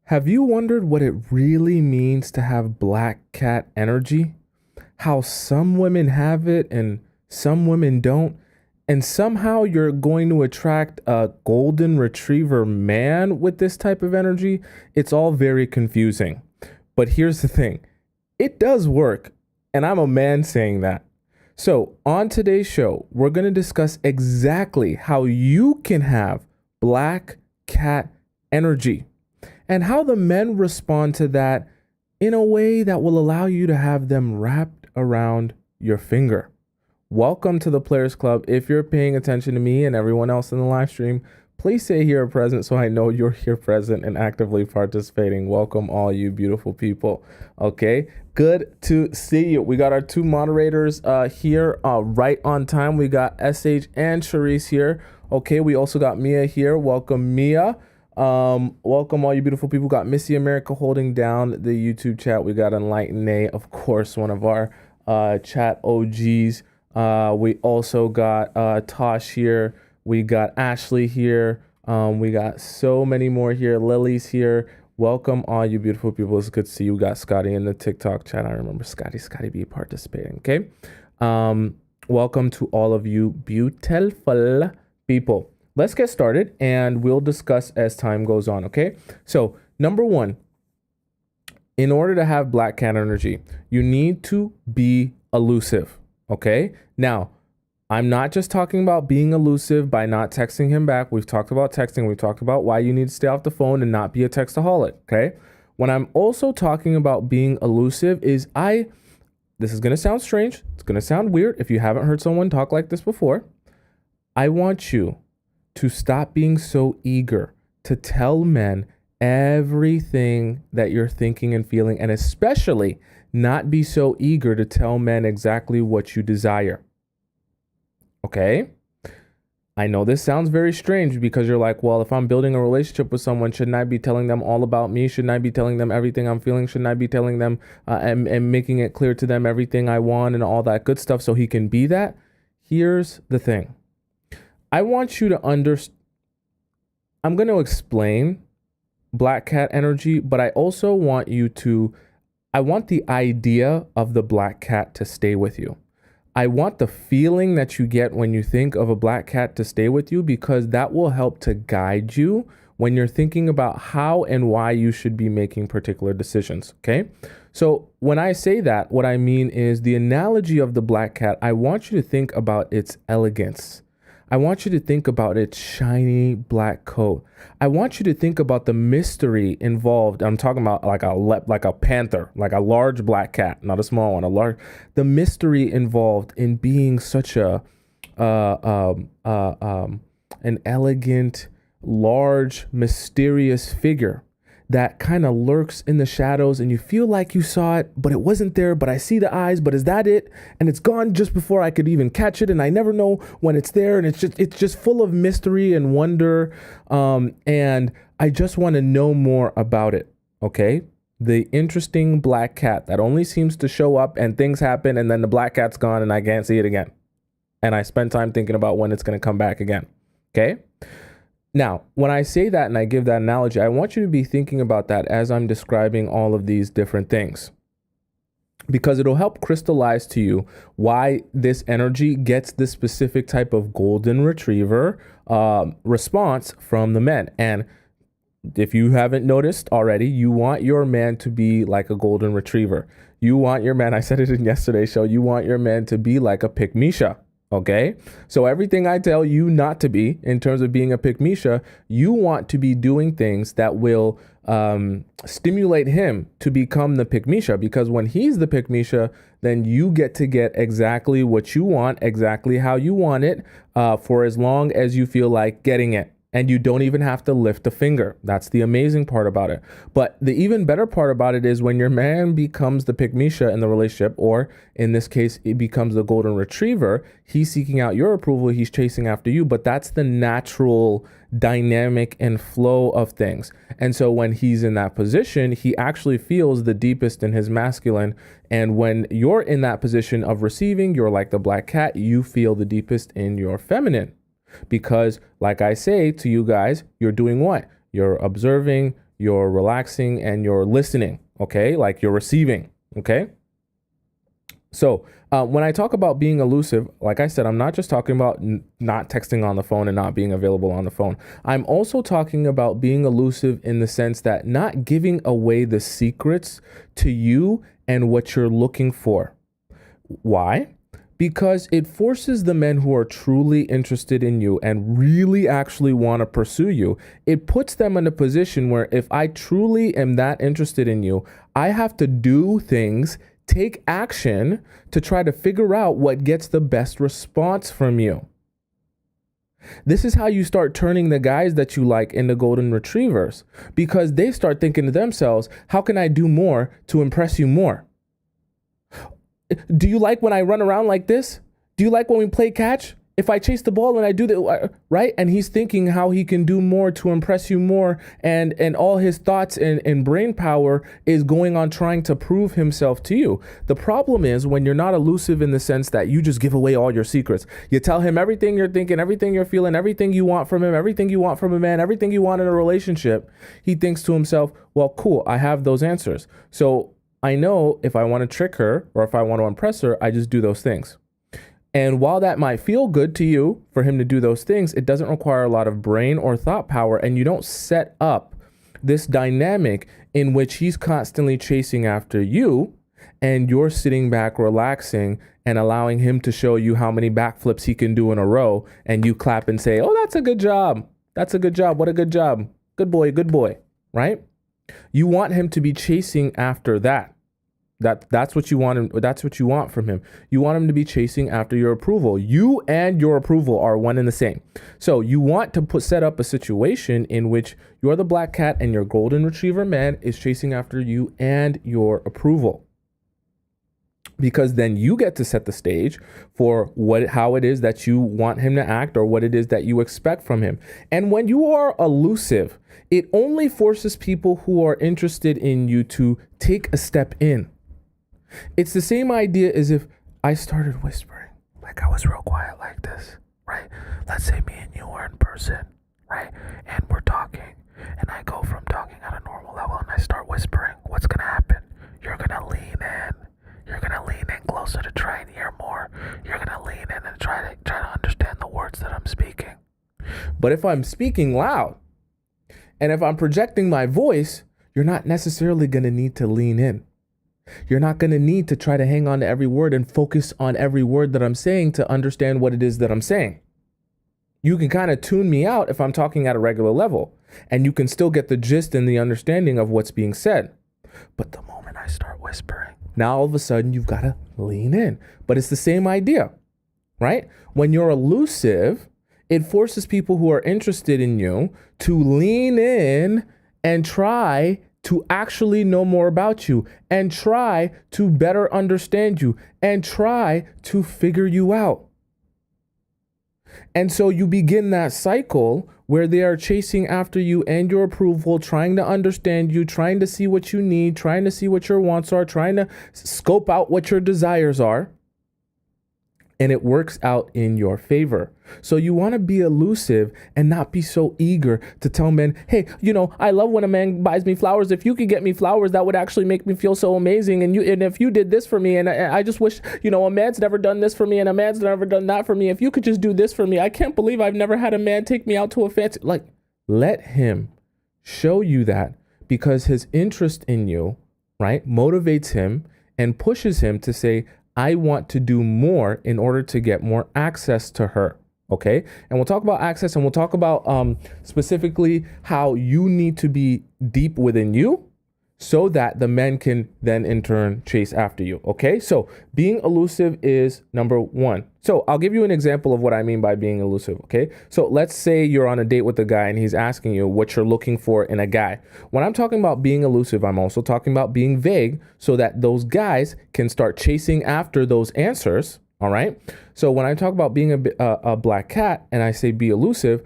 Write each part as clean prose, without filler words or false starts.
Have you wondered what it really means to have black cat energy? How some women have it and some women don't? And somehow you're going to attract a golden retriever man with this type of energy? It's all very confusing. But here's the thing, it does work. And I'm a man saying that. So, on today's show, we're going to discuss exactly how you can have black cat energy and how the men respond to that in a way that will allow you to have them wrapped around your finger. Welcome to the Players Club. If you're paying attention to me and everyone else in the live stream, please say here present so I know you're here present and actively participating. Welcome all you beautiful people. Okay, good to see you. We got our two moderators here right on time. We got SH and Charisse here. Okay, we also got Mia here. Welcome, Mia. Welcome all you beautiful people. Got Missy America holding down the YouTube chat. We got Enlighten A, of course, one of our chat OGs. We also got Tosh here. We got Ashley here. We got so many more here. Lily's here. Welcome all you beautiful people. It's good to see you. We got Scotty in the TikTok chat. I remember Scotty B participating. Okay. Welcome to all of you beautiful people. Let's get started and we'll discuss as time goes on. Okay. So number one, in order to have black cat energy, you need to be elusive. Okay. Now, I'm not just talking about being elusive by not texting him back. We've talked about texting. We've talked about why you need to stay off the phone and not be a textaholic. Okay. When I'm also talking about being elusive is this is going to sound strange. It's going to sound weird if you haven't heard someone talk like this before. I want you to stop being so eager to tell men everything that you're thinking and feeling, and especially not be so eager to tell men exactly what you desire. Okay? I know this sounds very strange because you're like, well, if I'm building a relationship with someone, shouldn't I be telling them all about me? Shouldn't I be telling them everything I'm feeling? Shouldn't I be telling them and making it clear to them everything I want and all that good stuff so he can be that? Here's the thing. I want you to understand. I'm going to explain black cat energy, but I also want I want the idea of the black cat to stay with you. I want the feeling that you get when you think of a black cat to stay with you, because that will help to guide you when you're thinking about how and why you should be making particular decisions. Okay. So when I say that, what I mean is the analogy of the black cat. I want you to think about its elegance. I want you to think about its shiny black coat. I want you to think about the mystery involved. I'm talking about like a panther, like a large black cat, not a small one, the mystery involved in being such an elegant, large, mysterious figure that kind of lurks in the shadows and you feel like you saw it, but it wasn't there, but I see the eyes, but is that it? And it's gone just before I could even catch it. And I never know when it's there. And it's just full of mystery and wonder. And I just want to know more about it. Okay. The interesting black cat that only seems to show up and things happen. And then the black cat's gone and I can't see it again. And I spend time thinking about when it's going to come back again. Okay. Now, when I say that and I give that analogy, I want you to be thinking about that as I'm describing all of these different things, because it'll help crystallize to you why this energy gets this specific type of golden retriever response from the men. And if you haven't noticed already, you want your man to be like a golden retriever. You want your man, I said it in yesterday's show, you want your man to be like a pick-me-sha. Okay, so everything I tell you not to be in terms of being a pick-me-sha, you want to be doing things that will stimulate him to become the pick-me-sha, because when he's the pick-me-sha, then you get to get exactly what you want, exactly how you want it, for as long as you feel like getting it. And you don't even have to lift a finger. That's the amazing part about it. But the even better part about it is when your man becomes the pick-me-sha in the relationship, or in this case, it becomes the golden retriever, he's seeking out your approval, he's chasing after you, but that's the natural dynamic and flow of things. And so when he's in that position, he actually feels the deepest in his masculine. And when you're in that position of receiving, you're like the black cat, you feel the deepest in your feminine. Because like I say to you guys, you're doing what? You're observing, you're relaxing, and you're listening, okay? Like you're receiving, okay? So when I talk about being elusive, like I said, I'm not just talking about not texting on the phone and not being available on the phone. I'm also talking about being elusive in the sense that not giving away the secrets to you and what you're looking for. Why? Because it forces the men who are truly interested in you and really actually want to pursue you. It puts them in a position where if I truly am that interested in you, I have to do things, take action to try to figure out what gets the best response from you. This is how you start turning the guys that you like into golden retrievers, because they start thinking to themselves, how can I do more to impress you more? Do you like when I run around like this? Do you like when we play catch? If I chase the ball and I do that, right? And he's thinking how he can do more to impress you more. And all his thoughts and brain power is going on trying to prove himself to you. The problem is when you're not elusive in the sense that you just give away all your secrets. You tell him everything you're thinking, everything you're feeling, everything you want from him, everything you want from a man, everything you want in a relationship. He thinks to himself, well, cool, I have those answers. So I know if I want to trick her or if I want to impress her, I just do those things. And while that might feel good to you for him to do those things, it doesn't require a lot of brain or thought power. And you don't set up this dynamic in which he's constantly chasing after you and you're sitting back relaxing and allowing him to show you how many backflips he can do in a row. And you clap and say, oh, that's a good job. That's a good job. What a good job. Good boy, right? You want him to be chasing after that. That's what you want him. That's what you want from him. You want him to be chasing after your approval. You and your approval are one and the same. So you want to set up a situation in which you're the black cat and your golden retriever man is chasing after you and your approval. Because then you get to set the stage for how it is that you want him to act or what it is that you expect from him. And when you are elusive, it only forces people who are interested in you to take a step in. It's the same idea as if I started whispering, like I was real quiet like this, right? Let's say me and you are in person, right? And we're talking, and I go from talking at a normal level and I start whispering. What's going to happen? You're going to lean in. You're going to lean in closer to try and hear more. You're going to lean in and try to understand the words that I'm speaking. But if I'm speaking loud, and if I'm projecting my voice, you're not necessarily going to need to lean in. You're not going to need to try to hang on to every word and focus on every word that I'm saying to understand what it is that I'm saying. You can kind of tune me out if I'm talking at a regular level, and you can still get the gist and the understanding of what's being said. But the moment I start whispering, now all of a sudden you've got to lean in. But it's the same idea, right? When you're elusive, it forces people who are interested in you to lean in and try to actually know more about you and try to better understand you and try to figure you out. And so you begin that cycle where they are chasing after you and your approval, trying to understand you, trying to see what you need, trying to see what your wants are, trying to scope out what your desires are. And it works out in your favor. So you want to be elusive and not be so eager to tell men, hey, I love when a man buys me flowers. If you could get me flowers, that would actually make me feel so amazing. And if you did this for me, and I just wish, a man's never done this for me and a man's never done that for me. If you could just do this for me, I can't believe I've never had a man take me out to a fancy, let him show you that, because his interest in you, right, motivates him and pushes him to say, I want to do more in order to get more access to her. Okay. And we'll talk about access, and we'll talk about specifically how you need to be deep within you so that the men can then in turn chase after you. Okay. So being elusive is number one. So I'll give you an example of what I mean by being elusive. Okay. So let's say you're on a date with a guy and he's asking you what you're looking for in a guy. When I'm talking about being elusive, I'm also talking about being vague so that those guys can start chasing after those answers. All right. So when I talk about being a black cat and I say be elusive,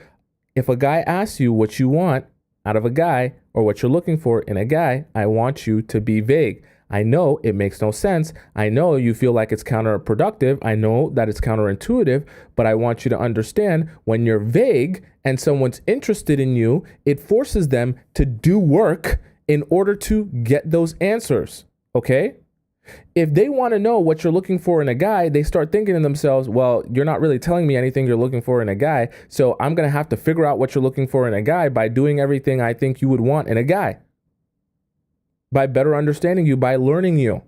if a guy asks you what you want out of a guy or what you're looking for in a guy, I want you to be vague. I know it makes no sense. I know you feel like it's counterproductive. I know that it's counterintuitive, but I want you to understand when you're vague and someone's interested in you, it forces them to do work in order to get those answers. Okay? If they want to know what you're looking for in a guy, they start thinking to themselves, well, you're not really telling me anything you're looking for in a guy. So I'm going to have to figure out what you're looking for in a guy by doing everything I think you would want in a guy. By better understanding you, by learning you.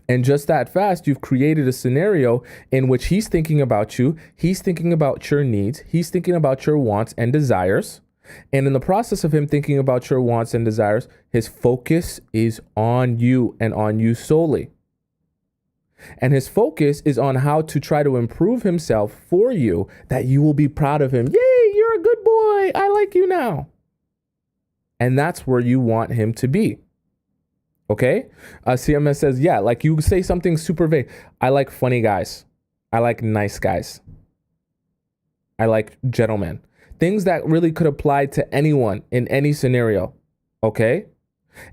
And just that fast, you've created a scenario in which he's thinking about you. He's thinking about your needs. He's thinking about your wants and desires. And in the process of him thinking about your wants and desires, his focus is on you and on you solely. And his focus is on how to try to improve himself for you, that you will be proud of him. Yay, you're a good boy. I like you now. And that's where you want him to be. Okay? CMS says, yeah, like you say something super vague. I like funny guys. I like nice guys. I like gentlemen. Things that really could apply to anyone in any scenario, okay?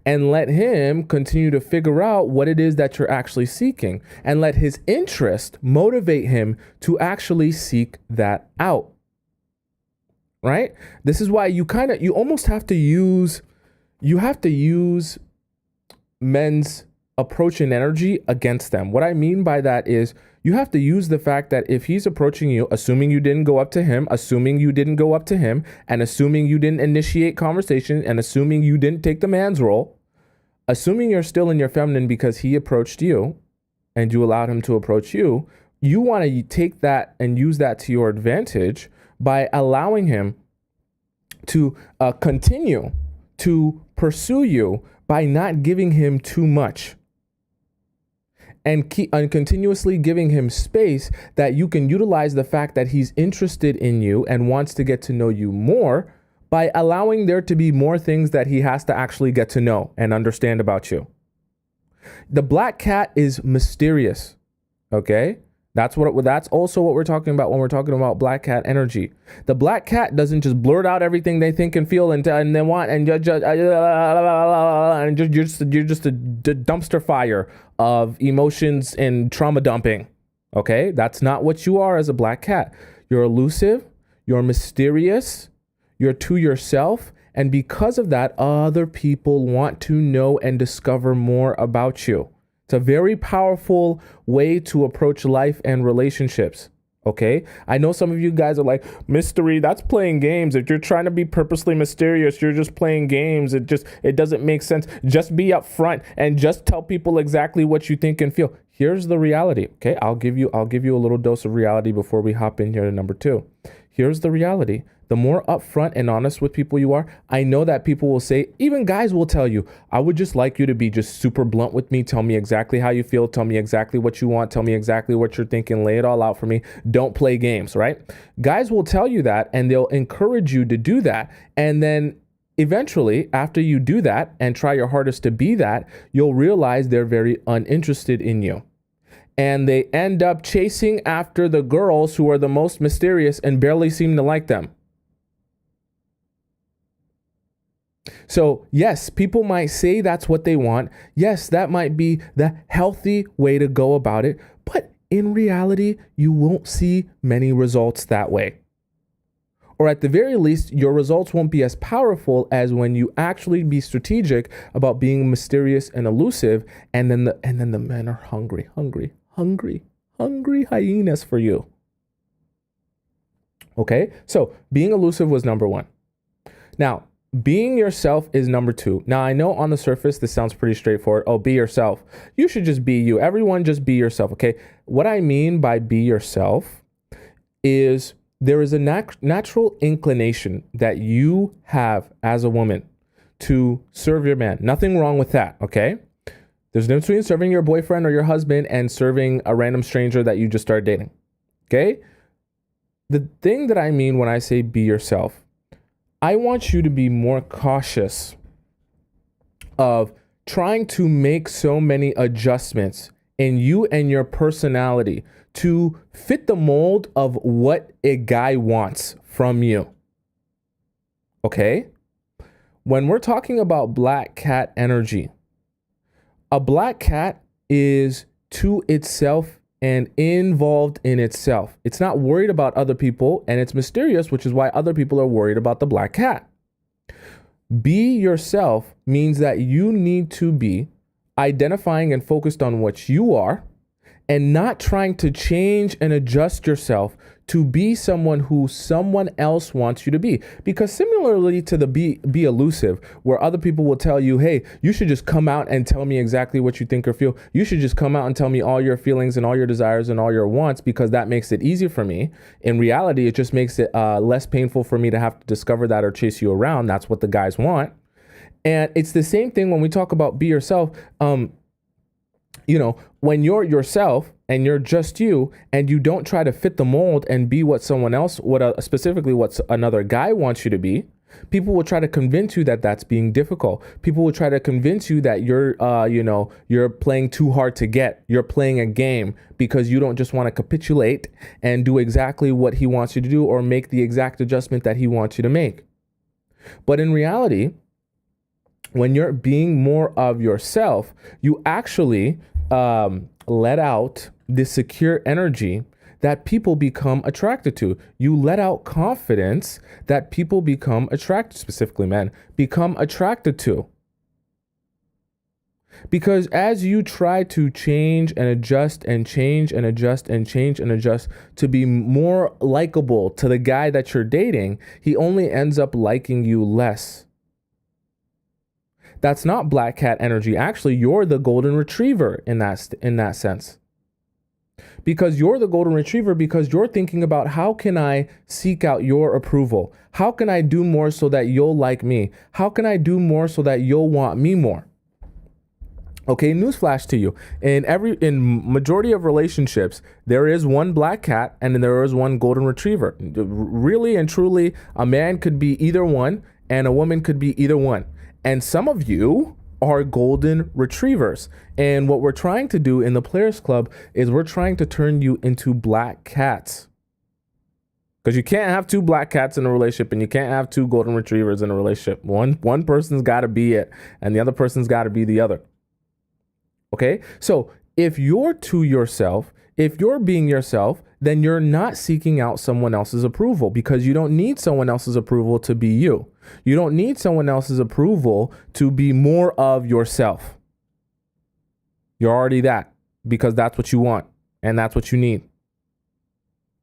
And let him continue to figure out what it is that you're actually seeking, and let his interest motivate him to actually seek that out, right? This is why you almost have to use men's approach and energy against them. What I mean by that is you have to use the fact that if he's approaching you, assuming you didn't go up to him, assuming you didn't go up to him, and assuming you didn't initiate conversation, and assuming you didn't take the man's role, assuming you're still in your feminine because he approached you and you allowed him to approach you, you want to take that and use that to your advantage by allowing him to continue to pursue you by not giving him too much. And continuously giving him space that you can utilize the fact that he's interested in you and wants to get to know you more by allowing there to be more things that he has to actually get to know and understand about you. The black cat is mysterious, okay? That's also what we're talking about when we're talking about black cat energy. The black cat doesn't just blurt out everything they think and feel and they want and you're just a dumpster fire of emotions and trauma dumping. Okay, that's not what you are as a black cat. You're elusive. You're mysterious. You're to yourself. And because of that, other people want to know and discover more about you. It's a very powerful way to approach life and relationships. Okay. I know some of you guys are like, mystery, that's playing games. If you're trying to be purposely mysterious, you're just playing games. It doesn't make sense. Just be upfront and just tell people exactly what you think and feel. Here's the reality. Okay. I'll give you a little dose of reality before we hop in here to number 2. Here's the reality. The more upfront and honest with people you are, I know that people will say, even guys will tell you, I would just like you to be just super blunt with me. Tell me exactly how you feel. Tell me exactly what you want. Tell me exactly what you're thinking. Lay it all out for me. Don't play games, right? Guys will tell you that and they'll encourage you to do that. And then eventually, after you do that and try your hardest to be that, you'll realize they're very uninterested in you. And they end up chasing after the girls who are the most mysterious and barely seem to like them. So yes, people might say that's what they want. Yes, that might be the healthy way to go about it. But in reality, you won't see many results that way. Or at the very least, your results won't be as powerful as when you actually be strategic about being mysterious and elusive. And then the men are hungry hyenas for you. Okay, so being elusive was number 1. Now, being yourself is number 2. Now, I know on the surface, this sounds pretty straightforward. Oh, be yourself. You should just be you. Everyone just be yourself, okay? What I mean by be yourself is there is a natural inclination that you have as a woman to serve your man. Nothing wrong with that, okay? There's a difference between serving your boyfriend or your husband and serving a random stranger that you just started dating, okay? The thing that I mean when I say be yourself, I want you to be more cautious of trying to make so many adjustments in you and your personality to fit the mold of what a guy wants from you. Okay? When we're talking about black cat energy, A black cat is to itself and involved in itself. It's not worried about other people, and it's mysterious, which is why other people are worried about the black cat. Be yourself means that you need to be identifying and focused on what you are and not trying to change and adjust yourself to be someone who someone else wants you to be. Because similarly to the be elusive, where other people will tell you, hey, you should just come out and tell me exactly what you think or feel. You should just come out and tell me all your feelings and all your desires and all your wants, because that makes it easier for me. In reality, it just makes it less painful for me to have to discover that or chase you around. That's what the guys want. And it's the same thing when we talk about be yourself. When you're yourself and you're just you and you don't try to fit the mold and be what someone else, specifically what another guy wants you to be, people will try to convince you that that's being difficult. People will try to convince you that you're playing too hard to get. You're playing a game because you don't just want to capitulate and do exactly what he wants you to do or make the exact adjustment that he wants you to make. But in reality, when you're being more of yourself, you actually let out this secure energy that people become attracted to. You let out confidence that people become attracted, specifically men, become attracted to. Because as you try to change and adjust and change and adjust and change and adjust to be more likable to the guy that you're dating, he only ends up liking you less. That's not black cat energy. Actually, you're the golden retriever in that sense. Because you're the golden retriever because you're thinking about how can I seek out your approval? How can I do more so that you'll like me? How can I do more so that you'll want me more? Okay, newsflash to you. In majority of relationships, there is one black cat and then there is one golden retriever. Really and truly, a man could be either one and a woman could be either one. And some of you are golden retrievers. And what we're trying to do in the Players Club is we're trying to turn you into black cats. Because you can't have two black cats in a relationship and you can't have two golden retrievers in a relationship. One person's got to be it and the other person's got to be the other. Okay? So if you're to yourself, if you're being yourself, then you're not seeking out someone else's approval because you don't need someone else's approval to be you. You don't need someone else's approval to be more of yourself. You're already that because that's what you want and that's what you need.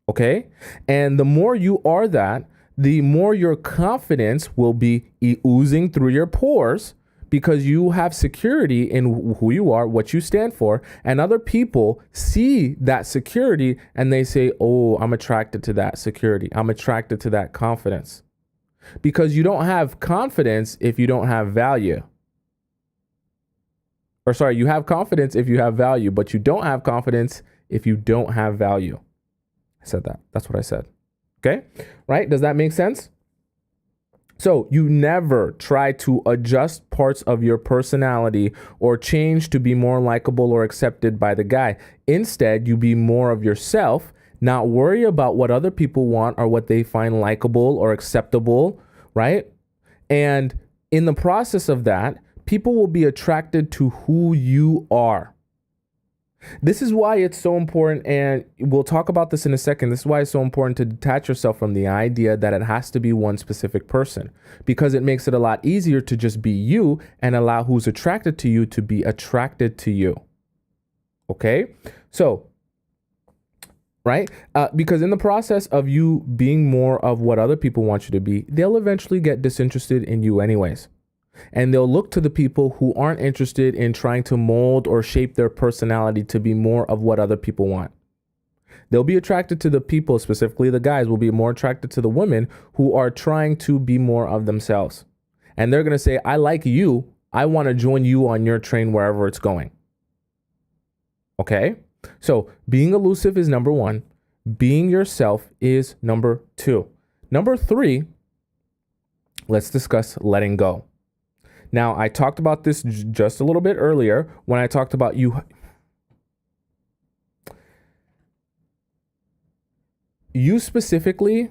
Okay? And the more you are that, the more your confidence will be oozing through your pores because you have security in who you are, what you stand for, and other people see that security and they say, oh, I'm attracted to that security. I'm attracted to that confidence. Because you don't have confidence if you don't have value. You have confidence if you have value, but you don't have confidence if you don't have value. I said that. That's what I said. Okay? Right? Does that make sense? So you never try to adjust parts of your personality or change to be more likable or accepted by the guy. Instead, you be more of yourself. Not worry about what other people want or what they find likable or acceptable, right? And in the process of that, people will be attracted to who you are. This is why it's so important, and we'll talk about this in a second. This is why it's so important to detach yourself from the idea that it has to be one specific person, because it makes it a lot easier to just be you and allow who's attracted to you to be attracted to you. Okay? So, right? Because in the process of you being more of what other people want you to be, they'll eventually get disinterested in you anyways. And they'll look to the people who aren't interested in trying to mold or shape their personality to be more of what other people want. They'll be attracted to the people, specifically the guys will be more attracted to the women who are trying to be more of themselves. And they're going to say, I like you. I want to join you on your train wherever it's going. Okay? So being elusive is number one. Being yourself is number two. Number three, let's discuss letting go. Now, I talked about this just a little bit earlier when I talked about you. You specifically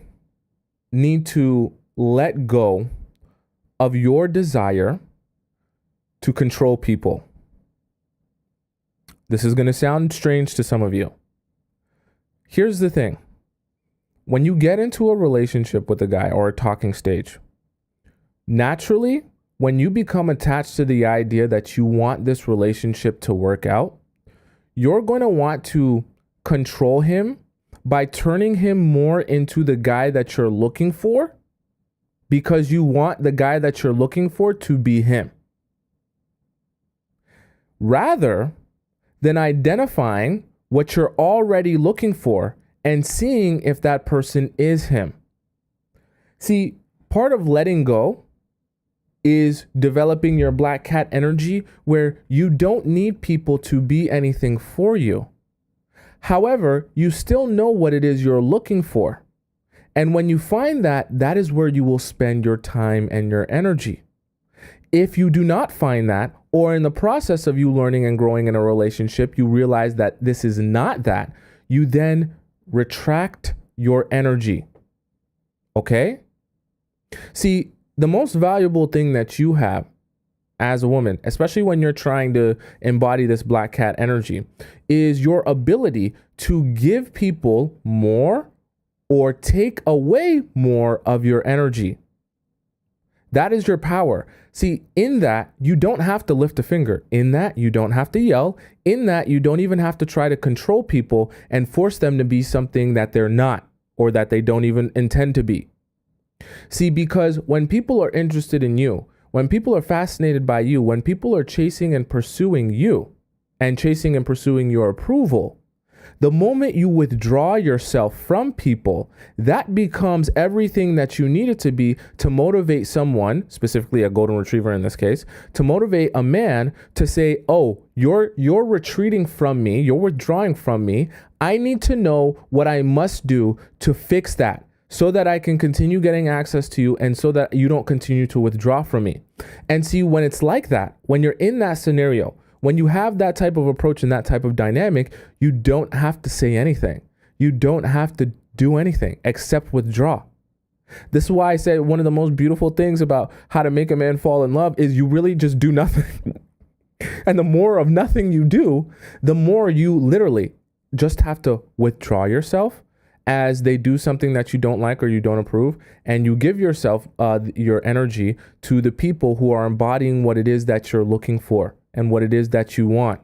need to let go of your desire to control people. This is going to sound strange to some of you. Here's the thing. When you get into a relationship with a guy or a talking stage, naturally, when you become attached to the idea that you want this relationship to work out, you're going to want to control him by turning him more into the guy that you're looking for, because you want the guy that you're looking for to be him, rather than identifying what you're already looking for and seeing if that person is him. See, part of letting go is developing your black cat energy, where you don't need people to be anything for you. However, you still know what it is you're looking for. And when you find that, that is where you will spend your time and your energy. If you do not find that, or in the process of you learning and growing in a relationship, you realize that this is not that, you then retract your energy. Okay? See, the most valuable thing that you have as a woman, especially when you're trying to embody this black cat energy, is your ability to give people more or take away more of your energy. That is your power. See, in that, you don't have to lift a finger. In that, you don't have to yell. In that, you don't even have to try to control people and force them to be something that they're not, or that they don't even intend to be. See, because when people are interested in you, when people are fascinated by you, when people are chasing and pursuing you and chasing and pursuing your approval, the moment you withdraw yourself from people, that becomes everything that you need it to be to motivate someone, specifically a golden retriever in this case, to motivate a man to say, oh, you're retreating from me, you're withdrawing from me. I need to know what I must do to fix that, so that I can continue getting access to you and so that you don't continue to withdraw from me. And see, when it's like that, when you're in that scenario, when you have that type of approach and that type of dynamic, you don't have to say anything. You don't have to do anything except withdraw. This is why I said one of the most beautiful things about how to make a man fall in love is you really just do nothing. And the more of nothing you do, the more you literally just have to withdraw yourself as they do something that you don't like or you don't approve, and you give yourself your energy to the people who are embodying what it is that you're looking for and what it is that you want.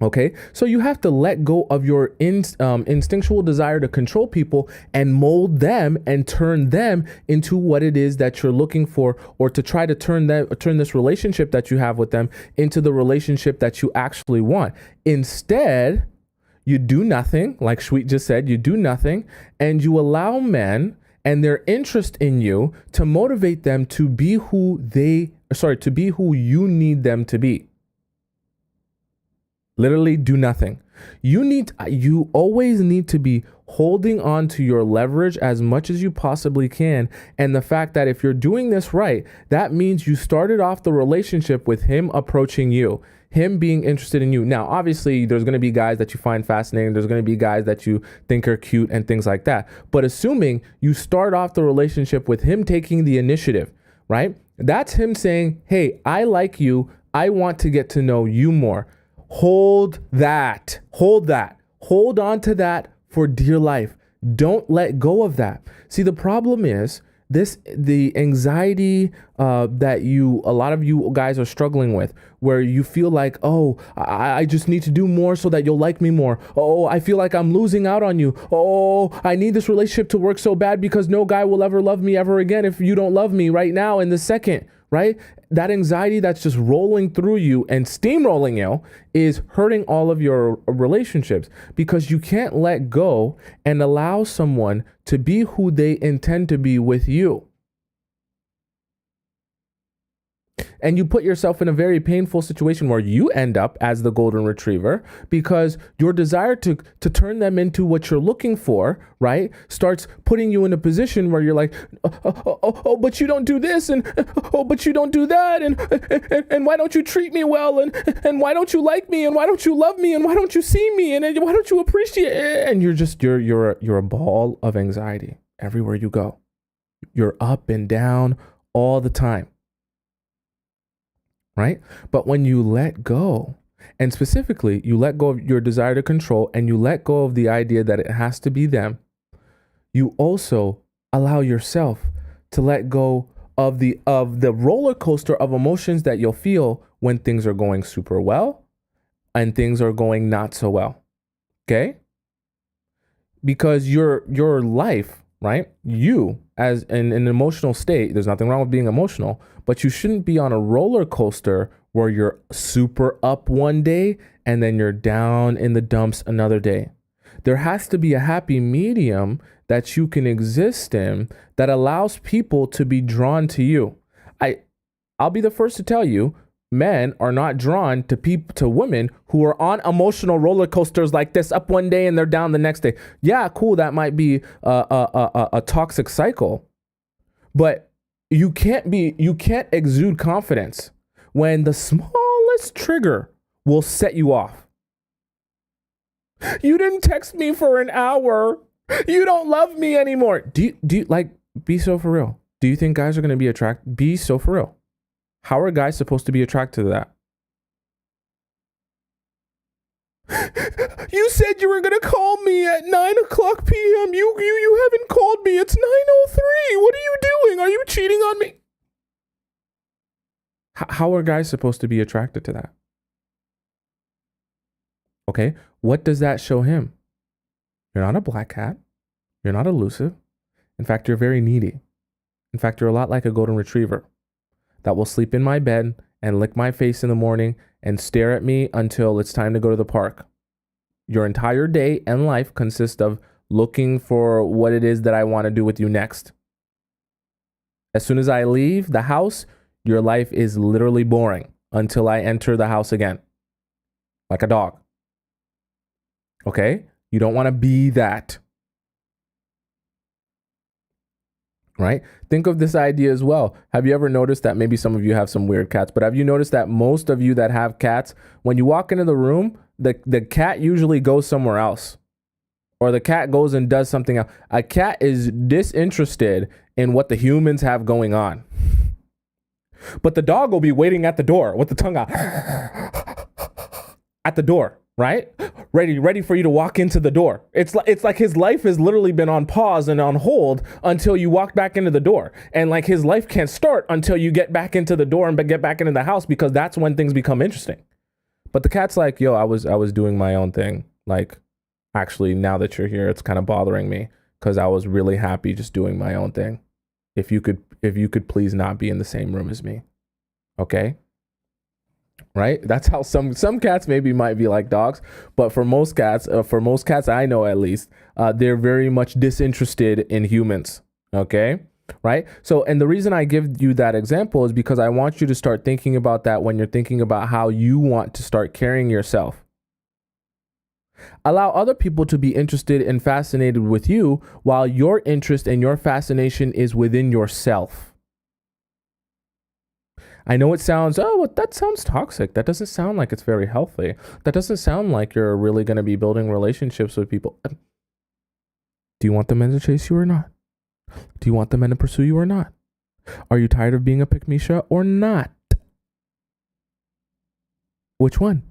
Okay, so you have to let go of your instinctual desire to control people and mold them and turn them into what it is that you're looking for, or to try to turn this relationship that you have with them into the relationship that you actually want. Instead, you do nothing, like Sweet just said, you do nothing, and you allow men and their interest in you to motivate them to be who you need them to be. Literally do nothing. You always need to be holding on to your leverage as much as you possibly can. And the fact that if you're doing this right, that means you started off the relationship with him approaching you, him being interested in you. Now, obviously, there's going to be guys that you find fascinating. There's going to be guys that you think are cute and things like that. But assuming you start off the relationship with him taking the initiative, right? That's him saying, hey, I like you. I want to get to know you more. Hold that. Hold on to that for dear life. Don't let go of that. See, the problem is the anxiety that a lot of you guys are struggling with, where you feel like, oh, I just need to do more so that you'll like me more. Oh, I feel like I'm losing out on you. Oh, I need this relationship to work so bad because no guy will ever love me ever again if you don't love me right now in this second, right? That anxiety that's just rolling through you and steamrolling you is hurting all of your relationships, because you can't let go and allow someone to be who they intend to be with you. And you put yourself in a very painful situation where you end up as the golden retriever, because your desire to turn them into what you're looking for, right, starts putting you in a position where you're like, oh, but you don't do this, and oh, but you don't do that, and why don't you treat me well, and why don't you like me, and why don't you love me, and why don't you see me, and why don't you appreciate it? And you're a ball of anxiety everywhere you go. You're up and down all the time. Right? But when you let go And specifically, you let go of your desire to control and you let go of the idea that it has to be them. You also allow yourself to let go of the roller coaster of emotions that you'll feel when things are going super well and things are going not so well. Okay? Because your life, right? You as in an emotional state, there's nothing wrong with being emotional, but you shouldn't be on a roller coaster where you're super up one day and then you're down in the dumps another day. There has to be a happy medium that you can exist in that allows people to be drawn to you. I'll be the first to tell you, men are not drawn to women who are on emotional roller coasters like this, up one day and they're down the next day. Yeah, cool. That might be a toxic cycle, but you can't exude confidence when the smallest trigger will set you off. You didn't text me for an hour. You don't love me anymore. Do you like, be so for real? Do you think guys are going to be attracted? Be so for real. How are guys supposed to be attracted to that? You said you were going to call me at 9:00 p.m. You haven't called me. It's 9:03. What are you doing? Are you cheating on me? How are guys supposed to be attracted to that? Okay, what does that show him? You're not a black cat. You're not elusive. In fact, you're very needy. In fact, you're a lot like a golden retriever that will sleep in my bed and lick my face in the morning and stare at me until it's time to go to the park. Your entire day and life consists of looking for what it is that I want to do with you next. As soon as I leave the house, your life is literally boring until I enter the house again, like a dog. Okay? You don't want to be that. Right? Think of this idea as well. Have you ever noticed that maybe some of you have some weird cats, but have you noticed that most of you that have cats, when you walk into the room, the cat usually goes somewhere else, or the cat goes and does something else. A cat is disinterested in what the humans have going on. But the dog will be waiting at the door with the tongue out at the door, right? Ready for you to walk into the door. It's like his life has literally been on pause and on hold until you walk back into the door. And like his life can't start until you get back into the door and get back into the house, because that's when things become interesting. But the cat's like, yo, I was doing my own thing. Like, actually, now that you're here, it's kind of bothering me because I was really happy just doing my own thing. If you could please not be in the same room as me. Okay? Right? That's how some cats maybe might be like dogs, but for most cats I know at least, they're very much disinterested in humans. Okay? Right? So, and the reason I give you that example is because I want you to start thinking about that when you're thinking about how you want to start carrying yourself. Allow other people to be interested and fascinated with you while your interest and your fascination is within yourself. I know it sounds, that sounds toxic. That doesn't sound like it's very healthy. That doesn't sound like you're really going to be building relationships with people. Do you want the men to chase you or not? Do you want the men to pursue you or not? Are you tired of being a pick-me-sha or not? Which one?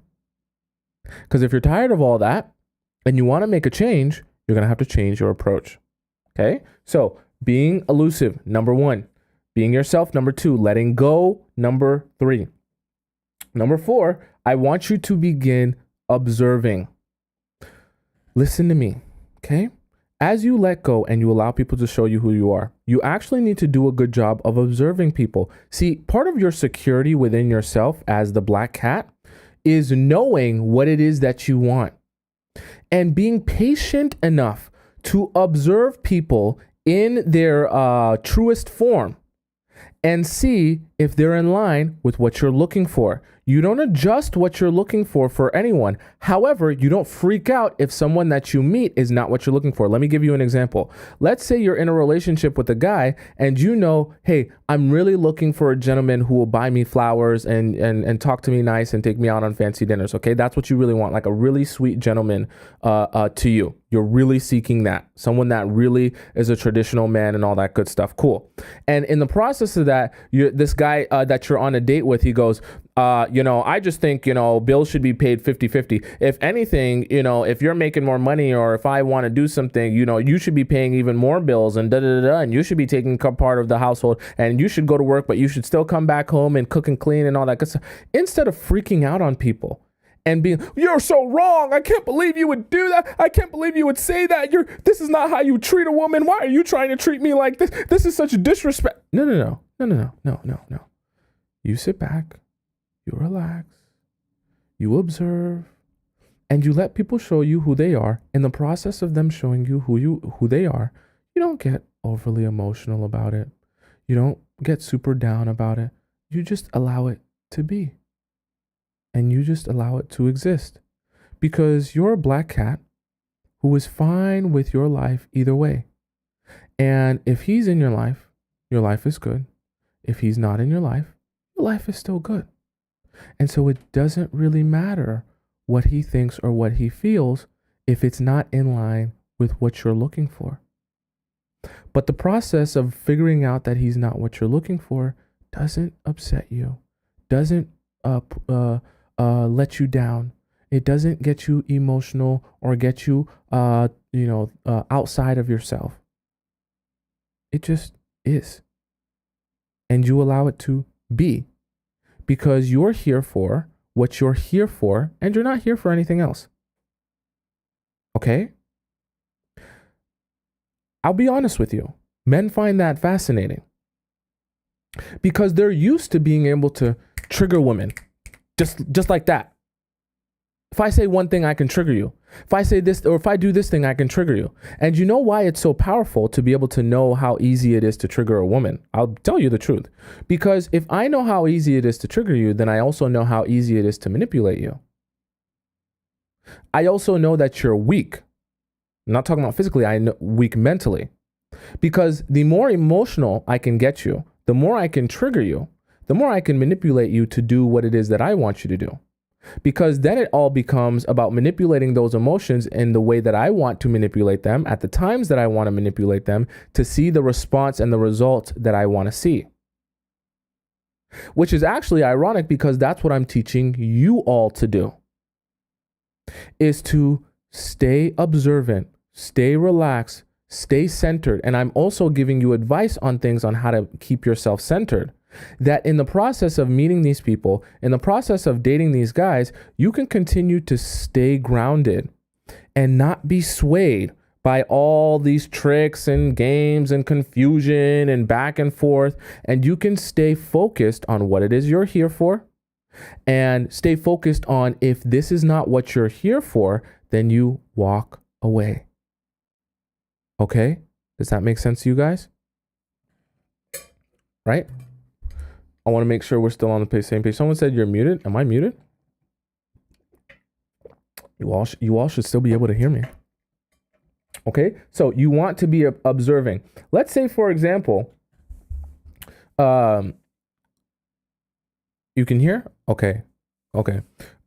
Because if you're tired of all that and you want to make a change, you're going to have to change your approach. Okay? So being elusive, number 1. Being yourself, number 2. Letting go, number 3. Number 4, I want you to begin observing. Listen to me, okay? As you let go and you allow people to show you who you are, you actually need to do a good job of observing people. See, part of your security within yourself as the black cat is knowing what it is that you want and being patient enough to observe people in their truest form and see if they're in line with what you're looking for. You don't adjust what you're looking for anyone. However, you don't freak out if someone that you meet is not what you're looking for. Let me give you an example. Let's say you're in a relationship with a guy and you know, hey, I'm really looking for a gentleman who will buy me flowers and talk to me nice and take me out on fancy dinners. Okay, that's what you really want, like a really sweet gentleman to you. You're really seeking that. Someone that really is a traditional man and all that good stuff. Cool. And in the process process of that, this guy that you're on a date with, he goes, I just think, bills should be paid 50-50. If anything, if you're making more money, or if I want to do something, you should be paying even more bills, and and you should be taking part of the household, and you should go to work, but you should still come back home and cook and clean and all that good stuff. Instead of freaking out on people and being, you're so wrong, I can't believe you would do that, I can't believe you would say that, this is not how you treat a woman, why are you trying to treat me like this, this is such disrespect. No. You sit back, you relax, you observe, and you let people show you who they are. In the process of them showing you who they are, you don't get overly emotional about it, you don't get super down about it, you just allow it to be. And you just allow it to exist, because you're a black cat who is fine with your life either way. And if he's in your life is good. If he's not in your life is still good. And so it doesn't really matter what he thinks or what he feels if it's not in line with what you're looking for. But the process of figuring out that he's not what you're looking for doesn't upset you, doesn't let you down. It doesn't get you emotional or get you, outside of yourself. It just is. And you allow it to be, because you're here for what you're here for, and you're not here for anything else. Okay? I'll be honest with you. Men find that fascinating, because they're used to being able to trigger women. Just like that. If I say one thing, I can trigger you. If I say this, or if I do this thing, I can trigger you. And you know why it's so powerful to be able to know how easy it is to trigger a woman? I'll tell you the truth. Because if I know how easy it is to trigger you, then I also know how easy it is to manipulate you. I also know that you're weak. I'm not talking about physically, I know weak mentally. Because the more emotional I can get you, the more I can trigger you, the more I can manipulate you to do what it is that I want you to do. Because then it all becomes about manipulating those emotions in the way that I want to manipulate them, at the times that I want to manipulate them, to see the response and the result that I want to see. Which is actually ironic, because that's what I'm teaching you all to do, is to stay observant, stay relaxed, stay centered. And I'm also giving you advice on things on how to keep yourself centered. That in the process of meeting these people, in the process of dating these guys, you can continue to stay grounded and not be swayed by all these tricks and games and confusion and back and forth. And you can stay focused on what it is you're here for, and stay focused on, if this is not what you're here for, then you walk away. Okay? Does that make sense to you guys? Right? I want to make sure we're still on the same page. Someone said you're muted. Am I muted? You all should still be able to hear me. Okay, so you want to be observing. Let's say, for example, you can hear? Okay.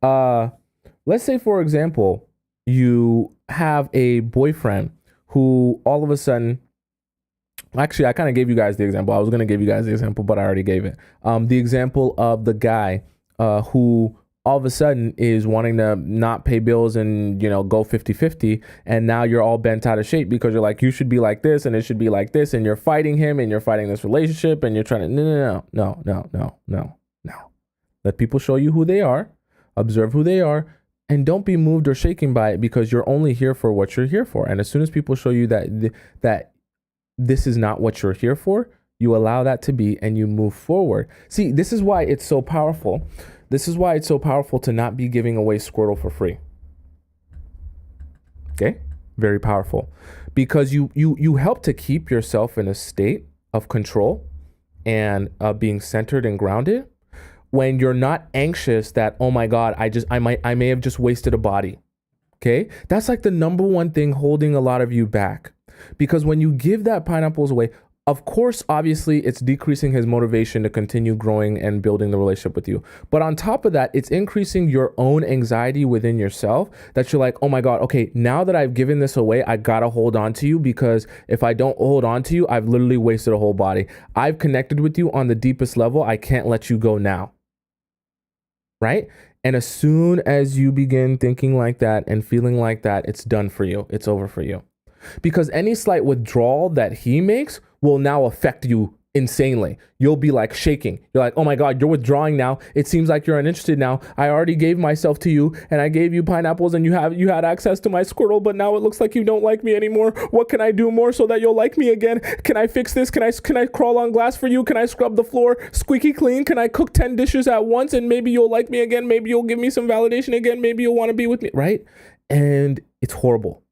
Let's say, for example, you have a boyfriend who all of a sudden, actually, I kind of gave you guys the example. I was going to give you guys the example, but I already gave it. The example of the guy who all of a sudden is wanting to not pay bills and, go 50-50. And now you're all bent out of shape because you're like, you should be like this and it should be like this. And you're fighting him and you're fighting this relationship and you're trying to, no. Let people show you who they are, observe who they are, and don't be moved or shaken by it, because you're only here for what you're here for. And as soon as people show you that this is not what you're here for, you allow that to be and you move forward. See, this is why it's so powerful. This is why it's so powerful to not be giving away Squirtle for free. Okay? Very powerful. Because you help to keep yourself in a state of control and being centered and grounded when you're not anxious that, oh my God, I may have just wasted a body. Okay? That's like the number one thing holding a lot of you back. Because when you give that pineapples away, Of course, obviously, it's decreasing his motivation to continue growing and building the relationship with you. But on top of that, it's increasing your own anxiety within yourself that you're like, oh my God, okay, now that I've given this away, I gotta hold on to you, because if I don't hold on to you, I've literally wasted a whole body. I've connected with you on the deepest level. I can't let you go now. Right? And as soon as you begin thinking like that and feeling like that, it's done for you. It's over for you. Because any slight withdrawal that he makes will now affect you insanely. You'll be like shaking. You're like, oh my God, you're withdrawing now. It seems like you're uninterested now. I already gave myself to you, and I gave you pineapples, and you had access to my squirrel, but now it looks like you don't like me anymore. What can I do more so that you'll like me again? Can I fix this? Can I crawl on glass for you? Can I scrub the floor squeaky clean? Can I cook 10 dishes at once, and maybe you'll like me again? Maybe you'll give me some validation again. Maybe you'll want to be with me, right? And it's horrible.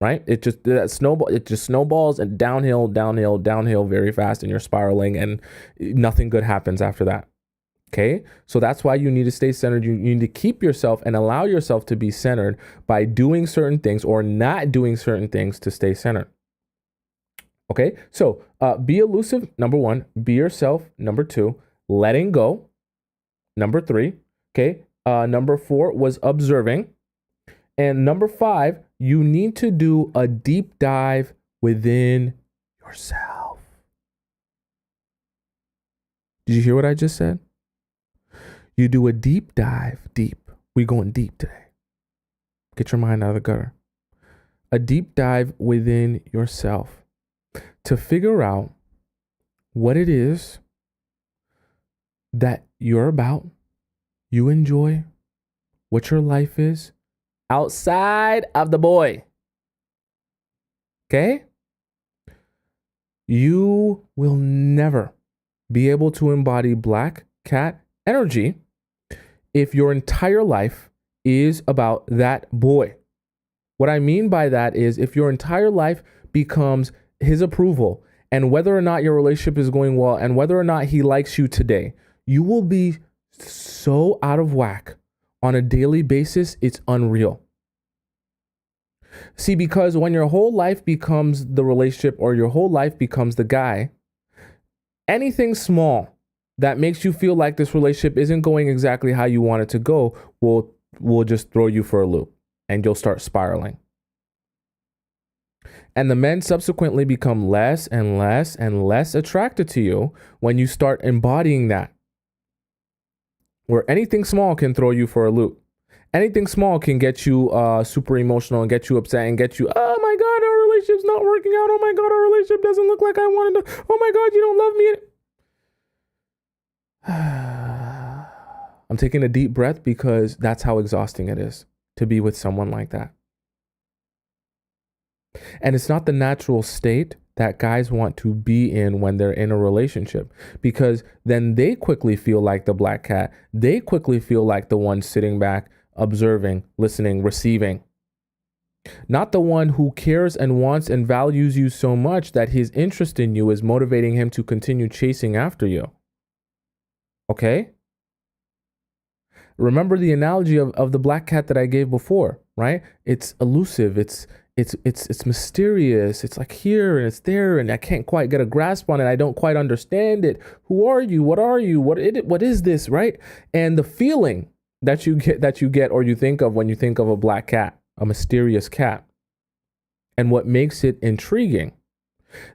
Right? It just snowballs and downhill very fast, and you're spiraling, and nothing good happens after that. Okay? So that's why you need to stay centered. You need to keep yourself and allow yourself to be centered by doing certain things or not doing certain things to stay centered. Okay? So be elusive, number 1. Be yourself, number 2. Letting go, number 3. Okay? Number 4 was observing. And number 5, you need to do a deep dive within yourself. Did you hear what I just said? You do a deep dive, deep. We're going deep today. Get your mind out of the gutter. A deep dive within yourself to figure out what it is that you're about, you enjoy, what your life is, outside of the boy. Okay? You will never be able to embody black cat energy if your entire life is about that boy. What I mean by that is if your entire life becomes his approval and whether or not your relationship is going well and whether or not he likes you today, you will be so out of whack on a daily basis, it's unreal. See, because when your whole life becomes the relationship or your whole life becomes the guy, anything small that makes you feel like this relationship isn't going exactly how you want it to go will just throw you for a loop, and you'll start spiraling. And the men subsequently become less and less and less attracted to you when you start embodying that. Where anything small can throw you for a loop. Anything small can get you super emotional and get you upset and get you, oh my God, our relationship's not working out. Oh my God, our relationship doesn't look like I wanted to. Oh my God, you don't love me. I'm taking a deep breath because that's how exhausting it is to be with someone like that. And it's not the natural state that guys want to be in when they're in a relationship, because then they quickly feel like the black cat. They quickly feel like the one sitting back, observing, listening, receiving. Not the one who cares and wants and values you so much that his interest in you is motivating him to continue chasing after you. Okay? Remember the analogy of the black cat that I gave before, right? It's elusive. It's mysterious. It's like here and it's there, and I can't quite get a grasp on it. I don't quite understand it. Who are you? What are you? What is this, right? And the feeling that you get or you think of when you think of a black cat, a mysterious cat, and what makes it intriguing.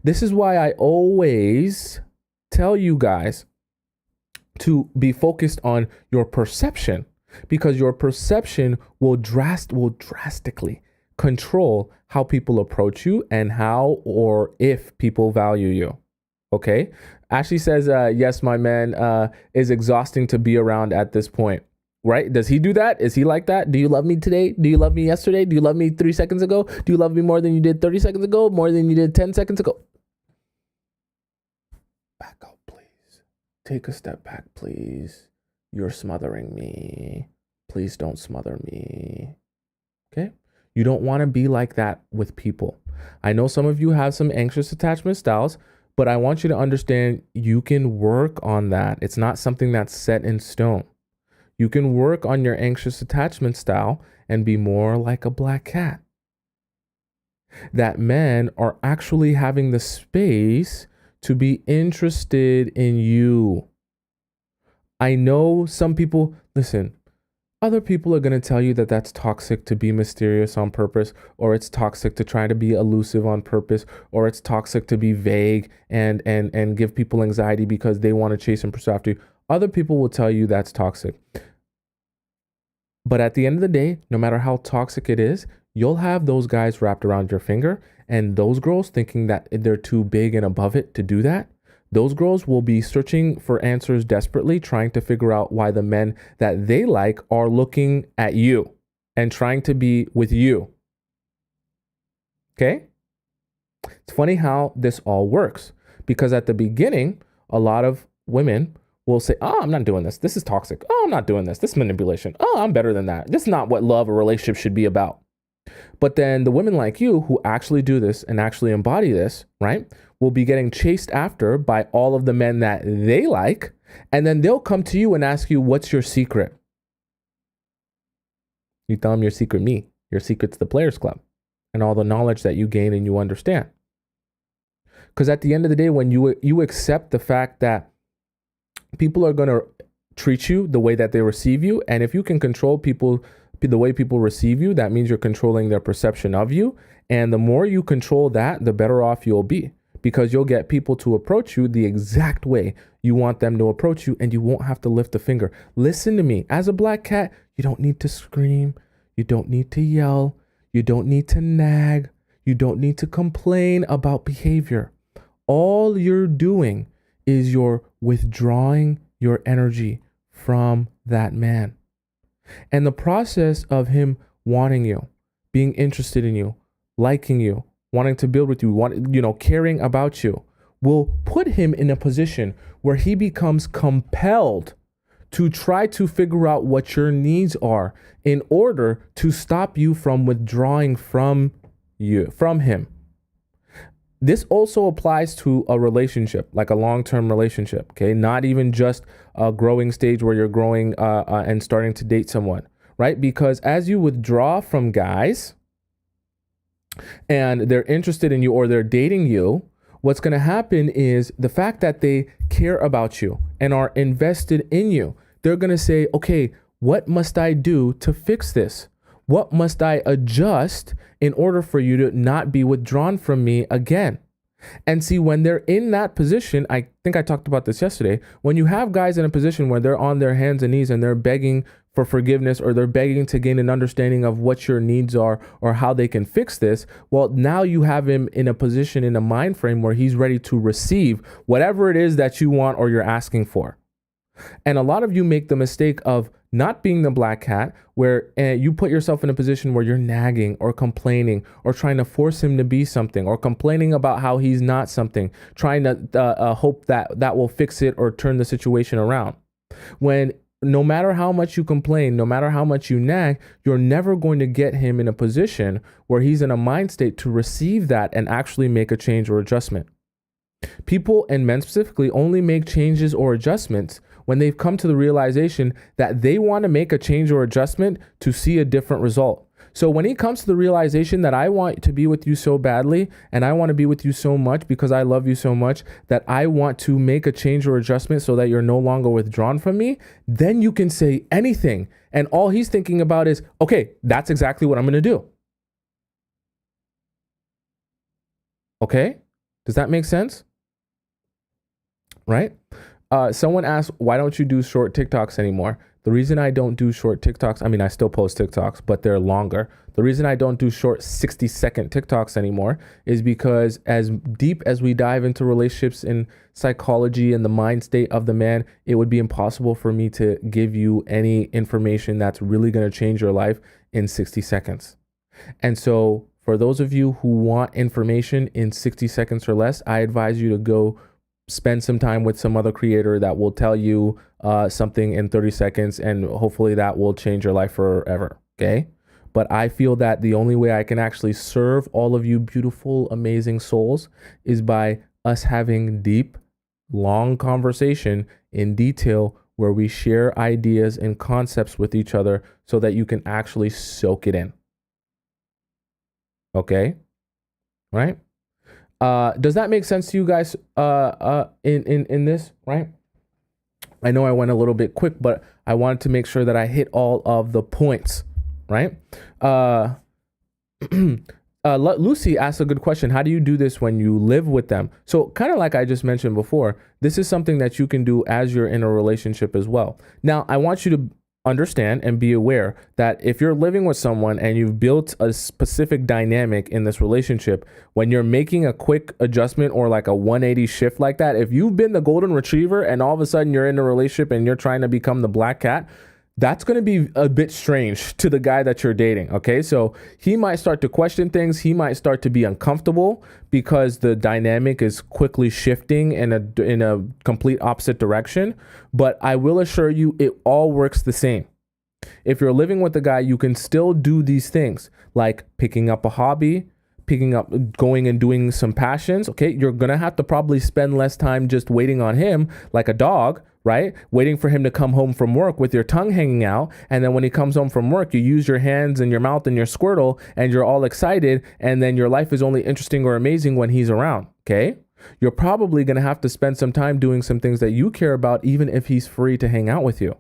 This is why I always tell you guys to be focused on your perception, because your perception will drastically control how people approach you and how or if people value you. Okay? Ashley says, yes, my man is exhausting to be around at this point. Right? Does he do that? Is he like that? Do you love me today? Do you love me yesterday? Do you love me 3 seconds ago? Do you love me more than you did 30 seconds ago? More than you did 10 seconds ago? Back up, please. Take a step back, please. You're smothering me. Please don't smother me. Okay? You don't want to be like that with people. I know some of you have some anxious attachment styles, but I want you to understand you can work on that. It's not something that's set in stone. You can work on your anxious attachment style and be more like a black cat. that men are actually having the space to be interested in you. I know some people, listen, other people are going to tell you that that's toxic to be mysterious on purpose, or it's toxic to try to be elusive on purpose, or it's toxic to be vague and give people anxiety because they want to chase and pursue after you. Other people will tell you that's toxic. But at the end of the day, no matter how toxic it is, you'll have those guys wrapped around your finger, and those girls thinking that they're too big and above it to do that. Those girls will be searching for answers desperately, trying to figure out why the men that they like are looking at you and trying to be with you. Okay? It's funny how this all works, because at the beginning, a lot of women will say, oh, I'm not doing this. This is toxic. Oh, I'm not doing this. This is manipulation. Oh, I'm better than that. This is not what love or relationship should be about. But then the women like you who actually do this and actually embody this, right, will be getting chased after by all of the men that they like. And then they'll come to you and ask you, what's your secret? You tell them your secret, me. Your secret's the Players Club and all the knowledge that you gain and you understand. Because at the end of the day, when you accept the fact that people are going to treat you the way that they receive you, and if you can control people the way people receive you, that means you're controlling their perception of you. And the more you control that, the better off you'll be, because you'll get people to approach you the exact way you want them to approach you, and you won't have to lift a finger. Listen to me. As a black cat, you don't need to scream. You don't need to yell. You don't need to nag. You don't need to complain about behavior. All you're doing is you're withdrawing your energy from that man. And the process of him wanting you, being interested in you, liking you, wanting to build with you, caring about you, will put him in a position where he becomes compelled to try to figure out what your needs are in order to stop you from withdrawing from him. This also applies to a relationship, like a long-term relationship, okay? Not even just a growing stage where you're growing and starting to date someone, right? Because as you withdraw from guys and they're interested in you or they're dating you, what's going to happen is the fact that they care about you and are invested in you, they're going to say, okay, what must I do to fix this? What must I adjust in order for you to not be withdrawn from me again? And see, when they're in that position, I think I talked about this yesterday, when you have guys in a position where they're on their hands and knees and they're begging for forgiveness, or they're begging to gain an understanding of what your needs are or how they can fix this, well, now you have him in a position, in a mind frame where he's ready to receive whatever it is that you want or you're asking for. And a lot of you make the mistake of not being the black cat, where you put yourself in a position where you're nagging or complaining or trying to force him to be something, or complaining about how he's not something, trying to hope that will fix it or turn the situation around. When no matter how much you complain, no matter how much you nag, you're never going to get him in a position where he's in a mind state to receive that and actually make a change or adjustment. People, and men specifically, only make changes or adjustments when they've come to the realization that they want to make a change or adjustment to see a different result. So when he comes to the realization that I want to be with you so badly, and I want to be with you so much because I love you so much, that I want to make a change or adjustment so that you're no longer withdrawn from me, then you can say anything. And all he's thinking about is, okay, that's exactly what I'm going to do. Okay? Does that make sense? Right? Someone asked, why don't you do short TikToks anymore? The reason I don't do short TikToks, I mean, I still post TikToks, but they're longer. The reason I don't do short 60-second TikToks anymore is because as deep as we dive into relationships and psychology and the mind state of the man, it would be impossible for me to give you any information that's really going to change your life in 60 seconds. And so for those of you who want information in 60 seconds or less, I advise you to go spend some time with some other creator that will tell you something in 30 seconds, and hopefully that will change your life forever. Okay. But I feel that the only way I can actually serve all of you beautiful, amazing souls is by us having deep, long conversation in detail where we share ideas and concepts with each other so that you can actually soak it in. Okay. right? Does that make sense to you guys? In this, right? I know I went a little bit quick, but I wanted to make sure that I hit all of the points, right? Uh, Lucy asked a good question. How do you do this when you live with them? So kind of like I just mentioned before, this is something that you can do as you're in a relationship as well. Now, I want you to understand and be aware that if you're living with someone and you've built a specific dynamic in this relationship, when you're making a quick adjustment or like a 180 shift like that, if you've been the golden retriever and all of a sudden you're in a relationship and you're trying to become the black cat, that's going to be a bit strange to the guy that you're dating. Okay. So he might start to question things. He might start to be uncomfortable because the dynamic is quickly shifting in a complete opposite direction. But I will assure you, it all works the same. If you're living with a guy, you can still do these things like picking up a hobby, going and doing some passions. Okay. You're going to have to probably spend less time just waiting on him like a dog, right? Waiting for him to come home from work with your tongue hanging out. And then when he comes home from work, you use your hands and your mouth and your squirtle and you're all excited. And then your life is only interesting or amazing when he's around. Okay. You're probably going to have to spend some time doing some things that you care about, even if he's free to hang out with you.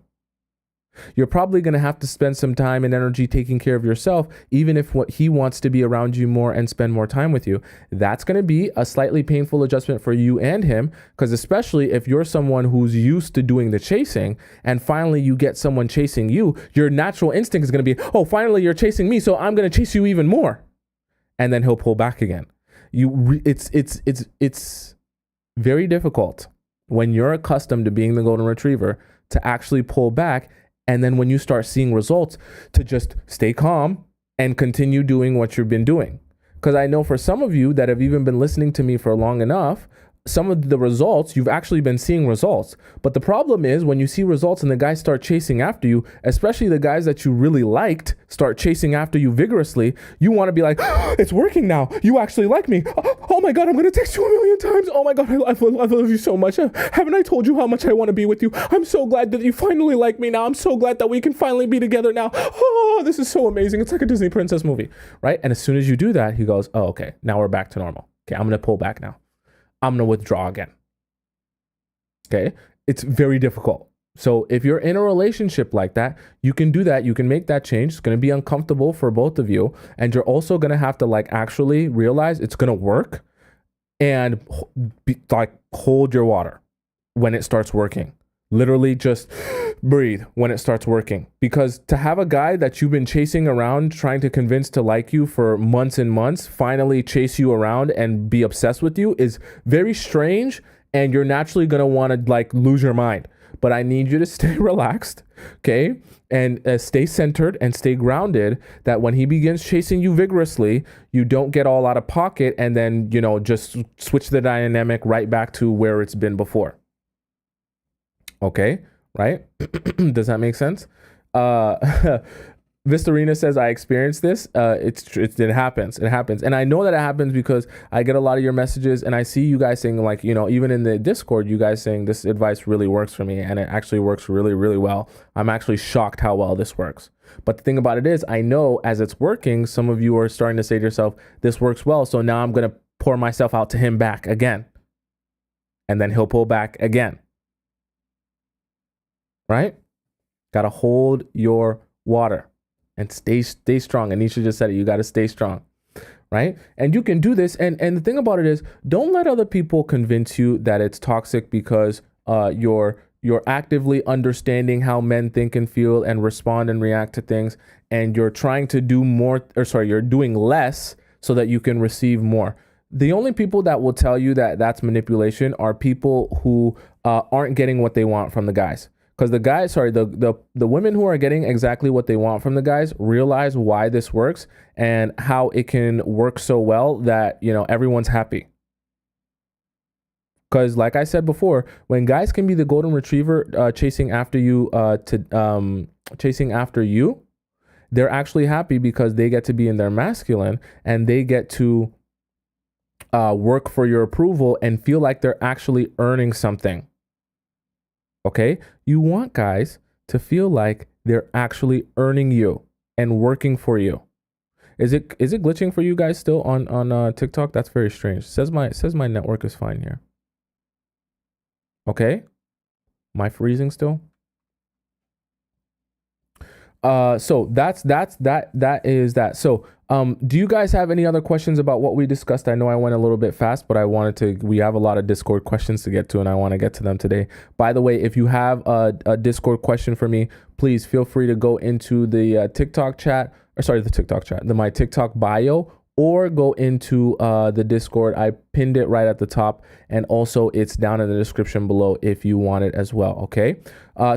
You're probably going to have to spend some time and energy taking care of yourself, even if what he wants to be around you more and spend more time with you. That's going to be a slightly painful adjustment for you and him, because especially if you're someone who's used to doing the chasing and finally you get someone chasing you, your natural instinct is going to be, oh, finally you're chasing me, so I'm going to chase you even more. And then he'll pull back again. It's very difficult when you're accustomed to being the golden retriever to actually pull back. And then when you start seeing results, to just stay calm and continue doing what you've been doing. Because I know for some of you that have even been listening to me for long enough, some of the results, you've actually been seeing results. But the problem is when you see results and the guys start chasing after you, especially the guys that you really liked start chasing after you vigorously, you want to be like, oh, it's working now. You actually like me. Oh my God, I'm going to text you a million times. Oh my God, I love you so much. Haven't I told you how much I want to be with you? I'm so glad that you finally like me now. I'm so glad that we can finally be together now. Oh, this is so amazing. It's like a Disney princess movie, right? And as soon as you do that, he goes, oh, okay, now we're back to normal. Okay, I'm going to pull back now. I'm going to withdraw again. Okay. It's very difficult. So if you're in a relationship like that, you can do that. You can make that change. It's going to be uncomfortable for both of you. And you're also going to have to like actually realize it's going to work and hold your water when it starts working. Literally just breathe when it starts working, because to have a guy that you've been chasing around trying to convince to like you for months and months finally chase you around and be obsessed with you is very strange, and you're naturally going to want to like lose your mind. But I need you to stay relaxed, okay, and stay centered and stay grounded, that when he begins chasing you vigorously, you don't get all out of pocket and then, just switch the dynamic right back to where it's been before. Okay, right? Does that make sense? Vistarina says, I experienced this. It happens. It happens. And I know that it happens because I get a lot of your messages and I see you guys saying like, even in the Discord, you guys saying this advice really works for me. And it actually works really, really well. I'm actually shocked how well this works. But the thing about it is, I know as it's working, some of you are starting to say to yourself, this works well. So now I'm going to pour myself out to him back again. And then he'll pull back again. Right? Got to hold your water and stay strong. Anisha just said it. You got to stay strong. Right? And you can do this. And the thing about it is, don't let other people convince you that it's toxic because you're actively understanding how men think and feel and respond and react to things. And you're trying to do more, you're doing less so that you can receive more. The only people that will tell you that that's manipulation are people who aren't getting what they want from the guys. Because the guys, the women who are getting exactly what they want from the guys realize why this works and how it can work so well that, everyone's happy. Because like I said before, when guys can be the golden retriever chasing after you, they're actually happy because they get to be in their masculine and they get to work for your approval and feel like they're actually earning something. Okay, you want guys to feel like they're actually earning you and working for you. Is it glitching for you guys still on TikTok? That's very strange. It says my network is fine here. Okay. Am I freezing still? So that is that. So do you guys have any other questions about what we discussed? I know I went a little bit fast, but we have a lot of Discord questions to get to, and I want to get to them today. By the way, if you have a Discord question for me, please feel free to go into the TikTok chat, my TikTok bio, or go into the Discord. I pinned it right at the top, and also it's down in the description below if you want it as well, okay?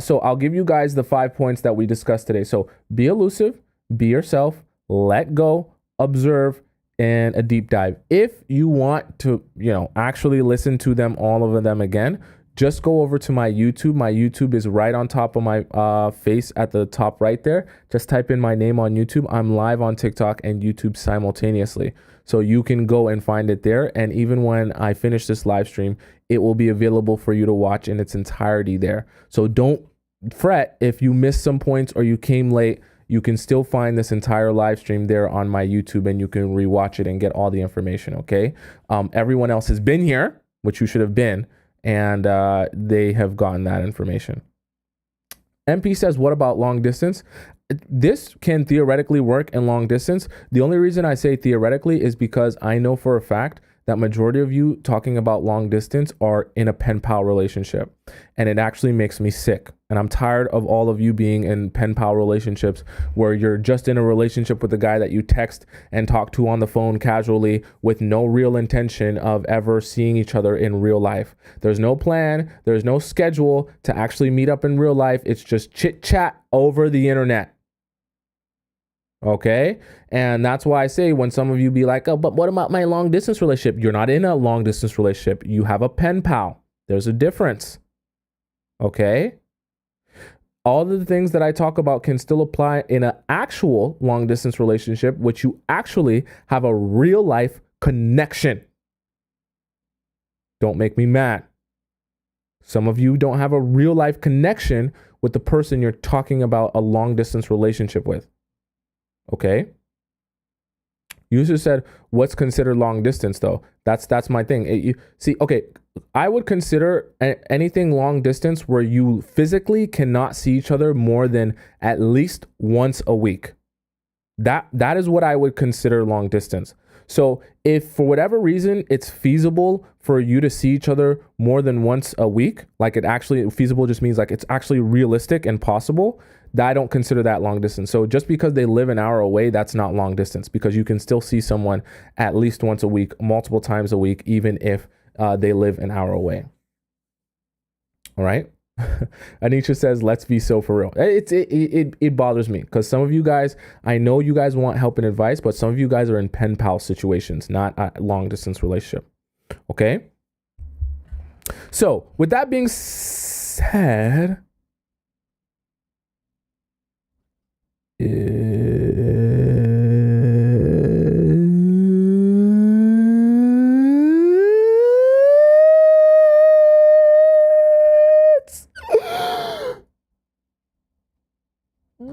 So I'll give you guys the 5 points that we discussed today. So be elusive, be yourself, let go, observe, and a deep dive. If you want to, actually listen to them, all of them again, just go over to my YouTube. My YouTube is right on top of my face at the top right there. Just type in my name on YouTube. I'm live on TikTok and YouTube simultaneously. So you can go and find it there. And even when I finish this live stream, it will be available for you to watch in its entirety there. So don't fret if you missed some points or you came late. You can still find this entire live stream there on my YouTube, and you can rewatch it and get all the information, okay? Everyone else has been here, which you should have been, and they have gotten that information. MP says, what about long distance? This can theoretically work in long distance. The only reason I say theoretically is because I know for a fact that majority of you talking about long distance are in a pen pal relationship, and it actually makes me sick. And I'm tired of all of you being in pen pal relationships where you're just in a relationship with a guy that you text and talk to on the phone casually with no real intention of ever seeing each other in real life. There's no plan. There's no schedule to actually meet up in real life. It's just chit chat over the internet. Okay. And that's why I say when some of you be like, oh, but what about my long distance relationship? You're not in a long distance relationship. You have a pen pal. There's a difference. Okay. All of the things that I talk about can still apply in an actual long distance relationship, which you actually have a real life connection. Don't make me mad. Some of you don't have a real life connection with the person you're talking about a long distance relationship with. Okay. User said, what's considered long distance though? That's my thing. Okay, I would consider anything long distance where you physically cannot see each other more than at least once a week. That is what I would consider long distance. So if for whatever reason it's feasible for you to see each other more than once a week, like it actually feasible just means like it's actually realistic and possible, that I don't consider that long distance. So just because they live an hour away, that's not long distance, because you can still see someone at least once a week, multiple times a week, even if they live an hour away. All right. Anisha says, let's be so for real. It bothers me because some of you guys, I know you guys want help and advice, but some of you guys are in pen pal situations, not a long distance relationship. Okay. So with that being said,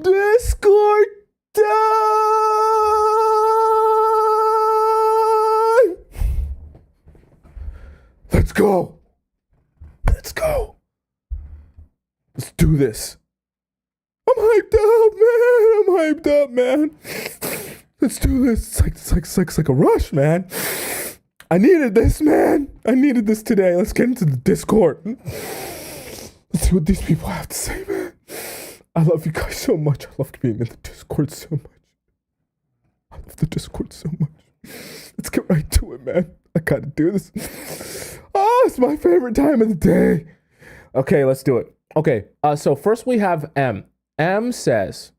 Discord time. Let's go. Let's go. Let's do this. I'm hyped up, man. Let's do this. It's like a rush, man. I needed this, man. I needed this today. Let's get into the Discord. Let's see what these people have to say, man. I love you guys so much. I love being in the Discord so much. I love the Discord so much. Let's get right to it, man. I gotta do this. Oh, it's my favorite time of the day. Okay, let's do it. Okay, so first we have M. M says,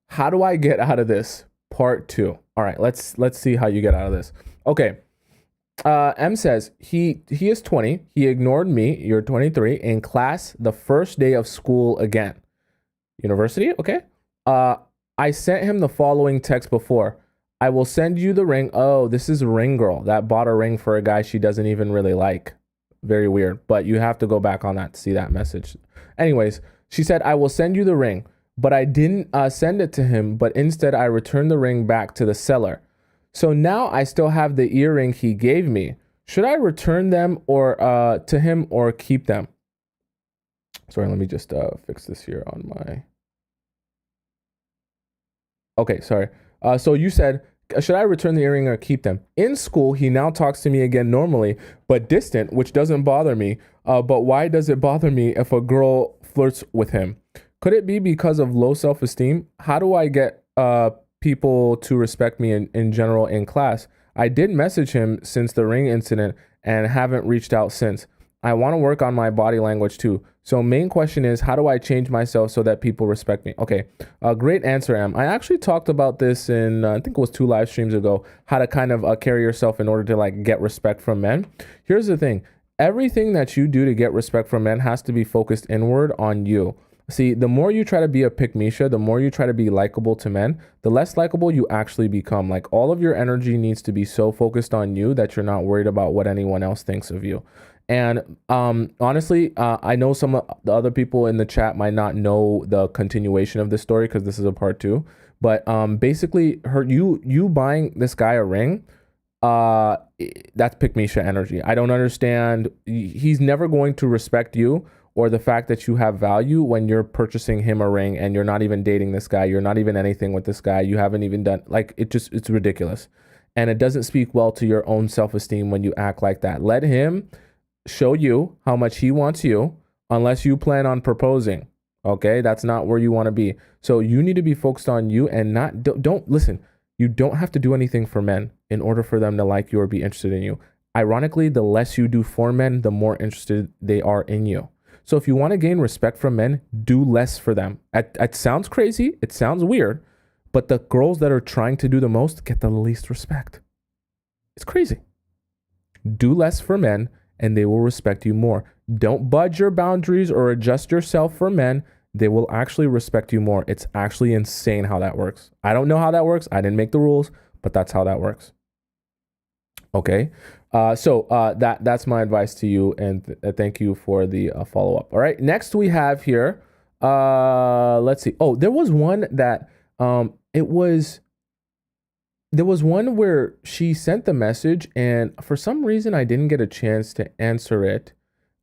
how do I get out of this? Part 2. All right, let's see how you get out of this. Okay. M says he is 20. He ignored me. You're 23 in class the first day of school again. University. Okay. I sent him the following text before. I will send you the ring. Oh, this is a ring girl that bought a ring for a guy she doesn't even really like. Very weird, but you have to go back on that to see that message. Anyways, she said, I will send you the ring, but I didn't send it to him, but instead I returned the ring back to the seller. So now I still have the earring he gave me. Should I return them or to him or keep them? Sorry, let me just fix this here on my... Okay, sorry. So you said, should I return the earring or keep them? In school, he now talks to me again normally, but distant, which doesn't bother me. But why does it bother me if a girl flirts with him? Could it be because of low self-esteem? How do I get people to respect me in general in class? I did message him since the ring incident and haven't reached out since. I want to work on my body language too. So main question is, how do I change myself so that people respect me? Okay, great answer, Em. I actually talked about this in, I think it was 2 live streams ago, how to kind of carry yourself in order to like get respect from men. Here's the thing. Everything that you do to get respect from men has to be focused inward on you. See, the more you try to be a pick-Misha, the more you try to be likable to men, the less likable you actually become. Like all of your energy needs to be so focused on you that you're not worried about what anyone else thinks of you. And honestly, I know some of the other people in the chat might not know the continuation of this story because this is a part 2. But basically, you buying this guy a ring, that's pick-Misha energy. I don't understand. He's never going to respect you or the fact that you have value when you're purchasing him a ring and you're not even dating this guy. You're not even anything with this guy. You haven't even done, like, it's ridiculous. And it doesn't speak well to your own self-esteem when you act like that. Let him show you how much he wants you, unless you plan on proposing. Okay, that's not where you want to be. So you need to be focused on you and don't listen. You don't have to do anything for men in order for them to like you or be interested in you. Ironically, the less you do for men, the more interested they are in you. So if you want to gain respect from men, do less for them. It sounds crazy. It sounds weird, but the girls that are trying to do the most get the least respect. It's crazy. Do less for men and they will respect you more. Don't budge your boundaries or adjust yourself for men. They will actually respect you more. It's actually insane how that works. I don't know how that works. I didn't make the rules, but that's how that works. Okay. So that's my advice to you, and thank you for the follow-up. All right. Next we have here, let's see. Oh, there was one that there was one where she sent the message and for some reason I didn't get a chance to answer it.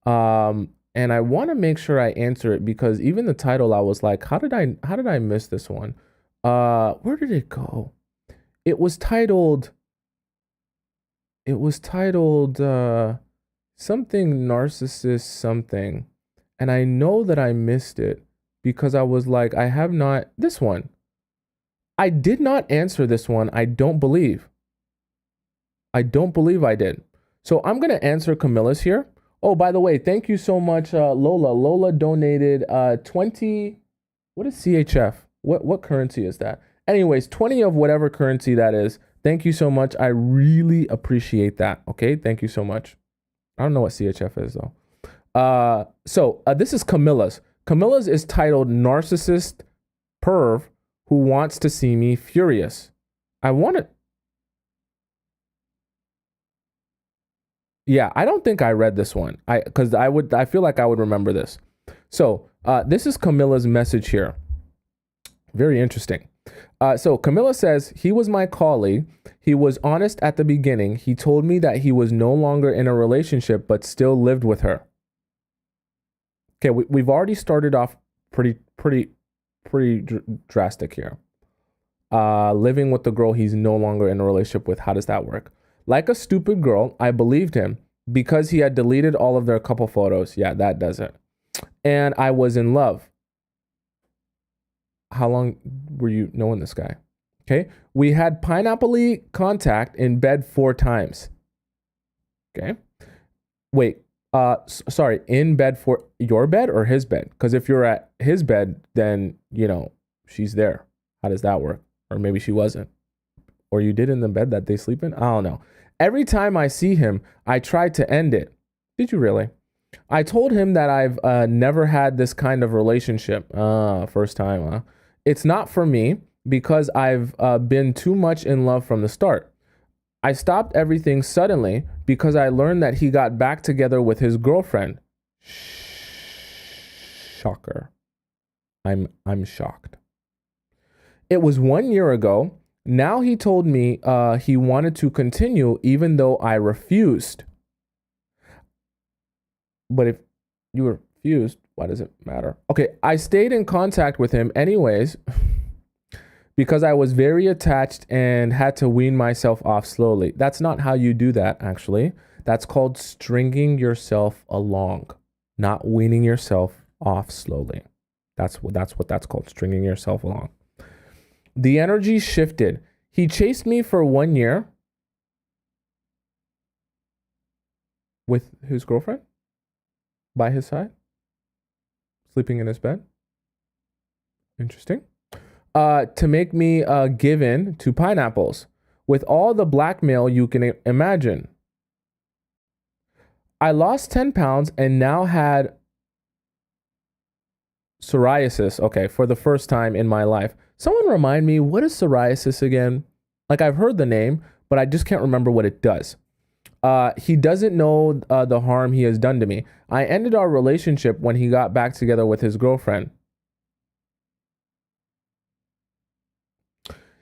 And I want to make sure I answer it because even the title, I was like, how did I miss this one? Where did it go? It was titled something narcissist something. And I know that I missed it because I was like, this one. I did not answer this one. I don't believe I did. So I'm going to answer Camilla's here. Oh, by the way, thank you so much, Lola. Lola donated 20. What is CHF? What currency is that? Anyways, 20 of whatever currency that is. Thank you so much. I really appreciate that. Okay, thank you so much. I don't know what CHF is though. So this is Camilla's. Camilla's is titled Narcissist Perv Who Wants to See Me Furious. Yeah, I don't think I read this one. I feel like I would remember this. So this is Camilla's message here. Very interesting. So Camilla says, he was my colleague. He was honest at the beginning. He told me that he was no longer in a relationship, but still lived with her. Okay, we've already started off pretty drastic here. Living with the girl he's no longer in a relationship with. How does that work? Like a stupid girl, I believed him because he had deleted all of their couple photos. Yeah, that does it. And I was in love. How long were you knowing this guy? Okay. We had pineapple-y contact in bed 4 times. Okay. Wait, sorry, in bed for your bed or his bed? Because if you're at his bed, then, she's there. How does that work? Or maybe she wasn't. Or you did in the bed that they sleep in? I don't know. Every time I see him, I try to end it. Did you really? I told him that I've never had this kind of relationship. First time, huh? It's not for me because I've been too much in love from the start. I stopped everything suddenly because I learned that he got back together with his girlfriend. Shocker. I'm shocked. It was 1 year ago. Now he told me he wanted to continue even though I refused. But if you refused, why does it matter? Okay, I stayed in contact with him anyways because I was very attached and had to wean myself off slowly. That's not how you do that, actually. That's called stringing yourself along, not weaning yourself off slowly. That's what that's called, stringing yourself along. The energy shifted. He chased me for 1 year with his girlfriend by his side, sleeping in his bed. Interesting. To make me give in to pineapples with all the blackmail you can imagine. I lost 10 pounds and now had psoriasis, okay, for the first time in my life. Someone remind me, what is psoriasis again? Like, I've heard the name, but I just can't remember what it does. He doesn't know the harm he has done to me. I ended our relationship when he got back together with his girlfriend.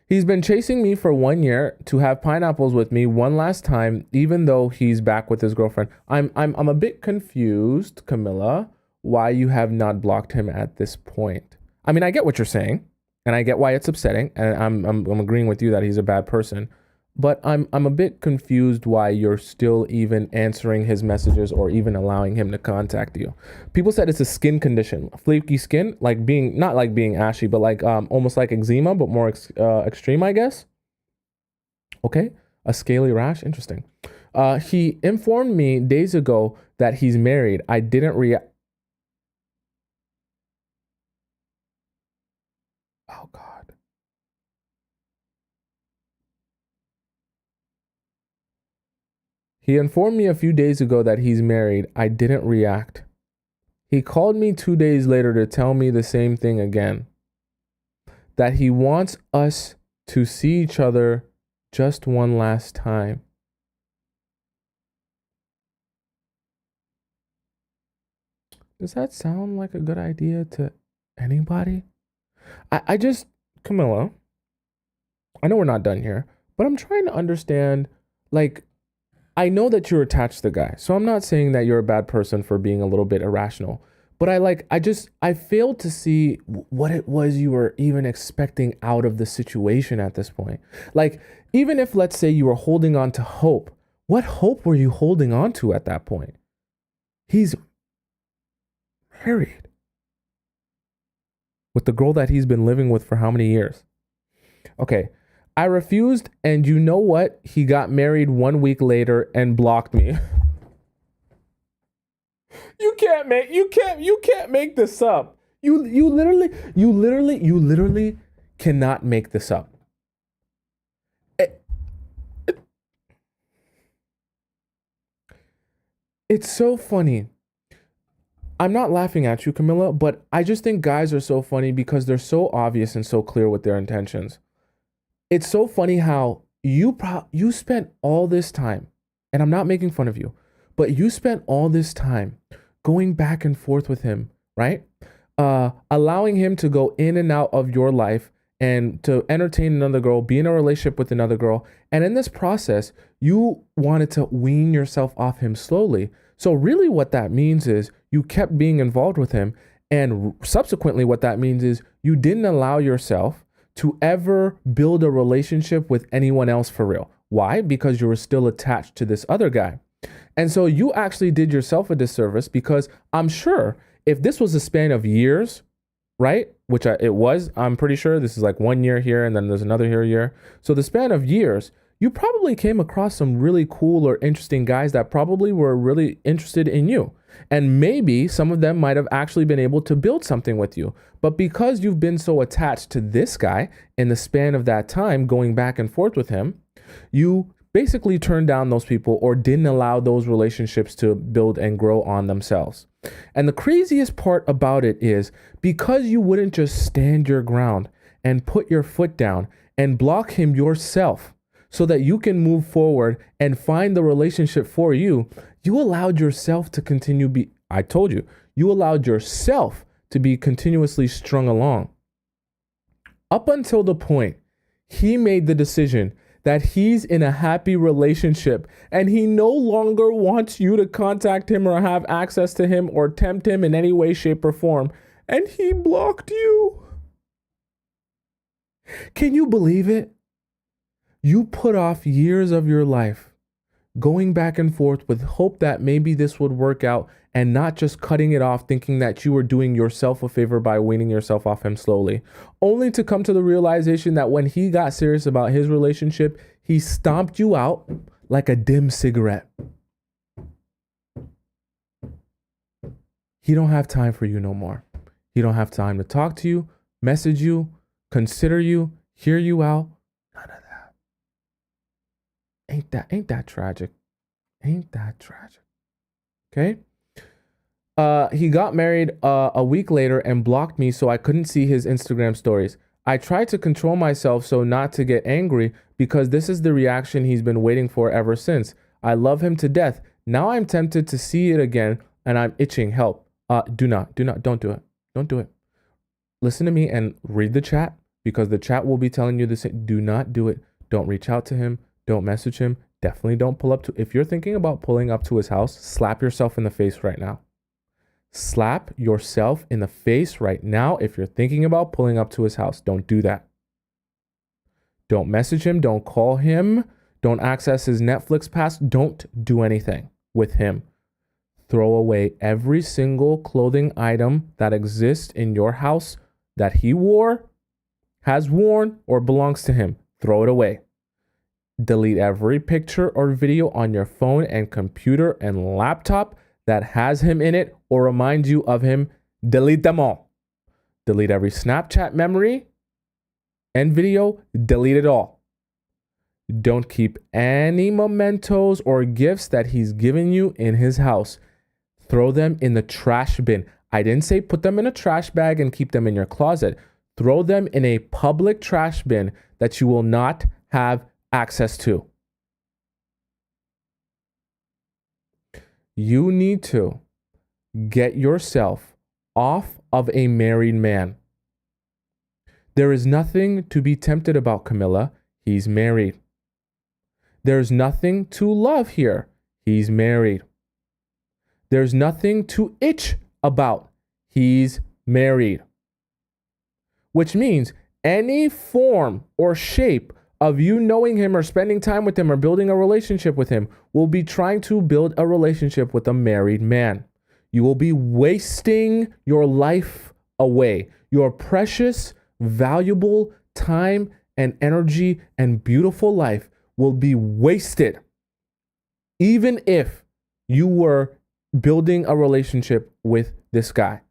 He's been chasing me for 1 year to have pineapples with me one last time, even though he's back with his girlfriend. I'm a bit confused, Camilla, why you have not blocked him at this point. I mean, I get what you're saying, and I get why it's upsetting, and I'm agreeing with you that he's a bad person, but I'm a bit confused why you're still even answering his messages or even allowing him to contact you. People said it's a skin condition, flaky skin, like being not like being ashy, but like almost like eczema, but more extreme, I guess. Okay, a scaly rash, interesting. He informed me days ago that he's married. I didn't react. Oh God. He informed me a few days ago that he's married. I didn't react. He called me 2 days later to tell me the same thing again. That he wants us to see each other just one last time. Does that sound like a good idea to anybody? I just, Camilla, I know we're not done here, but I'm trying to understand, like, I know that you're attached to the guy, so I'm not saying that you're a bad person for being a little bit irrational, but I failed to see what it was you were even expecting out of the situation at this point. Like, even if, let's say, you were holding on to hope, what hope were you holding on to at that point? He's married with the girl that he's been living with for how many years? Okay. I refused, and you know what? He got married 1 week later and blocked me. You can't make this up. You literally cannot make this up. It's so funny. I'm not laughing at you, Camilla, but I just think guys are so funny because they're so obvious and so clear with their intentions. It's so funny how you spent all this time, and I'm not making fun of you, but you spent all this time going back and forth with him, right? Allowing him to go in and out of your life and to entertain another girl, be in a relationship with another girl. And in this process, you wanted to wean yourself off him slowly. So really what that means is you kept being involved with him. And subsequently what that means is you didn't allow yourself to ever build a relationship with anyone else for real. Why? Because you were still attached to this other guy. And so you actually did yourself a disservice because I'm sure if this was a span of years, right? Which it was, I'm pretty sure this is like 1 year here and then there's another year. So the span of years, you probably came across some really cool or interesting guys that probably were really interested in you. And maybe some of them might have actually been able to build something with you. But because you've been so attached to this guy in the span of that time, going back and forth with him, you basically turned down those people or didn't allow those relationships to build and grow on themselves. And the craziest part about it is because you wouldn't just stand your ground and put your foot down and block him yourself so that you can move forward and find the relationship for you, you allowed yourself to continue you allowed yourself to be continuously strung along. Up until the point he made the decision that he's in a happy relationship and he no longer wants you to contact him or have access to him or tempt him in any way, shape, or form. And he blocked you. Can you believe it? You put off years of your life going back and forth with hope that maybe this would work out, and not just cutting it off thinking that you were doing yourself a favor by weaning yourself off him slowly, only to come to the realization that when he got serious about his relationship, he stomped you out like a dim cigarette. He don't have time for you no more. He don't have time to talk to you, message you, consider you, hear you out. None of that. Ain't that tragic? Ain't that tragic? Okay? He got married a week later and blocked me so I couldn't see his Instagram stories. I tried to control myself so not to get angry because this is the reaction he's been waiting for ever since. I love him to death. Now I'm tempted to see it again and I'm itching. Help. Don't do it. Don't do it. Listen to me and read the chat, because the chat will be telling you this. Do not do it. Don't reach out to him. Don't message him. Definitely don't pull up to, if you're thinking about pulling up to his house, slap yourself in the face right now. Slap yourself in the face right now if you're thinking about pulling up to his house. Don't do that. Don't message him. Don't call him. Don't access his Netflix pass. Don't do anything with him. Throw away every single clothing item that exists in your house that he wore, has worn, or belongs to him. Throw it away. Delete every picture or video on your phone and computer and laptop that has him in it or reminds you of him. Delete them all. Delete every Snapchat memory and video. Delete it all. Don't keep any mementos or gifts that he's given you in his house. Throw them in the trash bin. I didn't say put them in a trash bag and keep them in your closet. Throw them in a public trash bin that you will not have access to. You need to get yourself off of a married man. There is nothing to be tempted about Camilla. He's married. There's nothing to love here. He's married. There's nothing to itch about. He's married. Which means any form or shape of you knowing him or spending time with him or building a relationship with him will be trying to build a relationship with a married man. You will be wasting your life away. Your precious, valuable time and energy and beautiful life will be wasted. Even if you were building a relationship with this guy,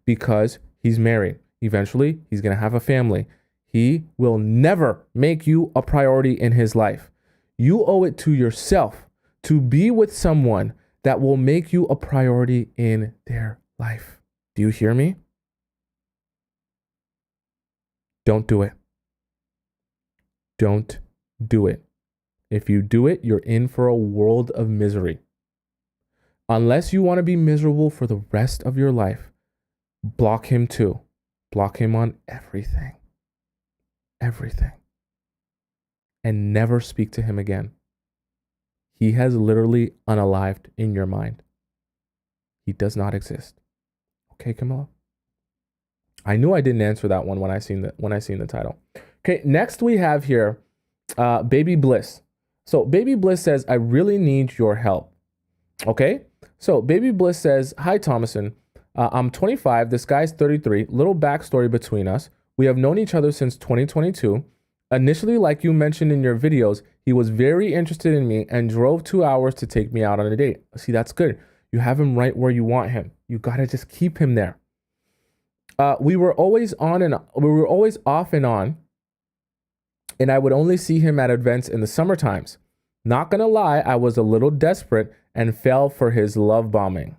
because he's married. Eventually, he's going to have a family. He will never make you a priority in his life. You owe it to yourself to be with someone that will make you a priority in their life. Do you hear me? Don't do it. Don't do it. If you do it, you're in for a world of misery. Unless you want to be miserable for the rest of your life, block him too. Block him on everything. Everything. And never speak to him again. He has literally unalived in your mind. He does not exist. Okay, Camilla? I knew I didn't answer that one when I seen the title. Okay, next we have here Baby Bliss. So Baby Bliss says, I really need your help. Okay? So Baby Bliss says, hi, Tomisin. I'm 25. This guy's 33. Little backstory between us. We have known each other since 2022. Initially, like you mentioned in your videos, he was very interested in me and drove 2 hours to take me out on a date. See, that's good. You have him right where you want him. You got to just keep him there. We were always off and on, and I would only see him at events in the summer times. Not gonna lie, I was a little desperate and fell for his love bombing.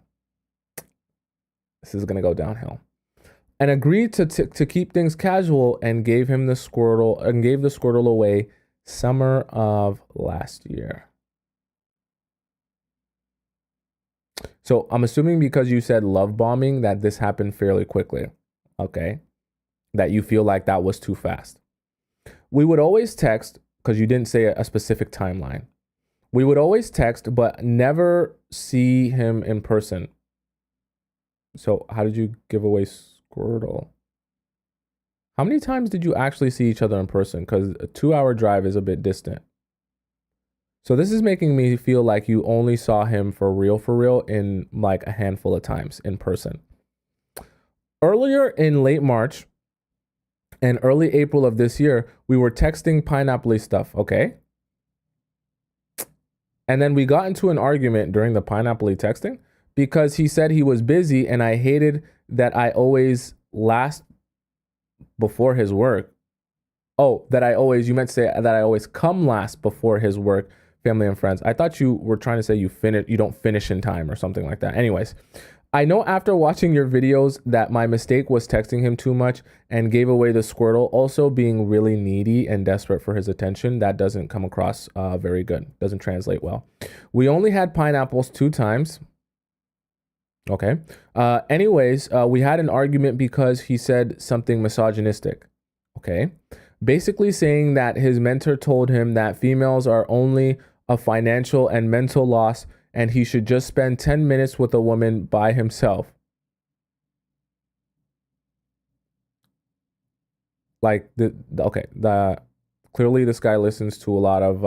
This is gonna go downhill. And agreed to keep things casual and gave the Squirtle away summer of last year. So I'm assuming because you said love bombing that this happened fairly quickly. Okay. That you feel like that was too fast. We would always text because you didn't say a specific timeline. We would always text, but never see him in person. So how did you give away Squirtle? How many times did you actually see each other in person? Because a 2-hour drive is a bit distant. So this is making me feel like you only saw him for real in like a handful of times in person. Earlier in late March and early April of this year, we were texting pineapple stuff, okay? And then we got into an argument during the pineapple texting because he said he was busy and I hated that I always last before his work. Oh, you meant to say that I always come last before his work, family and friends. I thought you were trying to say you don't finish in time or something like that. Anyways, I know after watching your videos that my mistake was texting him too much and gave away the Squirtle. Also being really needy and desperate for his attention. That doesn't come across very good. Doesn't translate well. We only had pineapples 2 times. Okay. Anyways, we had an argument because he said something misogynistic. Okay. Basically saying that his mentor told him that females are only a financial and mental loss and he should just spend 10 minutes with a woman by himself. Like clearly this guy listens to a lot of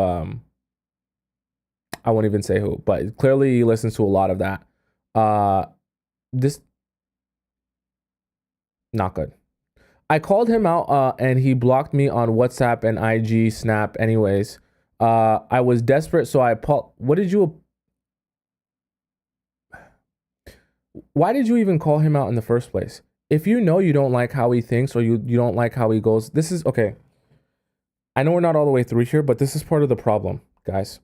I won't even say who, but clearly he listens to a lot of that. This not good. I called him out and he blocked me on WhatsApp and IG, Snap. Anyways, I was desperate, so why did you even call him out in the first place? If you know you don't like how he thinks or you don't like how he goes, this is okay. I know we're not all the way through here, but this is part of the problem, guys.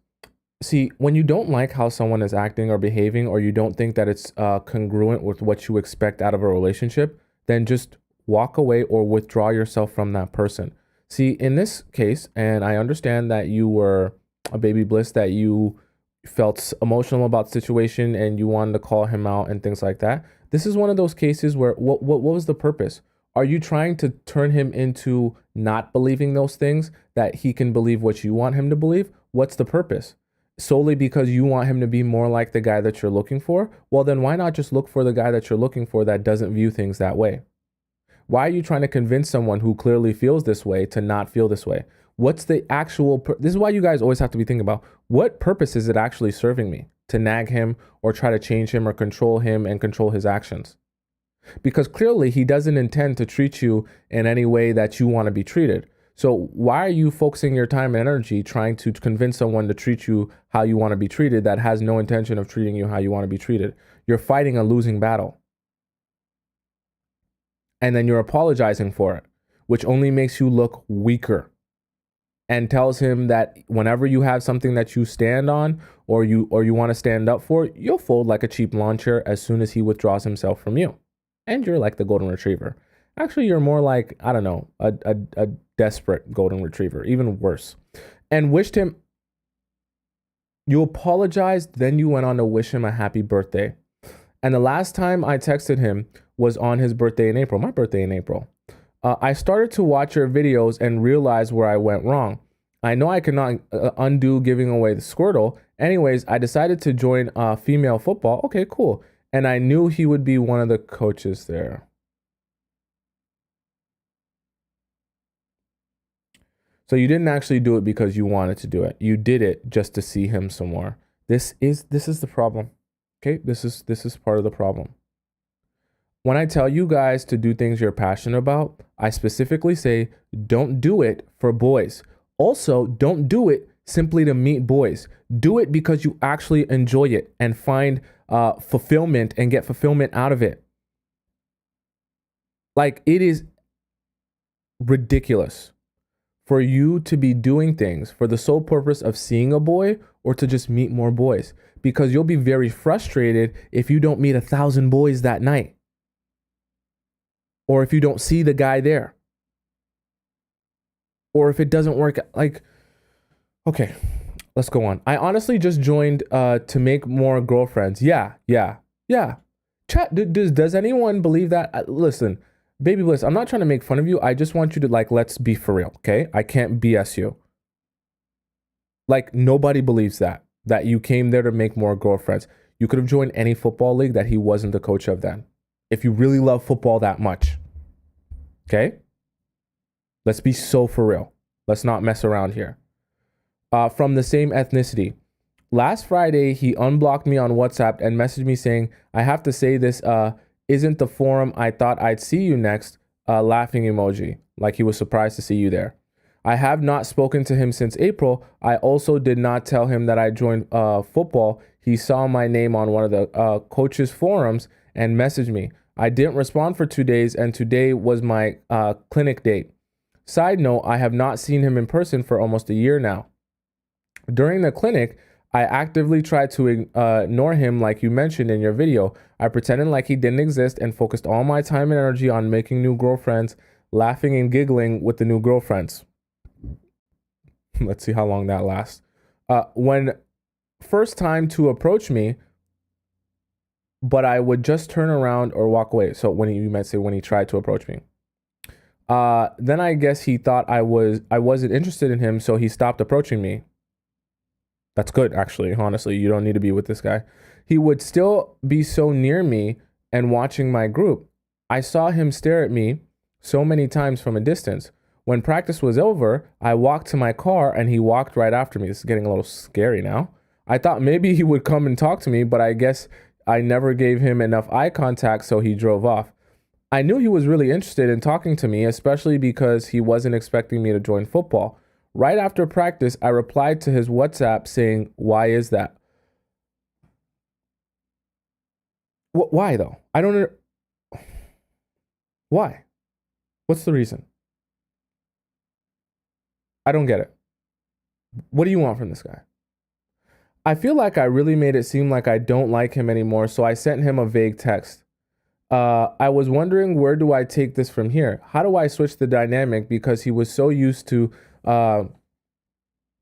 See, when you don't like how someone is acting or behaving, or you don't think that it's congruent with what you expect out of a relationship, then just walk away or withdraw yourself from that person. See, in this case, and I understand that you were a baby bliss, that you felt emotional about the situation and you wanted to call him out and things like that. This is one of those cases where what was the purpose? Are you trying to turn him into not believing those things that he can believe what you want him to believe? What's the purpose? Solely because you want him to be more like the guy that you're looking for? Well, then why not just look for the guy that you're looking for that doesn't view things that way? Why are you trying to convince someone who clearly feels this way to not feel this way? What's the actual, this is why you guys always have to be thinking about what purpose is it actually serving me? To nag him or try to change him or control him and control his actions? Because clearly he doesn't intend to treat you in any way that you want to be treated. So why are you focusing your time and energy trying to convince someone to treat you how you want to be treated that has no intention of treating you how you want to be treated? You're fighting a losing battle. And then you're apologizing for it, which only makes you look weaker, and tells him that whenever you have something that you stand on or you want to stand up for, you'll fold like a cheap lawn chair as soon as he withdraws himself from you. And you're like the golden retriever. Actually, you're more like, I don't know, a desperate golden retriever, even worse. And wished him, you apologized, then you went on to wish him a happy birthday. And the last time I texted him was on his birthday in April, my birthday in April. I started to watch your videos and realize where I went wrong. I know I cannot undo giving away the Squirtle. Anyways, I decided to join female football. Okay, cool. And I knew he would be one of the coaches there. So you didn't actually do it because you wanted to do it. You did it just to see him some more. This is the problem. Okay, this is part of the problem. When I tell you guys to do things you're passionate about, I specifically say don't do it for boys. Also, don't do it simply to meet boys. Do it because you actually enjoy it and find fulfillment and get fulfillment out of it. Like, it is ridiculous for you to be doing things for the sole purpose of seeing a boy or to just meet more boys, because you'll be very frustrated if you don't meet 1,000 boys that night. Or if you don't see the guy there. Or if it doesn't work, like, okay, Let's go on. I honestly just joined to make more girlfriends. Yeah. Chat. Does anyone believe that? Listen, Baby Bliss, I'm not trying to make fun of you. I just want you to like, let's be for real, okay? I can't BS you. Like nobody believes that you came there to make more girlfriends. You could have joined any football league that he wasn't the coach of then. If you really love football that much. Okay? Let's be so for real. Let's not mess around here. From the same ethnicity. Last Friday, he unblocked me on WhatsApp and messaged me saying, I have to say this isn't the forum I thought I'd see you next. Laughing emoji. Like he was surprised to see you there. I have not spoken to him since April. I also did not tell him that I joined football. He saw my name on one of the coaches' forums and messaged me. I didn't respond for 2 days, and today was my clinic date. Side note, I have not seen him in person for almost a year now. During the clinic, I actively tried to ignore him like you mentioned in your video. I pretended like he didn't exist and focused all my time and energy on making new girlfriends, laughing and giggling with the new girlfriends. Let's see how long that lasts. When first time to approach me, but I would just turn around or walk away. So when you might say when he tried to approach me. Then I guess he thought I wasn't interested in him, so he stopped approaching me. That's good, actually. Honestly, you don't need to be with this guy. He would still be so near me and watching my group. I saw him stare at me so many times from a distance. When practice was over, I walked to my car and he walked right after me. This is getting a little scary now. I thought maybe he would come and talk to me, but I guess I never gave him enough eye contact, so he drove off. I knew he was really interested in talking to me, especially because he wasn't expecting me to join football. Right after practice, I replied to his WhatsApp saying, "Why is that?" Why though? I don't. Why? What's the reason? I don't get it. What do you want from this guy? I feel like I really made it seem like I don't like him anymore, so I sent him a vague text. I was wondering, where do I take this from here? How do I switch the dynamic? Because he was so used to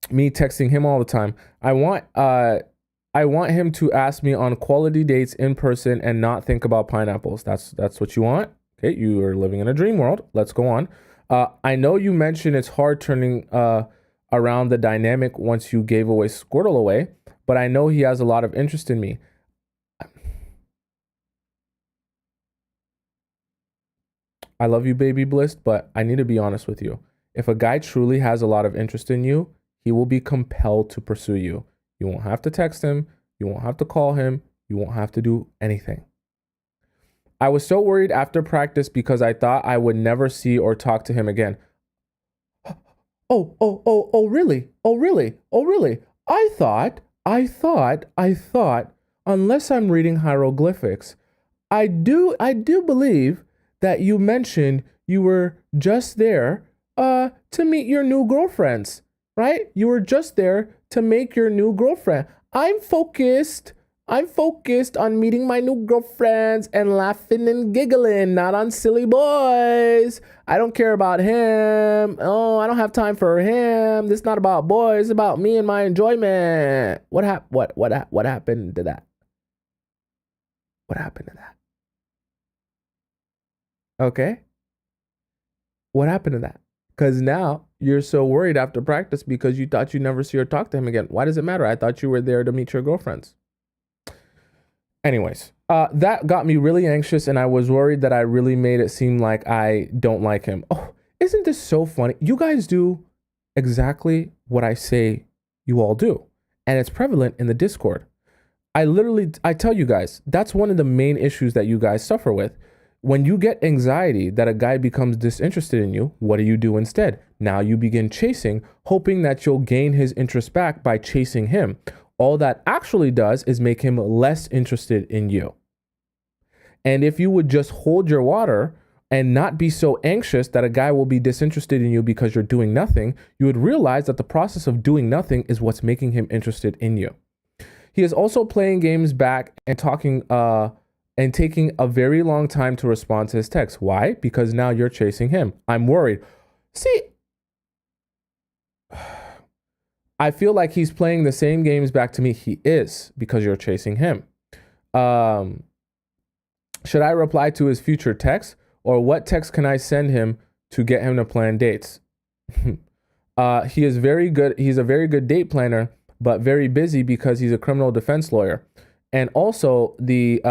me texting him all the time. I want him to ask me on quality dates in person and not think about pineapples. That's what you want? Okay, you are living in a dream world. Let's go on. I know you mentioned it's hard turning around the dynamic once you gave away Squirtle away, but I know he has a lot of interest in me. I love you, Baby Bliss, but I need to be honest with you. If a guy truly has a lot of interest in you, he will be compelled to pursue you. You won't have to text him. You won't have to call him. You won't have to do anything. I was so worried after practice because I thought I would never see or talk to him again. Oh, really? Oh, really? Oh, really? I thought, unless I'm reading hieroglyphics, I do believe that you mentioned you were just there to meet your new girlfriends, right? You were just there to make your new girlfriend. I'm focused on meeting my new girlfriends and laughing and giggling, not on silly boys. I don't care about him. Oh, I don't have time for him. This is not about boys, it's about me and my enjoyment. What happened to that? What happened to that? Okay? What happened to that? Because now you're so worried after practice because you thought you'd never see or talk to him again. Why does it matter? I thought you were there to meet your girlfriends. Anyways, that got me really anxious and I was worried that I really made it seem like I don't like him. Oh, isn't this so funny? You guys do exactly what I say you all do. And it's prevalent in the Discord. I tell you guys, that's one of the main issues that you guys suffer with. When you get anxiety that a guy becomes disinterested in you, what do you do instead? Now you begin chasing, hoping that you'll gain his interest back by chasing him. All that actually does is make him less interested in you. And if you would just hold your water and not be so anxious that a guy will be disinterested in you because you're doing nothing, you would realize that the process of doing nothing is what's making him interested in you. He is also playing games back and talking and taking a very long time to respond to his text. Why? Because now you're chasing him. I'm worried. See, I feel like he's playing the same games back to me. He is, because you're chasing him. Um, should I reply to his future text, or what text can I send him to get him to plan dates? He is very good. He's a very good date planner, but very busy because he's a criminal defense lawyer. And also, the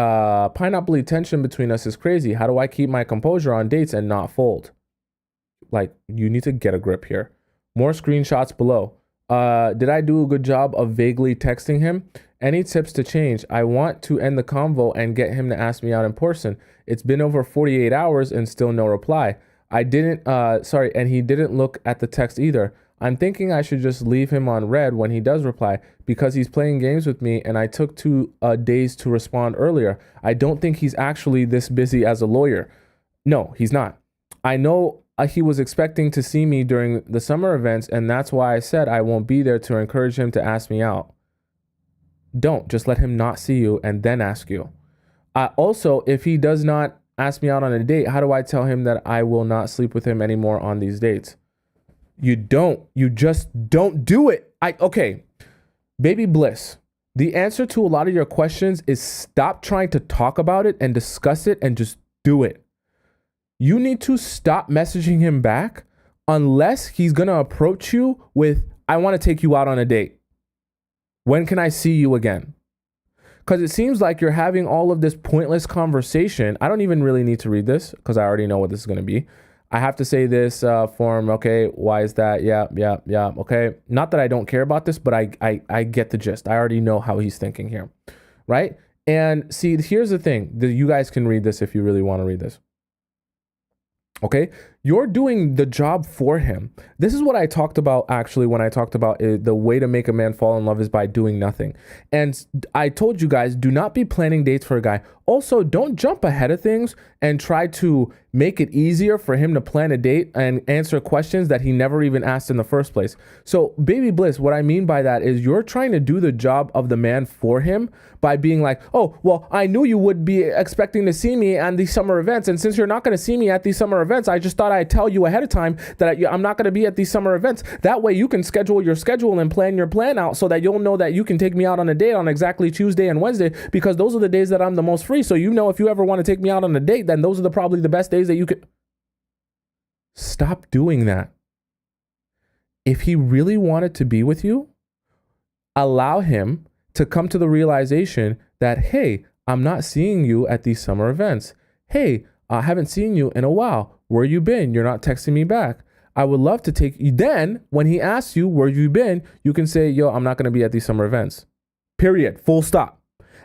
pineapple tension between us is crazy. How do I keep my composure on dates and not fold? Like, you need to get a grip here. More screenshots below. Did I do a good job of vaguely texting him? Any tips to change? I want to end the convo and get him to ask me out in person. It's been over 48 hours and still no reply. And he didn't look at the text either. I'm thinking I should just leave him on red when he does reply because he's playing games with me and I took 2 days to respond earlier. I don't think he's actually this busy as a lawyer. No, he's not. I know he was expecting to see me during the summer events, and that's why I said I won't be there to encourage him to ask me out. Don't. Just let him not see you and then ask you. Also, if he does not ask me out on a date, how do I tell him that I will not sleep with him anymore on these dates? You don't. You just don't do it. Okay. Baby Bliss, the answer to a lot of your questions is stop trying to talk about it and discuss it and just do it. You need to stop messaging him back unless he's going to approach you with, I want to take you out on a date. When can I see you again? Because it seems like you're having all of this pointless conversation. I don't even really need to read this because I already know what this is going to be. I have to say this form. Okay. Why is that? Yeah. Okay. Not that I don't care about this, but I get the gist. I already know how he's thinking here. Right. And see, here's the thing that you guys can read this if you really want to read this. Okay, you're doing the job for him. This is what I talked about actually when I talked about the way to make a man fall in love is by doing nothing. And I told you guys, do not be planning dates for a guy. Also, don't jump ahead of things and try to make it easier for him to plan a date and answer questions that he never even asked in the first place. So, Baby Bliss, what I mean by that is you're trying to do the job of the man for him by being like, oh, well, I knew you would be expecting to see me at these summer events. And since you're not going to see me at these summer events, I just thought I'd tell you ahead of time that I'm not going to be at these summer events. That way you can schedule your schedule and plan your plan out so that you'll know that you can take me out on a date on exactly Tuesday and Wednesday, because those are the days that I'm the most free. So, you know, if you ever want to take me out on a date, then those are probably the best days that you could. Stop doing that. If he really wanted to be with you, allow him to come to the realization that, hey, I'm not seeing you at these summer events. Hey, I haven't seen you in a while. Where you been? You're not texting me back. I would love to take you. Then when he asks you where you been, you can say, yo, I'm not going to be at these summer events. Period. Full stop.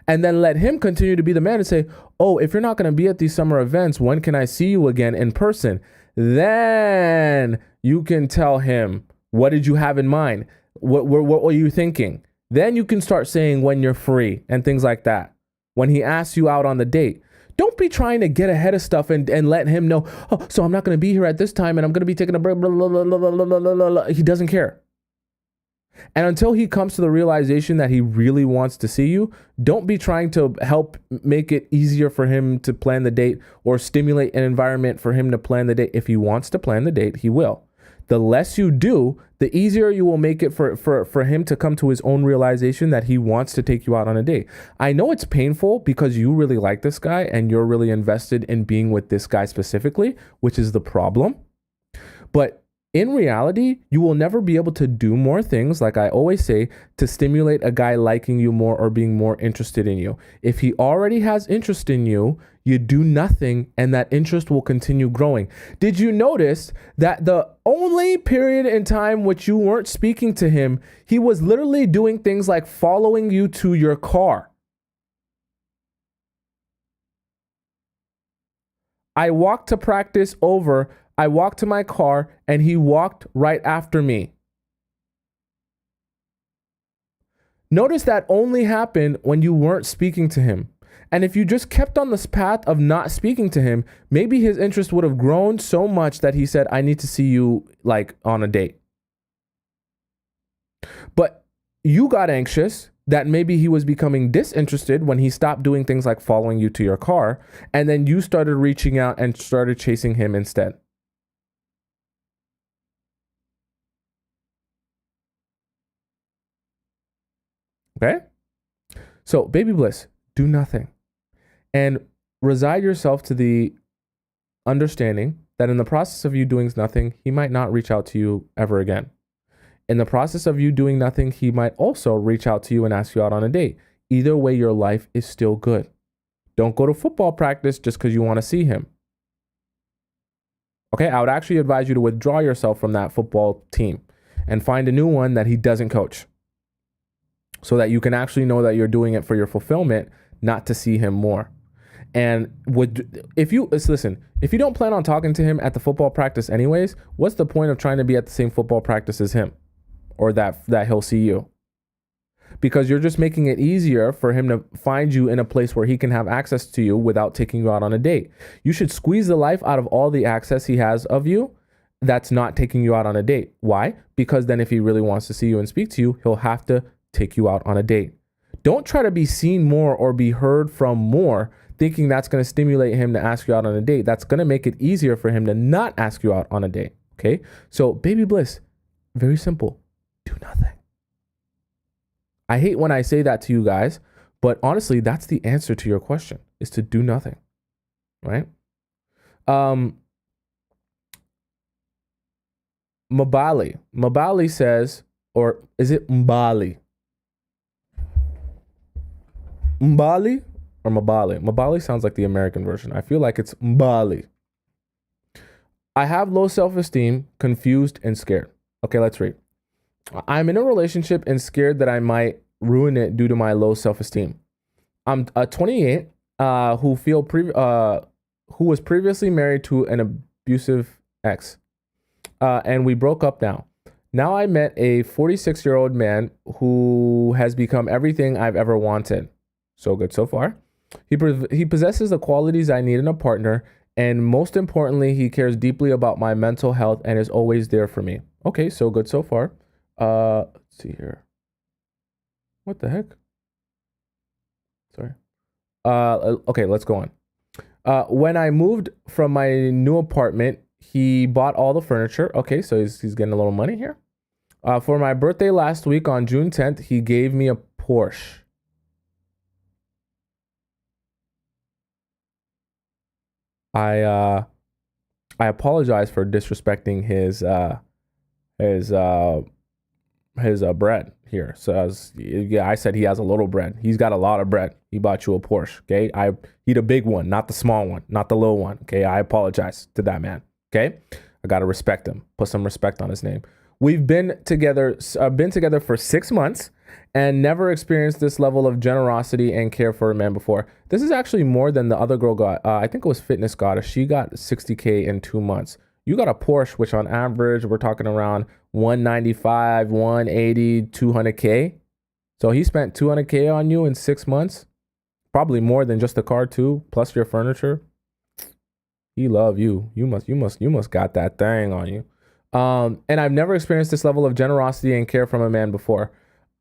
And then let him continue to be the man and say, oh, if you're not going to be at these summer events, when can I see you again in person? Then you can tell him, what did you have in mind? What were you thinking? Then you can start saying when you're free and things like that. When he asks you out on the date, don't be trying to get ahead of stuff and let him know, oh, so I'm not going to be here at this time and I'm going to be taking a break. Blah, blah, blah, blah, blah, blah, blah, blah. He doesn't care. And until he comes to the realization that he really wants to see you, don't be trying to help make it easier for him to plan the date or stimulate an environment for him to plan the date. If he wants to plan the date, he will. The less you do, the easier you will make it for him to come to his own realization that he wants to take you out on a date. I know it's painful because you really like this guy and you're really invested in being with this guy specifically, which is the problem. But in reality, you will never be able to do more things, like I always say, to stimulate a guy liking you more or being more interested in you. If he already has interest in you, you do nothing and that interest will continue growing. Did you notice that the only period in time which you weren't speaking to him, he was literally doing things like following you to your car? I walked to practice over. I walked to my car and he walked right after me. Notice that only happened when you weren't speaking to him. And if you just kept on this path of not speaking to him, maybe his interest would have grown so much that he said, I need to see you like on a date. But you got anxious that maybe he was becoming disinterested when he stopped doing things like following you to your car. And then you started reaching out and started chasing him instead. Okay? So, baby bliss, do nothing and reside yourself to the understanding that in the process of you doing nothing, he might not reach out to you ever again. In the process of you doing nothing, he might also reach out to you and ask you out on a date. Either way, your life is still good. Don't go to football practice just because you want to see him. Okay, I would actually advise you to withdraw yourself from that football team and find a new one that he doesn't coach so that you can actually know that you're doing it for your fulfillment, not to see him more. And if you don't plan on talking to him at the football practice anyways, what's the point of trying to be at the same football practice as him or that he'll see you? Because you're just making it easier for him to find you in a place where he can have access to you without taking you out on a date. You should squeeze the life out of all the access he has of you that's not taking you out on a date. Why? Because then if he really wants to see you and speak to you, he'll have to take you out on a date. Don't try to be seen more or be heard from more, thinking that's going to stimulate him to ask you out on a date. That's going to make it easier for him to not ask you out on a date. Okay? So, baby bliss, very simple. Do nothing. I hate when I say that to you guys, but honestly, that's the answer to your question, is to do nothing, right? Mabali says, or is it Mbali? Mbali or Mabali? Mabali sounds like the American version. I feel like it's Mbali. I have low self-esteem, confused, and scared. Okay, let's read. I'm in a relationship and scared that I might ruin it due to my low self-esteem. I'm 28 who was previously married to an abusive ex. And we broke up now. Now I met a 46-year-old man who has become everything I've ever wanted. So good so far. He possesses the qualities I need in a partner, and most importantly, he cares deeply about my mental health and is always there for me. Okay, so good so far. Let's see here. What the heck? Sorry. Okay, let's go on. When I moved from my new apartment, he bought all the furniture. Okay, so he's getting a little money here. For my birthday last week on June 10th, he gave me a Porsche. I apologize for disrespecting his bread here. So I said he has a little bread. He's got a lot of bread. He bought you a Porsche. Okay, I eat a big one, not the small one, not the little one. Okay, I apologize to that man. Okay, I gotta respect him. Put some respect on his name. We've been together for 6 months and never experienced this level of generosity and care for a man before. This is actually more than the other girl got. I think it was Fitness Goddess. She got $60K in 2 months. You got a Porsche, which on average, we're talking around 195, 180, 200K. So he spent 200K on you in 6 months. Probably more than just the car too, plus your furniture. He love you. You must got that thing on you. And I've never experienced this level of generosity and care from a man before.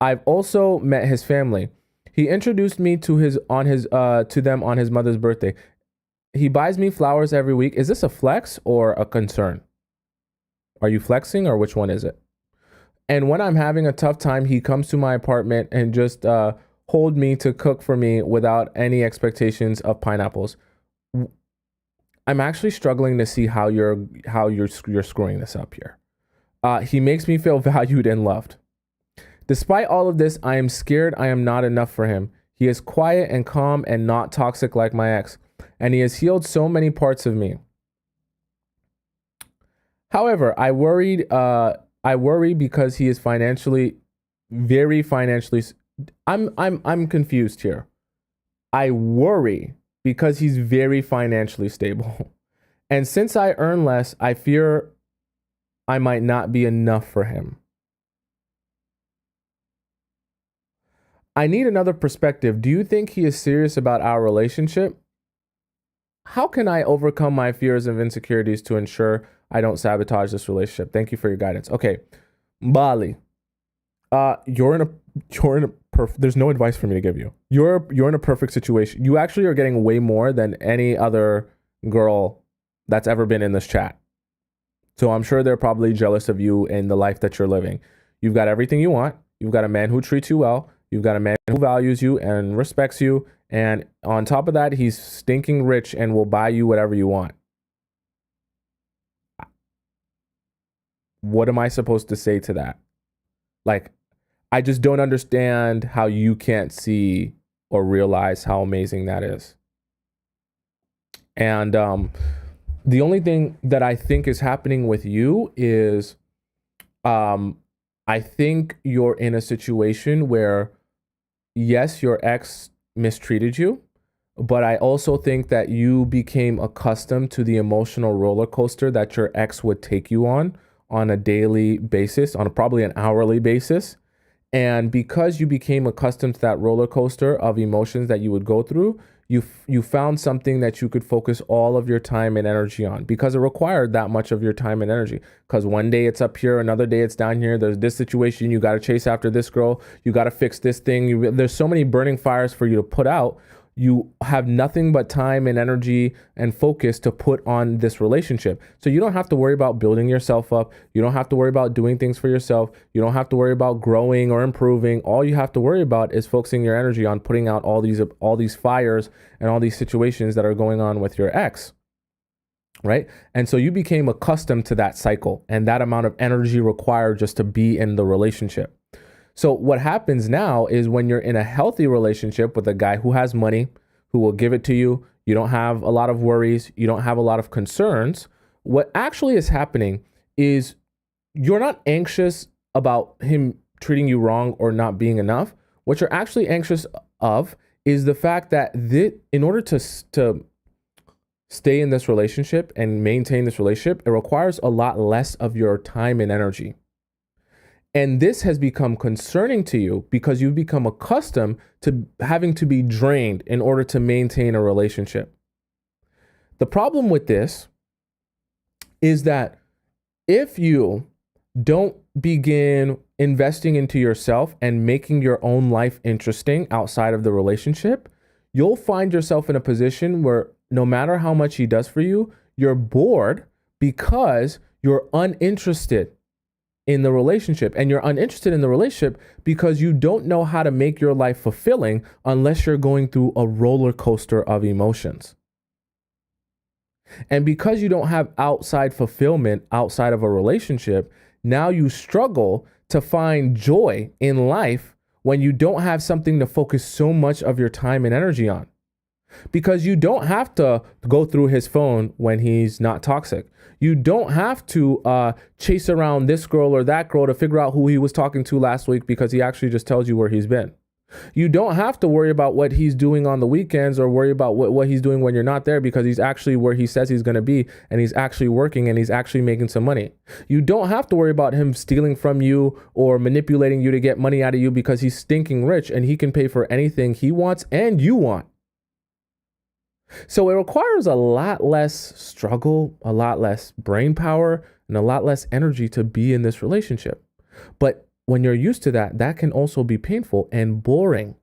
I've also met his family. He introduced me to them on his mother's birthday. He buys me flowers every week. Is this a flex or a concern? Are you flexing or which one is it? And when I'm having a tough time, he comes to my apartment and just hold me to cook for me without any expectations of pineapples. I'm actually struggling to see how you're screwing this up here. He makes me feel valued and loved. Despite all of this, I am scared I am not enough for him. He is quiet and calm and not toxic like my ex, and he has healed so many parts of me. However, I worry because he is very financially. I'm confused here. I worry because he's very financially stable. And since I earn less, I fear I might not be enough for him. I need another perspective. Do you think he is serious about our relationship? How can I overcome my fears and insecurities to ensure I don't sabotage this relationship? Thank you for your guidance. Okay, Bali. You're in a there's no advice for me to give you. You're in a perfect situation. You actually are getting way more than any other girl that's ever been in this chat. So I'm sure they're probably jealous of you in the life that you're living. You've got everything you want. You've got a man who treats you well. You've got a man who values you and respects you. And on top of that, he's stinking rich and will buy you whatever you want. What am I supposed to say to that? Like, I just don't understand how you can't see or realize how amazing that is. And the only thing that I think is happening with you is I think you're in a situation where, yes, your ex mistreated you, but I also think that you became accustomed to the emotional roller coaster that your ex would take you on a daily basis, on probably an hourly basis. And because you became accustomed to that roller coaster of emotions that you would go through, you found something that you could focus all of your time and energy on, because it required that much of your time and energy. Because one day it's up here, another day it's down here. There's this situation, you got to chase after this girl, you got to fix this thing. There's so many burning fires for you to put out. You have nothing but time and energy and focus to put on this relationship. So you don't have to worry about building yourself up. You don't have to worry about doing things for yourself. You don't have to worry about growing or improving. All you have to worry about is focusing your energy on putting out all these fires and all these situations that are going on with your ex. Right? And so you became accustomed to that cycle and that amount of energy required just to be in the relationship. So what happens now is when you're in a healthy relationship with a guy who has money, who will give it to you, you don't have a lot of worries, you don't have a lot of concerns. What actually is happening is you're not anxious about him treating you wrong or not being enough. What you're actually anxious of is the fact that in order to stay in this relationship and maintain this relationship, it requires a lot less of your time and energy. And this has become concerning to you because you've become accustomed to having to be drained in order to maintain a relationship. The problem with this is that if you don't begin investing into yourself and making your own life interesting outside of the relationship, you'll find yourself in a position where no matter how much he does for you, you're bored because you're uninterested in the relationship. And you're uninterested in the relationship because you don't know how to make your life fulfilling unless you're going through a roller coaster of emotions. And because you don't have outside fulfillment outside of a relationship, now you struggle to find joy in life when you don't have something to focus so much of your time and energy on. Because you don't have to go through his phone when he's not toxic. You don't have to chase around this girl or that girl to figure out who he was talking to last week because he actually just tells you where he's been. You don't have to worry about what he's doing on the weekends or worry about what he's doing when you're not there because he's actually where he says he's going to be and he's actually working and he's actually making some money. You don't have to worry about him stealing from you or manipulating you to get money out of you because he's stinking rich and he can pay for anything he wants and you want. So it requires a lot less struggle, a lot less brain power, and a lot less energy to be in this relationship. But when you're used to that, that can also be painful and boring.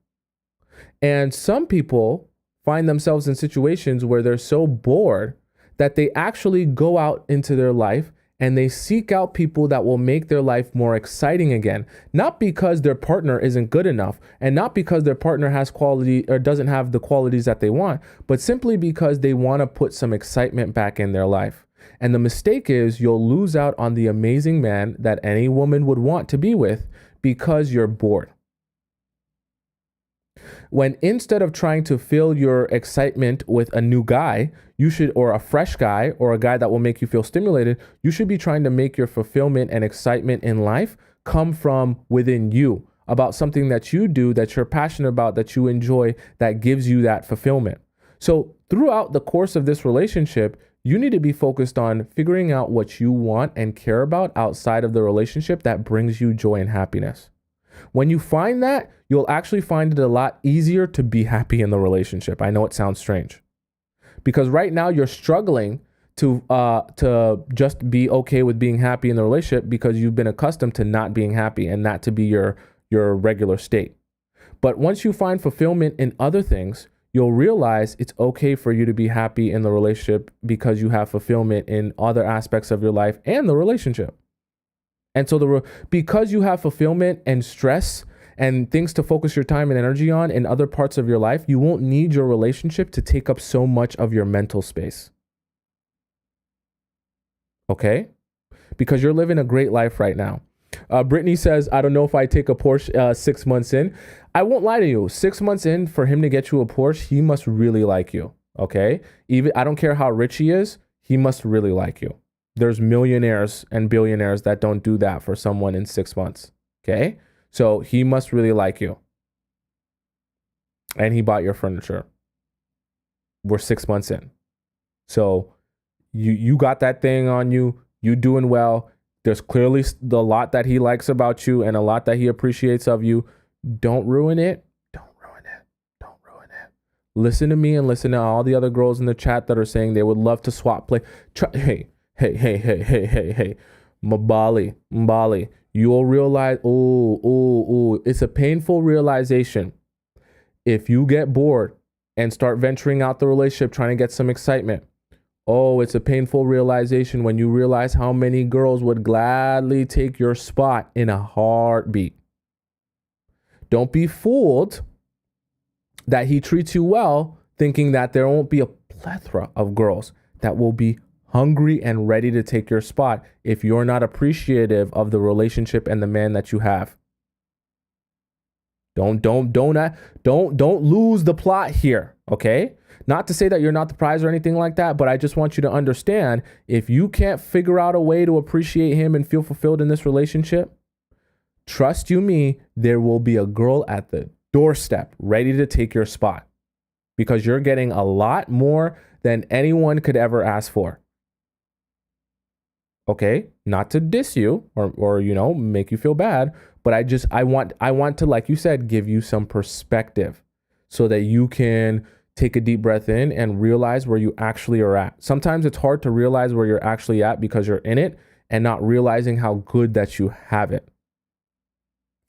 And some people find themselves in situations where they're so bored that they actually go out into their life and they seek out people that will make their life more exciting again. Not because their partner isn't good enough and not because their partner has quality or doesn't have the qualities that they want, but simply because they want to put some excitement back in their life. And the mistake is you'll lose out on the amazing man that any woman would want to be with because you're bored. When instead of trying to fill your excitement with a new guy, or a fresh guy, or a guy that will make you feel stimulated, you should be trying to make your fulfillment and excitement in life come from within you, about something that you do, that you're passionate about, that you enjoy, that gives you that fulfillment. So throughout the course of this relationship, you need to be focused on figuring out what you want and care about outside of the relationship that brings you joy and happiness. When you find that, you'll actually find it a lot easier to be happy in the relationship. I know it sounds strange because right now you're struggling to just be okay with being happy in the relationship because you've been accustomed to not being happy and that to be your regular state. But once you find fulfillment in other things, you'll realize it's okay for you to be happy in the relationship because you have fulfillment in other aspects of your life and the relationship. And so because you have fulfillment and stress and things to focus your time and energy on in other parts of your life, you won't need your relationship to take up so much of your mental space. Okay? Because you're living a great life right now. Brittany says, I don't know if I take a Porsche 6 months in. I won't lie to you. 6 months in, for him to get you a Porsche, he must really like you. Okay? Even I don't care how rich he is, he must really like you. There's millionaires and billionaires that don't do that for someone in 6 months. Okay? So he must really like you. And he bought your furniture. We're 6 months in. So you got that thing on you. You doing well. There's clearly a lot that he likes about you and a lot that he appreciates of you. Don't ruin it. Don't ruin it. Don't ruin it. Listen to me and listen to all the other girls in the chat that are saying they would love to swap play. Hey. Mbali. You'll realize, it's a painful realization. If you get bored and start venturing out the relationship, trying to get some excitement, it's a painful realization when you realize how many girls would gladly take your spot in a heartbeat. Don't be fooled that he treats you well, thinking that there won't be a plethora of girls that will be hungry and ready to take your spot if you're not appreciative of the relationship and the man that you have. Don't lose the plot here, okay? Not to say that you're not the prize or anything like that, but I just want you to understand, if you can't figure out a way to appreciate him and feel fulfilled in this relationship, trust you me, there will be a girl at the doorstep ready to take your spot, because you're getting a lot more than anyone could ever ask for. Okay? Not to diss you or make you feel bad, but I want to, like you said, give you some perspective so that you can take a deep breath in and realize where you actually are at. Sometimes it's hard to realize where you're actually at because you're in it and not realizing how good that you have it.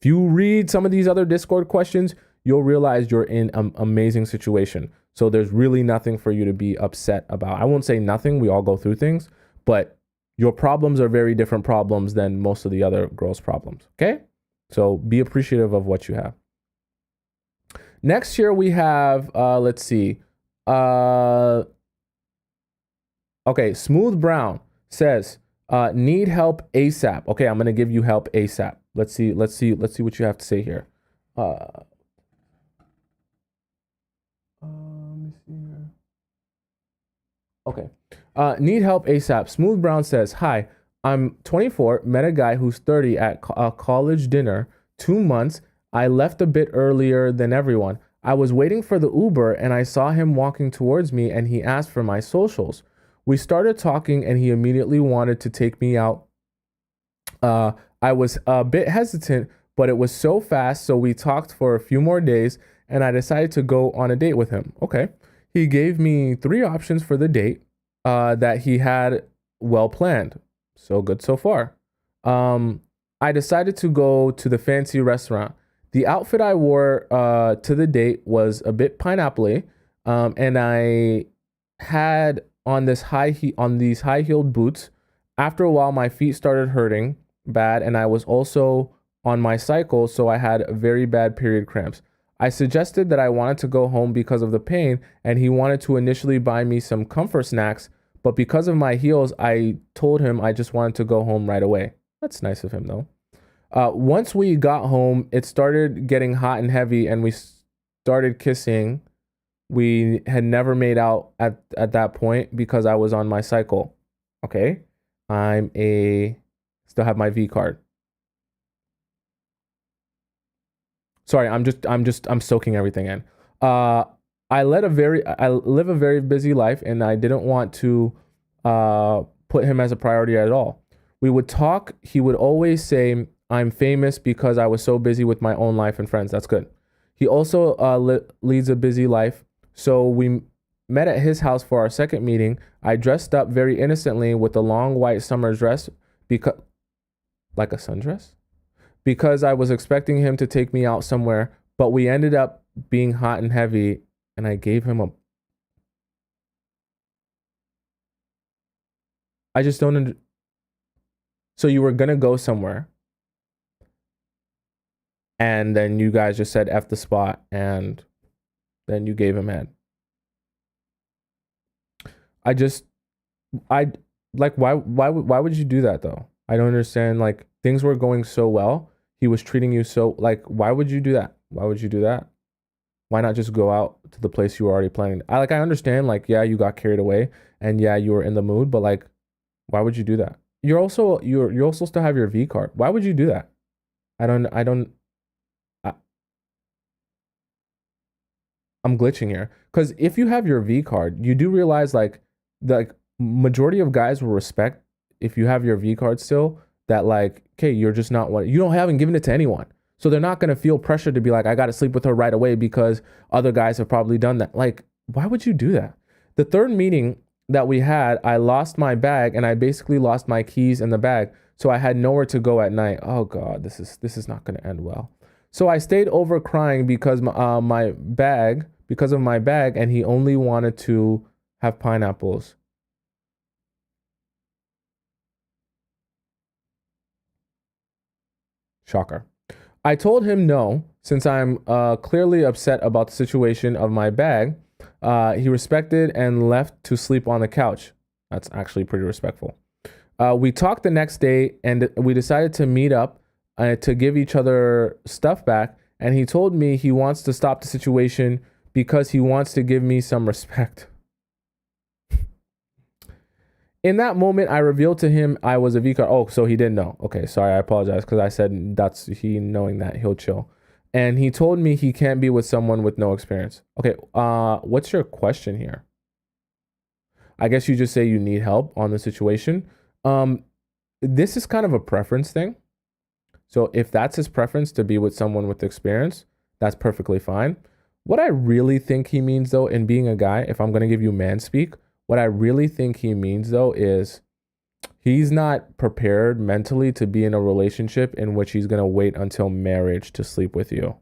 If you read some of these other Discord questions, you'll realize you're in an amazing situation. So there's really nothing for you to be upset about. I won't say nothing. We all go through things, but your problems are very different problems than most of the other girls' problems. Okay? So be appreciative of what you have. Next here we have, let's see. Okay, Smooth Brown says, need help ASAP. Okay, I'm gonna give you help ASAP. Let's see what you have to say here. Let me see here. Okay. Need help ASAP. Smooth Brown says, hi, I'm 24, met a guy who's 30 at a college dinner, 2 months. I left a bit earlier than everyone. I was waiting for the Uber and I saw him walking towards me and he asked for my socials. We started talking and he immediately wanted to take me out. I was a bit hesitant, but it was so fast. So we talked for a few more days and I decided to go on a date with him. Okay. He gave me 3 options for the date that he had well planned. So good so far. I decided to go to the fancy restaurant. The outfit I wore to the date was a bit pineapple-y, and I had on these high-heeled boots. After a while, my feet started hurting bad, and I was also on my cycle, so I had very bad period cramps. I suggested that I wanted to go home because of the pain, and he wanted to initially buy me some comfort snacks, but because of my heels, I told him I just wanted to go home right away. That's nice of him, though. Once we got home, it started getting hot and heavy, and we started kissing. We had never made out at that point because I was on my cycle. Okay? Still have my V card. Sorry, I'm soaking everything in. I live a very busy life, and I didn't want to put him as a priority at all. We would talk. He would always say, I'm famous because I was so busy with my own life and friends. That's good. He also leads a busy life. So we met at his house for our second meeting. I dressed up very innocently with a long white summer dress like a sundress, because I was expecting him to take me out somewhere, but we ended up being hot and heavy, and I gave him I just don't so you were gonna go somewhere and then you guys just said F the spot, and then you gave him head. I just, I like, why would you do that though? I don't understand. Like, things were going so well. He was treating you so, like, why would you do that? Why would you do that? Why not just go out to the place you were already planning? I understand, like, yeah, you got carried away and yeah, you were in the mood, but like, why would you do that? You also still have your V card. Why would you do that? I don't I, I'm glitching here. Because if you have your V card, you do realize like the majority of guys will respect if you have your V card still, that like, okay, you're just not one, haven't given it to anyone. So they're not gonna feel pressure to be like, I gotta sleep with her right away because other guys have probably done that. Like, why would you do that? The third meeting that we had, I lost my bag and I basically lost my keys in the bag. So I had nowhere to go at night. Oh God, this is not gonna end well. So I stayed over crying because because of my bag, and he only wanted to have pineapples. Shocker. I told him no, since I'm clearly upset about the situation of my bag. He respected and left to sleep on the couch. That's actually pretty respectful. We talked the next day and we decided to meet up to give each other stuff back. And he told me he wants to stop the situation because he wants to give me some respect. In that moment, I revealed to him I was a V card. Oh, so he didn't know. Okay, sorry, I apologize because I said that's he knowing that he'll chill. And he told me he can't be with someone with no experience. Okay, what's your question here? I guess you just say you need help on the situation. This is kind of a preference thing. So if that's his preference to be with someone with experience, that's perfectly fine. What I really think he means though, in being a guy, if I'm going to give you man speak, what I really think he means though is he's not prepared mentally to be in a relationship in which he's going to wait until marriage to sleep with you.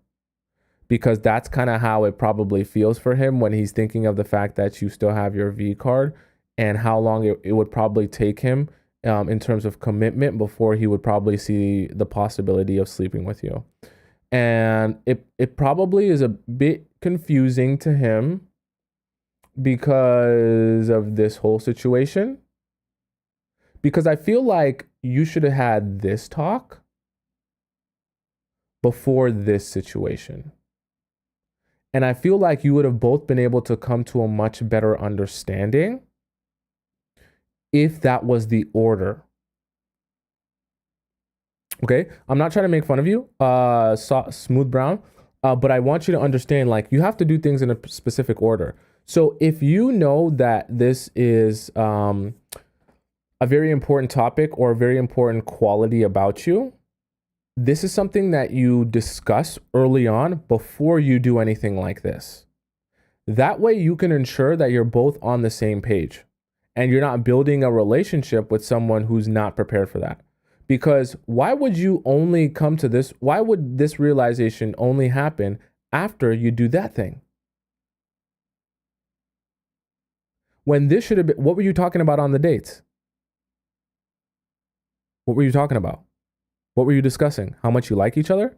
Because that's kind of how it probably feels for him when he's thinking of the fact that you still have your V card and how long it would probably take him in terms of commitment before he would probably see the possibility of sleeping with you. And it probably is a bit confusing to him because of this whole situation. Because I feel like you should have had this talk before this situation. And I feel like you would have both been able to come to a much better understanding if that was the order. Okay, I'm not trying to make fun of you, Smooth Brown, but I want you to understand, like, you have to do things in a specific order. So if you know that this is a very important topic or a very important quality about you, this is something that you discuss early on before you do anything like this. That way you can ensure that you're both on the same page and you're not building a relationship with someone who's not prepared for that. Because why would you only come to this? Why would this realization only happen after you do that thing? When this should have been, what were you talking about on the dates? What were you talking about? What were you discussing? How much you like each other?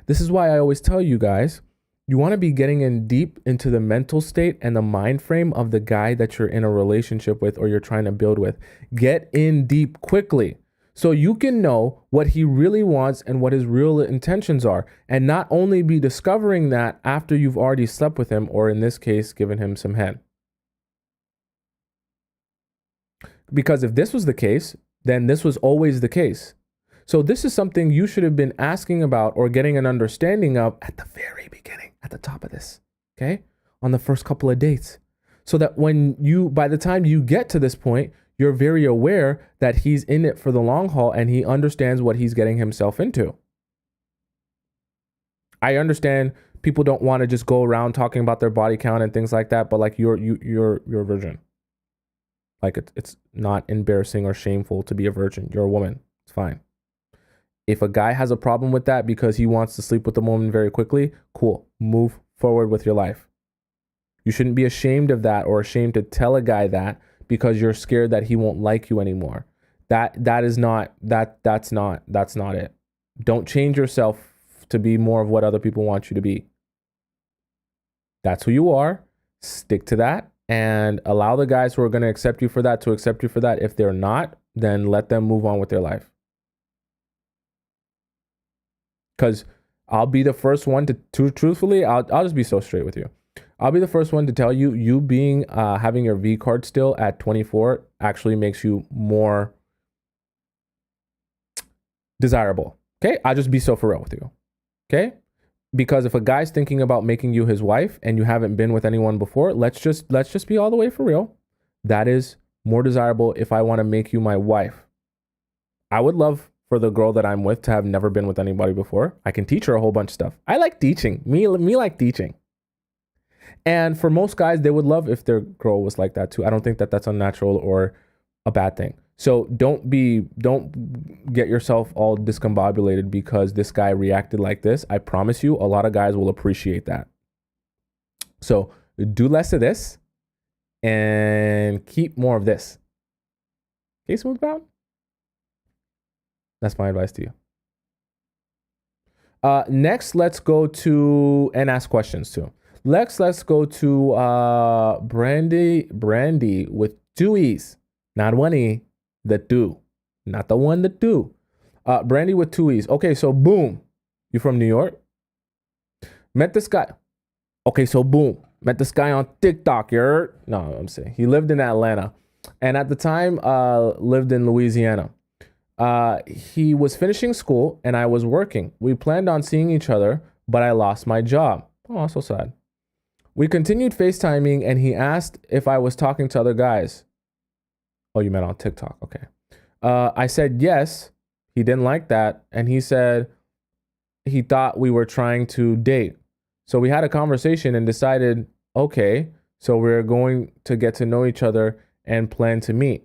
This is why I always tell you guys, you want to be getting in deep into the mental state and the mind frame of the guy that you're in a relationship with or you're trying to build with. Get in deep quickly so you can know what he really wants and what his real intentions are, and not only be discovering that after you've already slept with him, or in this case, given him some head. Because if this was the case, then this was always the case. So this is something you should have been asking about or getting an understanding of at the very beginning, at the top of this, okay? On the first couple of dates. So that by the time you get to this point, you're very aware that he's in it for the long haul and he understands what he's getting himself into. I understand people don't want to just go around talking about their body count and things like that, but like you're a virgin. Like it's not embarrassing or shameful to be a virgin. You're a woman. It's fine. If a guy has a problem with that because he wants to sleep with a woman very quickly, cool. Move forward with your life. You shouldn't be ashamed of that or ashamed to tell a guy that because you're scared that he won't like you anymore. That's not it. Don't change yourself yourself to be more of what other people want you to be. That's who you are. Stick to that and allow the guys who are going to accept you for that to accept you for that. If they're not, then let them move on with their life. Because I'll be the first one to truthfully, I'll just be so straight with you. I'll be the first one to tell you, you being, having your V card still at 24 actually makes you more desirable. Okay. I'll just be so for real with you. Okay. Because if a guy's thinking about making you his wife and you haven't been with anyone before, let's just be all the way for real. That is more desirable if I want to make you my wife. I would love for the girl that I'm with to have never been with anybody before. I can teach her a whole bunch of stuff. I like teaching. Me like teaching. And for most guys, they would love if their girl was like that too. I don't think that that's unnatural or a bad thing. So don't get yourself all discombobulated because this guy reacted like this. I promise you, a lot of guys will appreciate that. So do less of this and keep more of this. Okay, Smooth Brown? That's my advice to you. Next, let's go to, and ask questions too. Let's go to Brandy with 2 E's, not 1 E, the 2, not the 1, the 2. Brandy with 2 E's. Okay, so boom, you from New York? Met this guy. Okay, so boom, met this guy on TikTok. You heard? No, I'm saying he lived in Atlanta, and at the time, lived in Louisiana. He was finishing school and I was working. We planned on seeing each other, but I lost my job. Oh, so sad. We continued FaceTiming and he asked if I was talking to other guys. Oh, you meant on TikTok. Okay. I said yes. He didn't like that. And he said he thought we were trying to date. So we had a conversation and decided, okay, so we're going to get to know each other and plan to meet.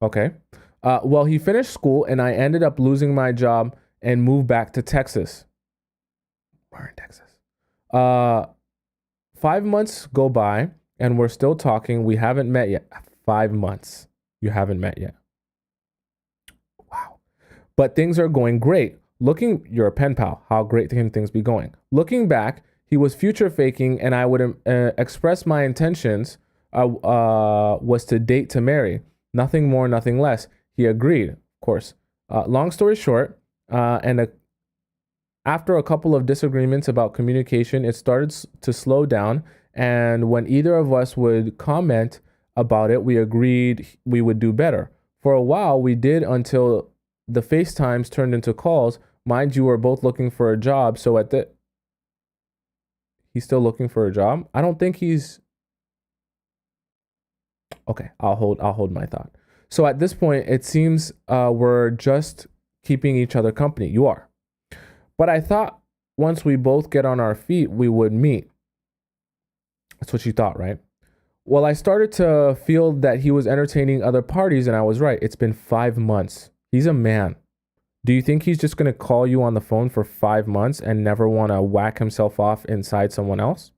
Okay. Well, he finished school and I ended up losing my job and moved back to Texas. We're in Texas. 5 months go by and we're still talking. We haven't met yet. 5 months. You haven't met yet. Wow. But things are going great. You're a pen pal. How great can things be going? Looking back, he was future faking and I would express my intentions was to date to marry. Nothing more, nothing less. He agreed, of course. Long story short, after a couple of disagreements about communication, it started to slow down. And when either of us would comment about it, we agreed we would do better. For a while, we did until the FaceTimes turned into calls. Mind you, we're both looking for a job. So he's still looking for a job. I don't think he's. Okay, I'll hold my thought. So at this point, it seems we're just keeping each other company. You are. But I thought once we both get on our feet, we would meet. That's what you thought, right? Well, I started to feel that he was entertaining other parties, and I was right. It's been 5 months. He's a man. Do you think he's just going to call you on the phone for 5 months and never want to whack himself off inside someone else?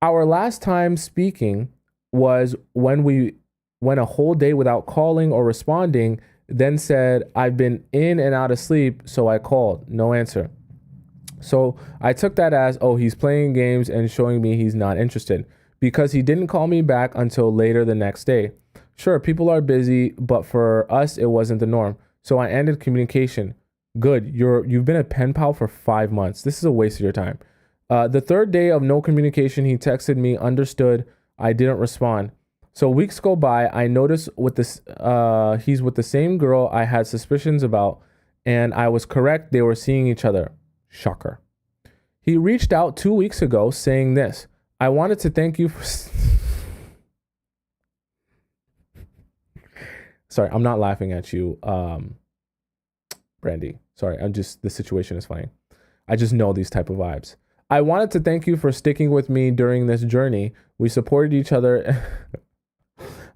Our last time speaking was when we went a whole day without calling or responding, then said, I've been in and out of sleep, so I called. No answer. So I took that as, oh, he's playing games and showing me he's not interested because he didn't call me back until later the next day. Sure, people are busy, but for us, it wasn't the norm. So I ended communication. Good. You've been a pen pal for 5 months. This is a waste of your time. The third day of no communication, he texted me, understood. I didn't respond. So weeks go by. I noticed he's with the same girl I had suspicions about, and I was correct. They were seeing each other. Shocker. He reached out 2 weeks ago saying this. I wanted to thank you for... Sorry, I'm not laughing at you, Brandy. Sorry, the situation is funny. I just know these type of vibes. I wanted to thank you for sticking with me during this journey. We supported each other.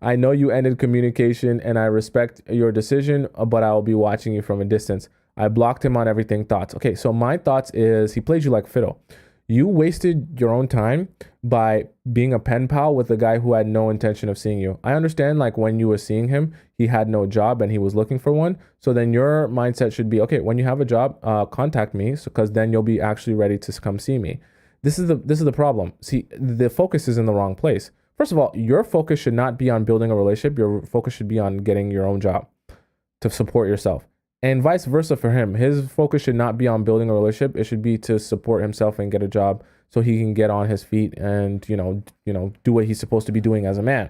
I know you ended communication and I respect your decision, but I will be watching you from a distance. I blocked him on everything thoughts. Okay, so my thoughts is he played you like fiddle. You wasted your own time by being a pen pal with a guy who had no intention of seeing you. I understand, like, when you were seeing him, he had no job and he was looking for one. So then your mindset should be, okay, when you have a job, contact me, because then you'll be actually ready to come see me. This is the problem. See, the focus is in the wrong place. First of all, your focus should not be on building a relationship. Your focus should be on getting your own job to support yourself. And vice versa for him. His focus should not be on building a relationship. It should be to support himself and get a job so he can get on his feet and, do what he's supposed to be doing as a man.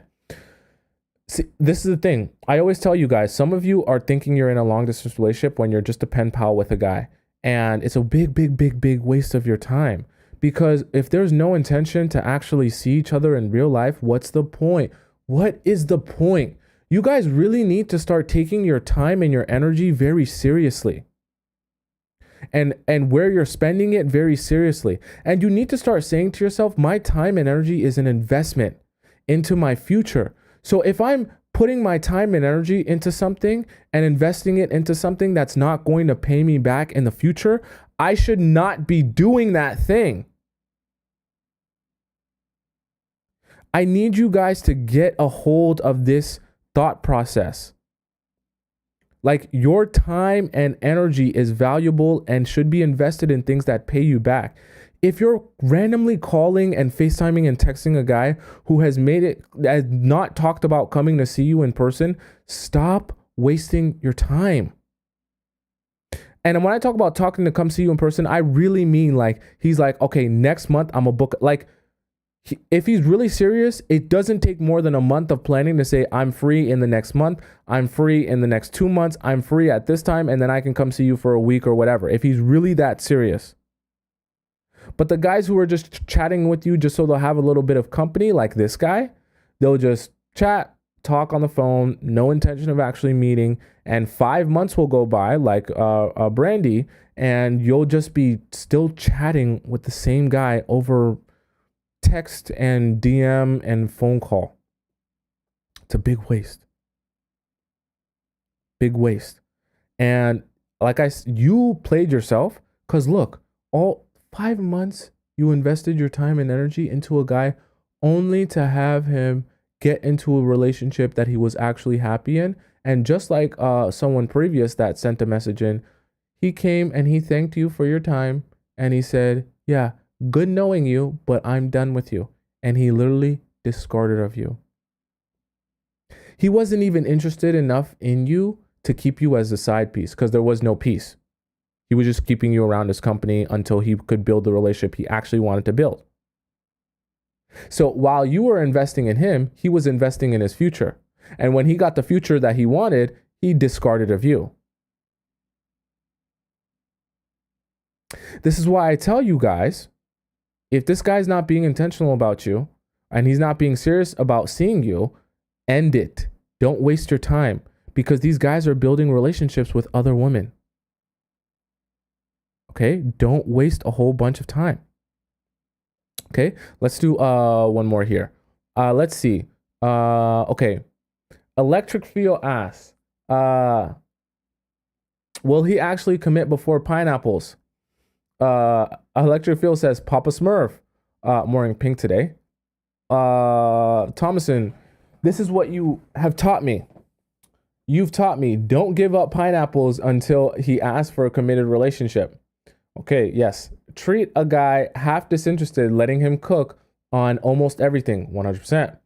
See, this is the thing. I always tell you guys, some of you are thinking you're in a long distance relationship when you're just a pen pal with a guy. And it's a big waste of your time. Because if there's no intention to actually see each other in real life, what's the point? What is the point? You guys really need to start taking your time and your energy very seriously. And where you're spending it very seriously. And you need to start saying to yourself, my time and energy is an investment into my future. So if I'm putting my time and energy into something and investing it into something that's not going to pay me back in the future, I should not be doing that thing. I need you guys to get a hold of this thought process. Like, your time and energy is valuable and should be invested in things that pay you back. If you're randomly calling and FaceTiming and texting a guy who has not talked about coming to see you in person, stop wasting your time. And when I talk about talking to come see you in person, I really mean, like, he's like, okay, next month I'm a book. Like, if he's really serious, it doesn't take more than a month of planning to say, I'm free in the next month, I'm free in the next 2 months, I'm free at this time, and then I can come see you for a week or whatever, if he's really that serious. But the guys who are just chatting with you just so they'll have a little bit of company, like this guy, they'll just chat, talk on the phone, no intention of actually meeting, and 5 months will go by, like Brandy, and you'll just be still chatting with the same guy over text and DM and phone call. It's a big waste. Big waste. And like you played yourself, because look, all 5 months you invested your time and energy into a guy only to have him get into a relationship that he was actually happy in. And just like someone previous that sent a message in, he came and he thanked you for your time and he said, yeah, good knowing you, but I'm done with you. And he literally discarded of you. He wasn't even interested enough in you to keep you as a side piece, because there was no piece. He was just keeping you around his company until he could build the relationship he actually wanted to build. So while you were investing in him, he was investing in his future. And when he got the future that he wanted, he discarded of you. This is why I tell you guys, if this guy's not being intentional about you and he's not being serious about seeing you, end it. Don't waste your time, because these guys are building relationships with other women. Okay? Don't waste a whole bunch of time. Okay? Let's do one more here. Let's see. Okay. Electric Feel asks, will he actually commit before pineapples? Electric Feel says, Papa Smurf. I'm wearing pink today. Tomisin, this is what you have taught me. You've taught me, don't give up pineapples until he asks for a committed relationship. Okay, yes. Treat a guy half disinterested, letting him cook on almost everything, 100%.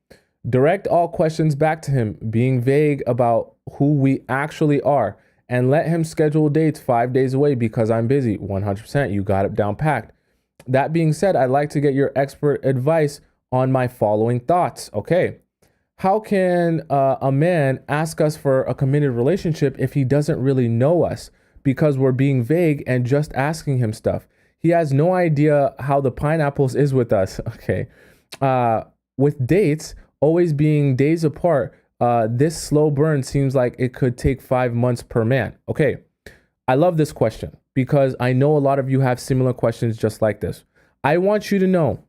Direct all questions back to him, being vague about who we actually are, and let him schedule dates 5 days away because I'm busy, 100%. You got it down packed. That being said, I'd like to get your expert advice on my following thoughts. Okay. How can a man ask us for a committed relationship if he doesn't really know us, because we're being vague and just asking him stuff? He has no idea how the pineapples is with us. Okay. With dates always being days apart, this slow burn seems like it could take 5 months per man. Okay. I love this question because I know a lot of you have similar questions just like this. I want you to know,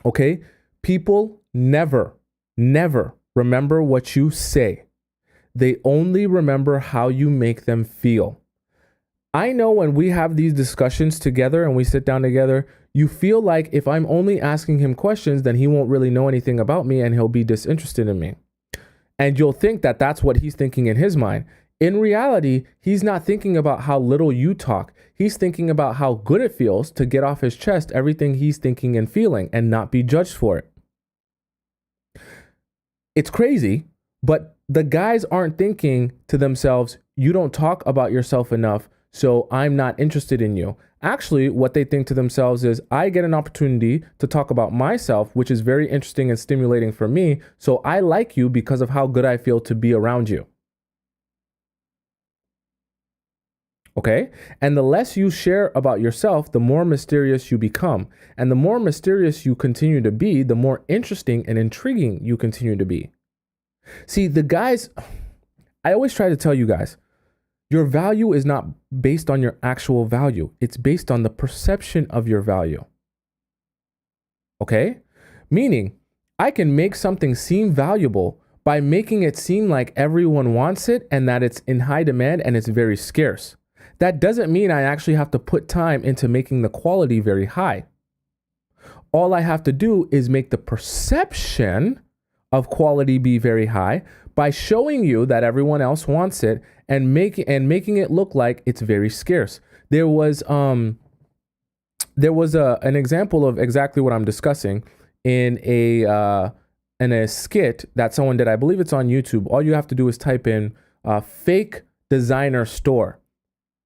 okay, people never remember what you say. They only remember how you make them feel. I know when we have these discussions together and we sit down together, You feel like if I'm only asking him questions, then he won't really know anything about me and he'll be disinterested in me. And you'll think that that's what he's thinking in his mind. In reality, he's not thinking about how little you talk. He's thinking about how good it feels to get off his chest everything he's thinking and feeling and not be judged for it. It's crazy, but the guys aren't thinking to themselves, you don't talk about yourself enough, so I'm not interested in you. Actually, what they think to themselves is, I get an opportunity to talk about myself, which is very interesting and stimulating for me, so I like you because of how good I feel to be around you. Okay? And the less you share about yourself, the more mysterious you become. And the more mysterious you continue to be, the more interesting and intriguing you continue to be. See, the guys, I always try to tell you guys, your value is not based on your actual value. It's based on the perception of your value. Okay? Meaning, I can make something seem valuable by making it seem like everyone wants it and that it's in high demand and it's very scarce. That doesn't mean I actually have to put time into making the quality very high. All I have to do is make the perception of quality be very high by showing you that everyone else wants it and making it look like it's very scarce. There was an example of exactly what I'm discussing in a skit that someone did. I believe it's on YouTube. All you have to do is type in fake designer store.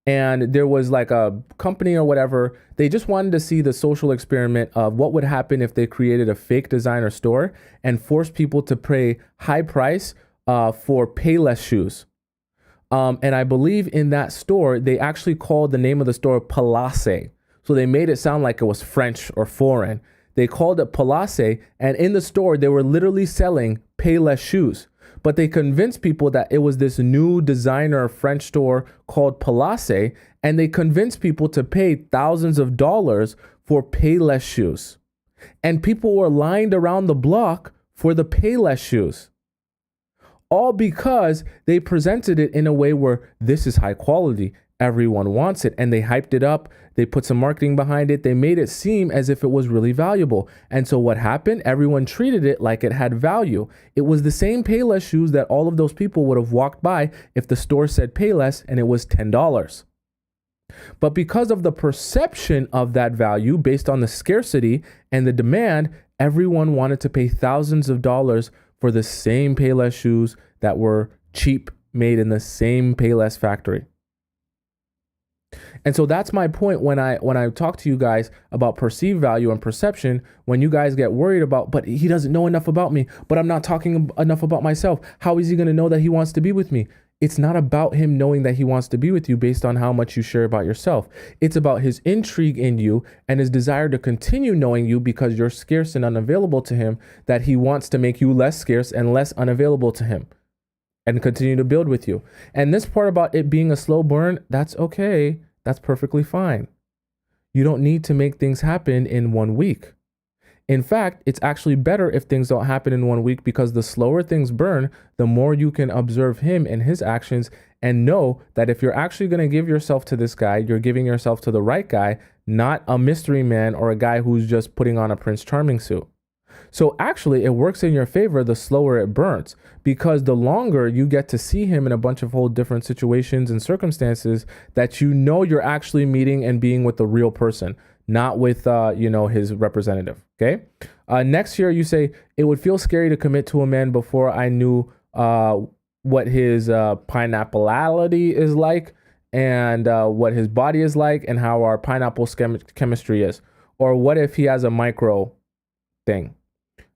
And there was like a company or whatever. They just wanted to see the social experiment of what would happen if they created a fake designer store and forced people to pay high price for Payless shoes. And I believe in that store, they actually called the name of the store Palace. So they made it sound like it was French or foreign. They called it Palace, and in the store, they were literally selling Payless shoes. But they convinced people that it was this new designer French store called Palace, and they convinced people to pay thousands of dollars for Payless shoes. And people were lined around the block for the Payless shoes. All because they presented it in a way where this is high quality. Everyone wants it, and they hyped it up. They put some marketing behind it. They made it seem as if it was really valuable. And so what happened? Everyone treated it like it had value. It was the same Payless shoes that all of those people would have walked by if the store said Payless and it was $10. But because of the perception of that value based on the scarcity and the demand, everyone wanted to pay thousands of dollars for the same Payless shoes that were cheap, made in the same Payless factory. And so that's my point when I talk to you guys about perceived value and perception. When you guys get worried about, but he doesn't know enough about me, but I'm not talking enough about myself. How is he going to know that he wants to be with me? It's not about him knowing that he wants to be with you based on how much you share about yourself. It's about his intrigue in you and his desire to continue knowing you because you're scarce and unavailable to him, that he wants to make you less scarce and less unavailable to him and continue to build with you. And this part about it being a slow burn, that's okay. That's perfectly fine. You don't need to make things happen in 1 week. In fact, it's actually better if things don't happen in 1 week, because the slower things burn, the more you can observe him and his actions and know that if you're actually going to give yourself to this guy, you're giving yourself to the right guy, not a mystery man or a guy who's just putting on a Prince Charming suit. So actually, it works in your favor the slower it burns, because the longer you get to see him in a bunch of whole different situations and circumstances that you know you're actually meeting and being with the real person, not with his representative. Okay. Next year, you say, it would feel scary to commit to a man before I knew what his pineappleality is like and what his body is like and how our pineapple chemistry is. Or what if he has a micro thing?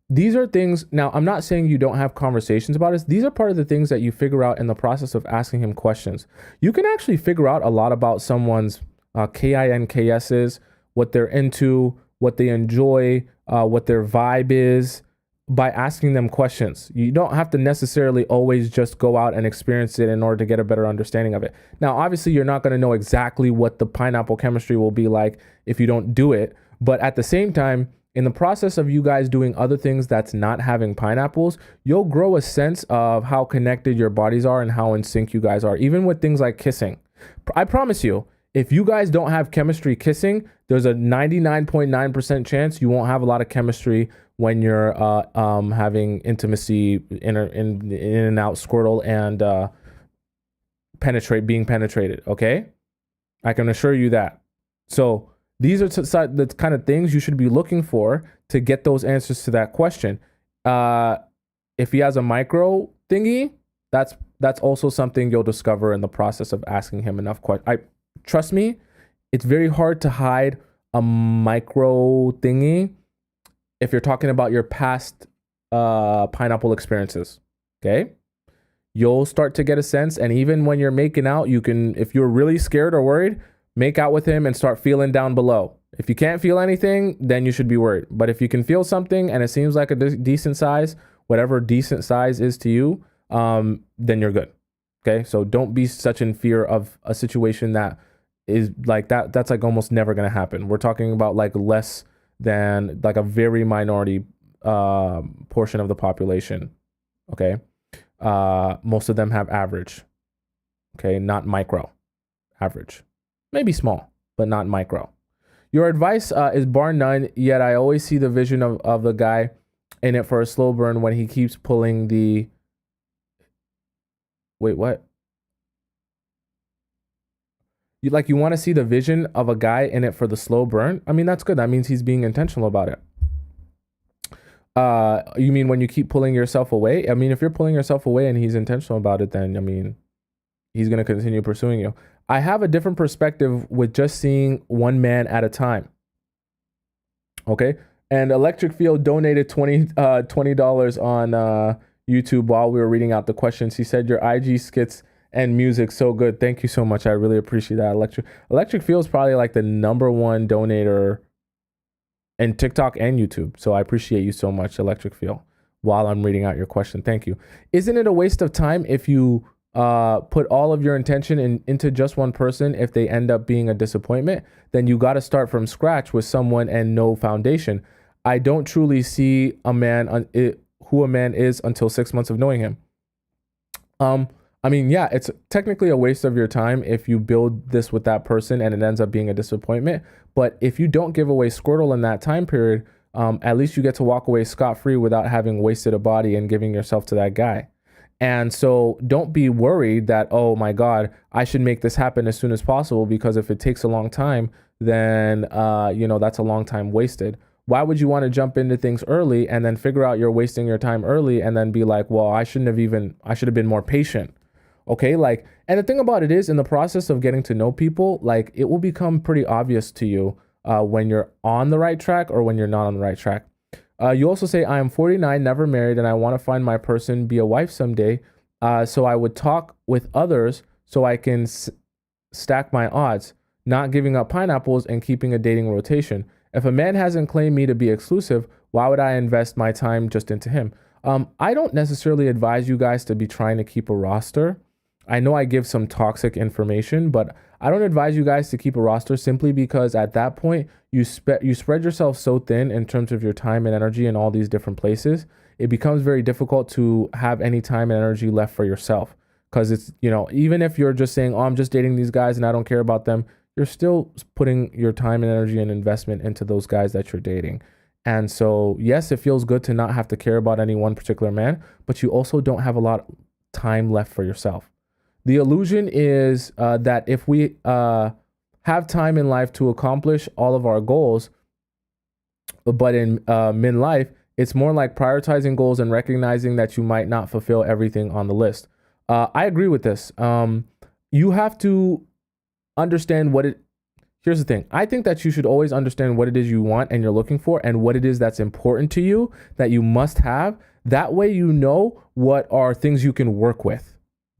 These are things. Now, I'm not saying you don't have conversations about this. These are part of the things that you figure out in the process of asking him questions. You can actually figure out a lot about someone's KINKSs, what they're into, what they enjoy, what their vibe is, by asking them questions. You don't have to necessarily always just go out and experience it in order to get a better understanding of it. Now, obviously, you're not going to know exactly what the pineapple chemistry will be like if you don't do it. But at the same time, in the process of you guys doing other things that's not having pineapples, you'll grow a sense of how connected your bodies are and how in sync you guys are, even with things like kissing. I promise you, If you guys don't have chemistry kissing, there's a 99.9% chance you won't have a lot of chemistry when you're having intimacy in and out, squirtle, and being penetrated. Okay, I can assure you that. So these are the kind of things you should be looking for to get those answers to that question. If he has a micro thingy, that's also something you'll discover in the process of asking him enough questions. Trust me, it's very hard to hide a micro thingy if you're talking about your past pineapple experiences. Okay, you'll start to get a sense, and even when you're making out, you can, if you're really scared or worried, make out with him and start feeling down below. If you can't feel anything, then you should be worried. But if you can feel something and it seems like a decent size, whatever decent size is to you, then you're good. Okay, so don't be such in fear of a situation that is like that. That's like almost never going to happen. We're talking about like less than like a very minority portion of the population. Okay, most of them have average. Okay, not micro, average, maybe small, but not micro. Your advice is bar none, yet I always see the vision of the guy in it for a slow burn when he keeps pulling the... Wait, what? You want to see the vision of a guy in it for the slow burn? I mean, that's good. That means he's being intentional about it. You mean when you keep pulling yourself away? I mean, if you're pulling yourself away and he's intentional about it, then, I mean, he's going to continue pursuing you. I have a different perspective with just seeing one man at a time. Okay. And Electric Field donated $20 on YouTube while we were reading out the questions. He said, your IG skits and music so good. Thank you so much. I really appreciate that. Electric Field is probably like the #1 donator in TikTok and YouTube. So I appreciate you so much, Electric Field, while I'm reading out your question. Thank you. Isn't it a waste of time if you put all of your intention into just one person? If they end up being a disappointment, then you got to start from scratch with someone and no foundation. I don't truly see a man who a man is until 6 months of knowing him. I mean, yeah, it's technically a waste of your time if you build this with that person and it ends up being a disappointment. But if you don't give away Squirtle in that time period, at least you get to walk away scot-free without having wasted a body and giving yourself to that guy. And so don't be worried that, oh my God, I should make this happen as soon as possible, because if it takes a long time, then, that's a long time wasted. Why would you want to jump into things early and then figure out you're wasting your time early and then be like, well, I should have been more patient. Okay. And the thing about it is, in the process of getting to know people, it will become pretty obvious to you when you're on the right track or when you're not on the right track. You also say, I am 49, never married, and I want to find my person, be a wife someday. So I would talk with others so I can stack my odds, not giving up pineapples and keeping a dating rotation. If a man hasn't claimed me to be exclusive, why would I invest my time just into him? I don't necessarily advise you guys to be trying to keep a roster. I know I give some toxic information, but I don't advise you guys to keep a roster, simply because at that point, you spread yourself so thin in terms of your time and energy in all these different places. It becomes very difficult to have any time and energy left for yourself, because it's, even if you're just saying, oh, I'm just dating these guys and I don't care about them, you're still putting your time and energy and investment into those guys that you're dating. And so, yes, it feels good to not have to care about any one particular man, but you also don't have a lot of time left for yourself. The illusion is that if we have time in life to accomplish all of our goals, but in min-life, it's more like prioritizing goals and recognizing that you might not fulfill everything on the list. I agree with this. You have to understand here's the thing. I think that you should always understand what it is you want and you're looking for, and what it is that's important to you that you must have. That way, you know what are things you can work with.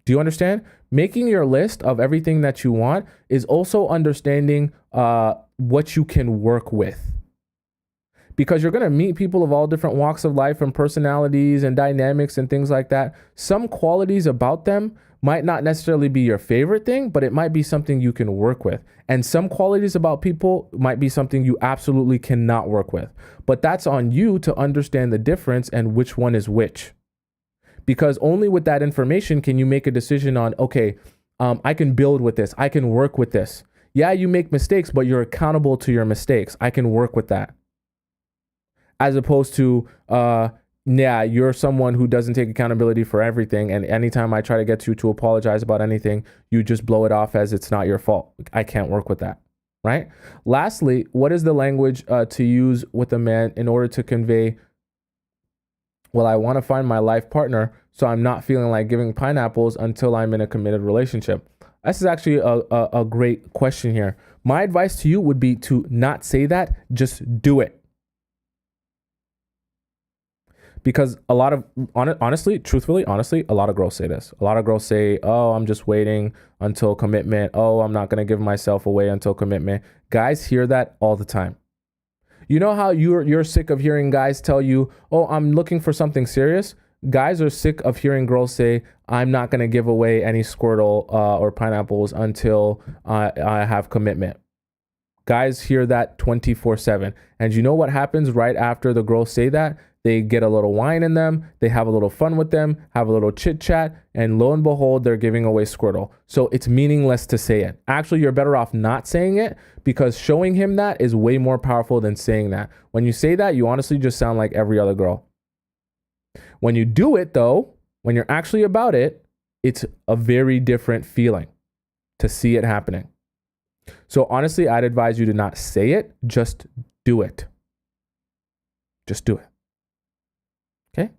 Do you understand? Making your list of everything that you want is also understanding what you can work with. Because you're going to meet people of all different walks of life and personalities and dynamics and things like that. Some qualities about them might not necessarily be your favorite thing, but it might be something you can work with. And some qualities about people might be something you absolutely cannot work with. But that's on you to understand the difference and which one is which. Because only with that information can you make a decision on, okay, I can build with this. I can work with this. Yeah, you make mistakes, but you're accountable to your mistakes. I can work with that. As opposed to, yeah, you're someone who doesn't take accountability for everything. And anytime I try to get you to apologize about anything, you just blow it off as it's not your fault. I can't work with that. Right? Lastly, what is the language to use with a man in order to convey, well, I want to find my life partner, so I'm not feeling like giving pineapples until I'm in a committed relationship? This is actually a great question here. My advice to you would be to not say that, just do it. Because a lot of, honestly, truthfully, honestly, a lot of girls say this. A lot of girls say, oh, I'm just waiting until commitment. Oh, I'm not going to give myself away until commitment. Guys hear that all the time. You know how you're sick of hearing guys tell you, oh, I'm looking for something serious? Guys are sick of hearing girls say, I'm not going to give away any Squirtle or pineapples until I have commitment. Guys hear that 24/7. And you know what happens right after the girls say that? They get a little wine in them, they have a little fun with them, have a little chit chat, and lo and behold, they're giving away Squirtle. So it's meaningless to say it. Actually, you're better off not saying it, because showing him that is way more powerful than saying that. When you say that, you honestly just sound like every other girl. When you do it though, when you're actually about it, it's a very different feeling to see it happening. So honestly, I'd advise you to not say it, just do it. Just do it. Okay.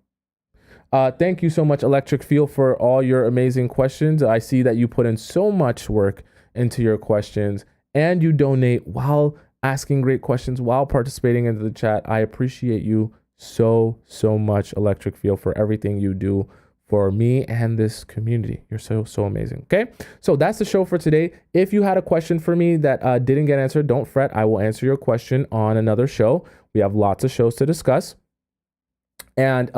Thank you so much, Electric Feel, for all your amazing questions. I see that you put in so much work into your questions, and you donate while asking great questions, while participating into the chat. I appreciate you so much, Electric Feel, for everything you do for me and this community. You're so amazing. Okay. So that's the show for today. If you had a question for me that didn't get answered, don't fret. I will answer your question on another show. We have lots of shows to discuss. And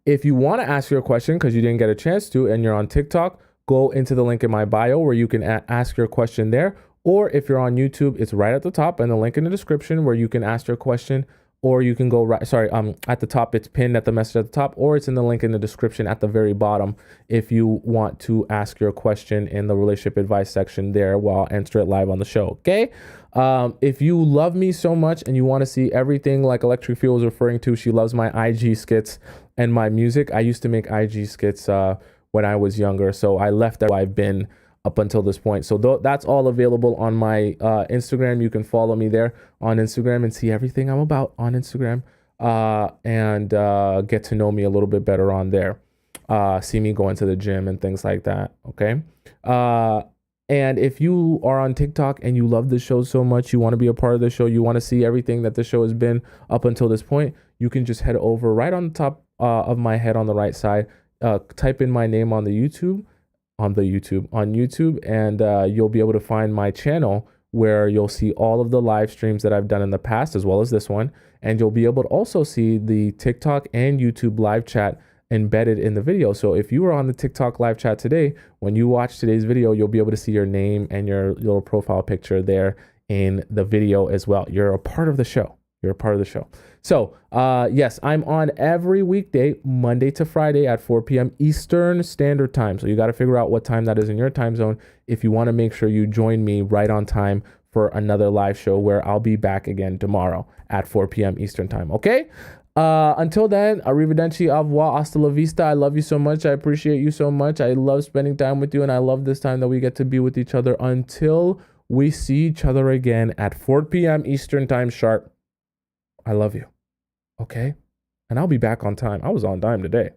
if you want to ask your question because you didn't get a chance to and you're on TikTok, go into the link in my bio where you can ask your question there. Or if you're on YouTube, it's right at the top and the link in the description where you can ask your question. Or you can go right, at the top, it's pinned at the message at the top, or it's in the link in the description at the very bottom if you want to ask your question in the relationship advice section there while I'll answer it live on the show, okay? If you love me so much and you want to see everything like Electric Feel was referring to, she loves my IG skits and my music. I used to make IG skits when I was younger, so I left that. I've been up until this point. So that's all available on my Instagram. You can follow me there on Instagram and see everything I'm about on Instagram and get to know me a little bit better on there. See me going to the gym and things like that. Okay. And if you are on TikTok and you love the show so much, you want to be a part of the show, you want to see everything that the show has been up until this point, you can just head over right on the top of my head on the right side, type in my name on YouTube, and you'll be able to find my channel where you'll see all of the live streams that I've done in the past, as well as this one. And you'll be able to also see the TikTok and YouTube live chat embedded in the video. So if you were on the TikTok live chat today, when you watch today's video, you'll be able to see your name and your little profile picture there in the video as well. You're a part of the show. You're a part of the show. So yes, I'm on every weekday, Monday to Friday at 4 p.m. Eastern Standard Time. So you got to figure out what time that is in your time zone if you want to make sure you join me right on time for another live show where I'll be back again tomorrow at 4 p.m. Eastern Time. Okay? Until then, arrivederci, au revoir, hasta la vista. I love you so much. I appreciate you so much. I love spending time with you, and I love this time that we get to be with each other until we see each other again at 4 p.m. Eastern Time sharp. I love you. Okay? And I'll be back on time. I was on time today.